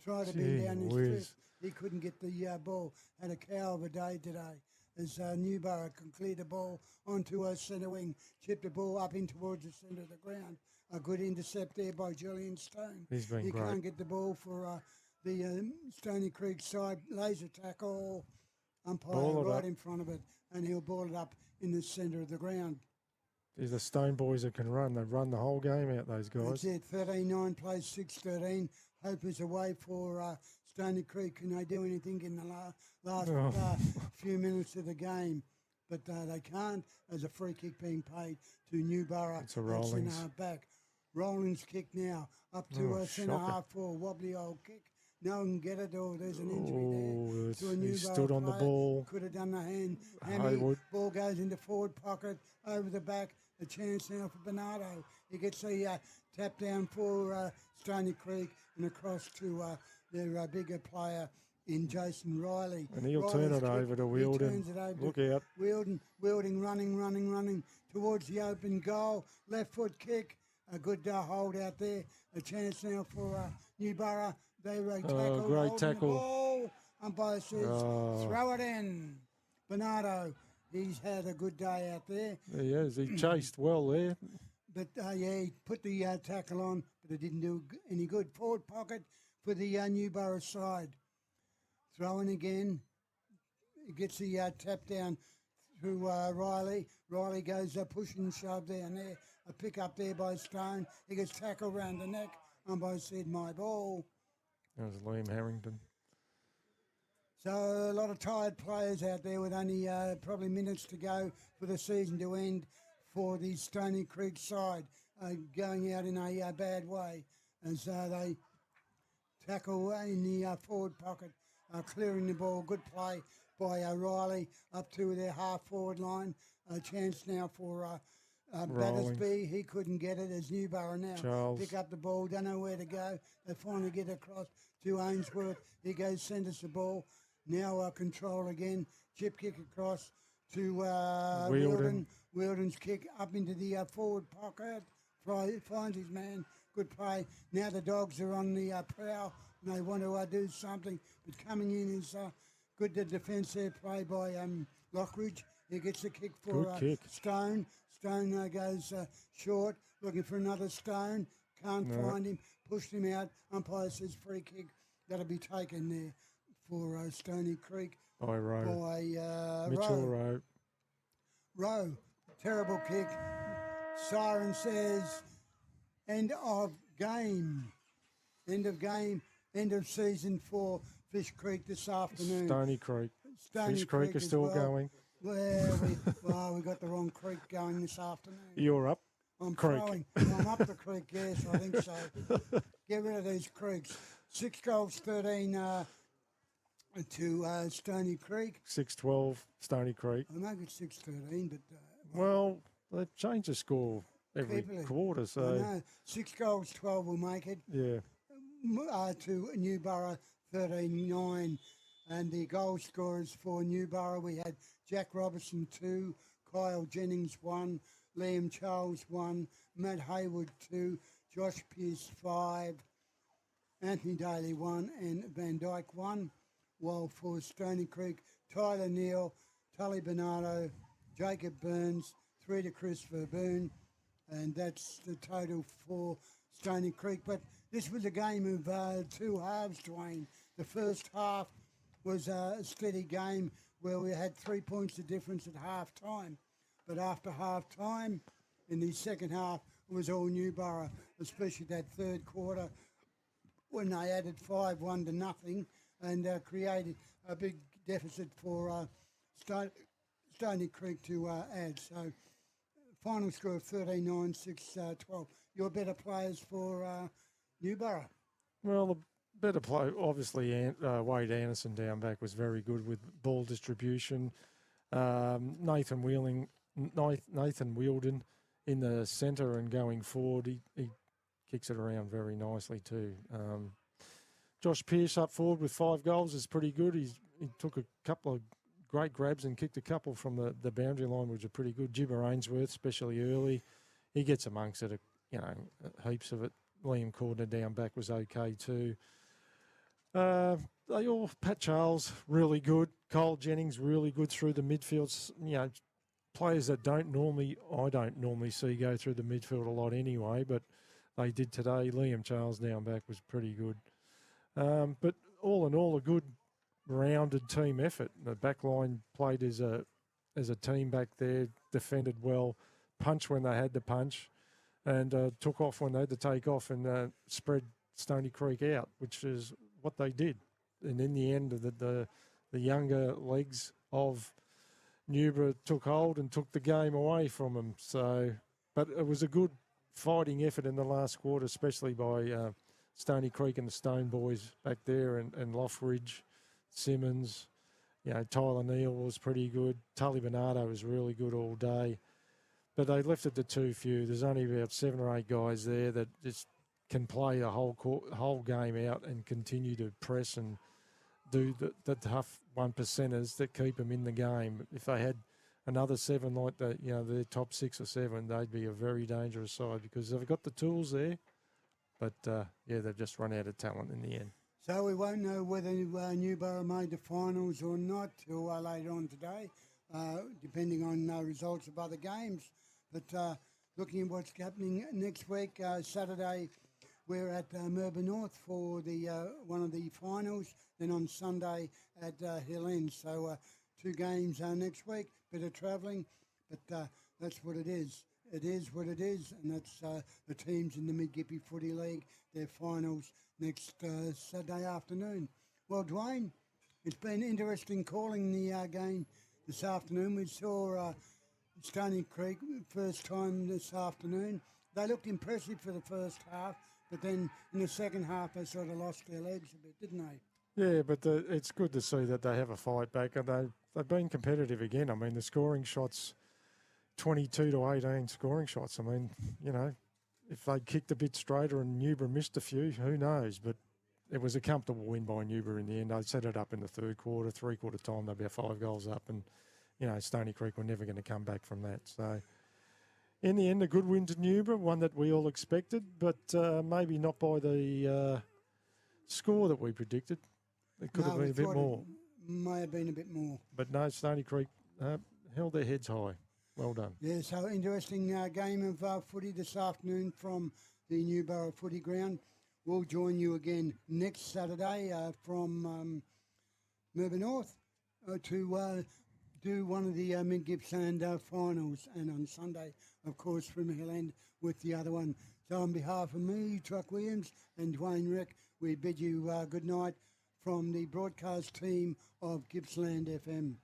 Try to bend down his fist. He couldn't get the ball. Had a cow of a day today as Newborough can clear the ball onto a centre wing, chip the ball up in towards the centre of the ground. A good intercept there by Julian Stone. He's been He great. can't get the ball for the Stony Creek side. Laser tackle, umpire Ball it right up. in front of it, and he'll ball it up in the centre of the ground. These are Stone boys that can run. They've run the whole game out, those guys. That's it, 13-9 plays 6-13. Hope is away for Stony Creek. Can they do anything in the last few minutes of the game? But they can't, as a free kick being paid to Newborough. It's a Rollins. Centre back. Rollins kick now, up to centre shocker. half for a wobbly old kick. No one can get it, or there's an injury there. To a He Newborough stood on the player. ball. Could have done the hand. Haywood. Ball goes into forward pocket, over the back. A chance now for Bernardo. He gets the tap down for Stony Creek and across to their bigger player in Jason Riley. And he'll Riley's turn it kick, over to he Wheeldon. turns it over Look to out. Wheeldon running towards the open goal. Left foot kick. A good hold out there. A chance now for Newborough. They tackle. great holding tackle. The ball. Umpire says throw it in. Bernardo. He's had a good day out there. He has. He chased well there. But, he put the tackle on, but it didn't do any good. Forward pocket for the Newborough side. Throwing again. He gets the tap down through Riley. Riley goes push and shove down there. A pick up there by Stone. He gets tackled round the neck. Umpire said, my ball. That was Liam Harrington. So a lot of tired players out there with only probably minutes to go for the season to end for the Stony Creek side, going out in a bad way as they tackle in the forward pocket, clearing the ball. Good play by Riley up to their half-forward line. A chance now for Battersby. He couldn't get it as Newborough now. Charles. Pick up the ball, don't know where to go. They finally get across to Ainsworth. He goes, send us the ball. Now control again. Chip kick across to Wielden. Wielden's kick up into the forward pocket. Finds his man. Good play. Now the Dogs are on the prowl and they want to do something. But coming in is good defence there, play by Lockridge. He gets the kick for Stone. Stone goes short, looking for another Stone. Can't find him. Pushed him out. Umpire says free kick. That'll be taken there for Stony Creek. By Rowe. By Mitchell Rowe. Rowe. Terrible kick. Siren says end of game. End of game. End of season for Fish Creek this afternoon. Stony Creek. Stony Fish Creek is still going. Well, we got the wrong creek going this afternoon. You're up. I'm creek. I'm up the creek, yes, I think so. Get rid of these creeks. 6 goals, 13 to Stony Creek. 6-12, Stony Creek. I make it 6-13, but... well, they've changed the score every quarter, so... I know. 6 goals, 12 will make it. Yeah. To Newborough, 13-9. And the goal scorers for Newborough, we had Jack Robertson 2, Kyle Jennings 1, Liam Charles 1, Matt Hayward 2, Josh Pearce 5, Anthony Daly 1, and Van Dyke 1. While for Stony Creek, Tyler Neal, Tully Bernardo, Jacob Burns, 3 to Christopher Boone, and that's the total for Stony Creek. But this was a game of 2 halves, Dwayne. The first half was a steady game where we had 3 points of difference at half time. But after half time, in the second half, it was all Newborough, especially that third quarter when they added 5-1 to nothing and created a big deficit for Stony Creek to add. So final score of 13-9, 6-12. Your better players for Newborough? Well, the better play, obviously, Wade Anderson down back was very good with ball distribution. Nathan Wielden in the centre and going forward, he kicks it around very nicely too. Josh Pearce up forward with 5 goals is pretty good. He took a couple of great grabs and kicked a couple from the boundary line, which are pretty good. Jibber Ainsworth, especially early, he gets amongst it, heaps of it. Liam Cordner down back was okay too. Pat Charles, really good. Cole Jennings, really good through the midfield. Players that I don't normally see go through the midfield a lot anyway, but they did today. Liam Charles down back was pretty good. But all in all, a good rounded team effort. The back line played as a team back there, defended well, punched when they had to punch, and took off when they had to take off and spread Stony Creek out, which is what they did. And in the end, the younger legs of Newborough took hold and took the game away from them. So, but it was a good fighting effort in the last quarter, especially by Stony Creek and the Stone boys back there, and Loftridge, Simmons, Tyler Neal was pretty good. Tully Bernardo was really good all day. But they left it to too few. There's only about 7 or 8 guys there that just can play the whole game out and continue to press and do the tough 1%ers that keep them in the game. If they had another 7 like that, their top 6 or 7, they'd be a very dangerous side because they've got the tools there. But, they've just run out of talent in the end. So we won't know whether Newborough made the finals or not till later on today, depending on results of other games. But looking at what's happening next week, Saturday, we're at Newborough North for the one of the finals. Then on Sunday at Hill End. So 2 games next week. Bit of travelling, but that's what it is. It is what it is, and that's the teams in the Mid-Gippy Footy League, their finals next Saturday afternoon. Well, Dwayne, it's been interesting calling the game this afternoon. We saw Stony Creek first time this afternoon. They looked impressive for the first half, but then in the second half they sort of lost their legs a bit, didn't they? Yeah, but it's good to see that they have a fight back, and they've been competitive again. I mean, the scoring shots, 22 to 18 scoring shots. I mean, you know, if they kicked a bit straighter and Newborough missed a few, who knows? But it was a comfortable win by Newborough in the end. They set it up in the third quarter, 3-quarter time, they'd be 5 goals up, and, you know, Stony Creek were never going to come back from that. So, in the end, a good win to Newborough, one that we all expected, but maybe not by the score that we predicted. It could have been a bit more. May have been a bit more. But no, Stony Creek held their heads high. Well done. Yeah, so interesting game of footy this afternoon from the Newborough Footy Ground. We'll join you again next Saturday from Newborough North to do one of the Mid-Gippsland finals, and on Sunday, of course, from Hill End with the other one. So on behalf of me, Truck Williams, and Dwayne Rick, we bid you good night from the broadcast team of Gippsland FM.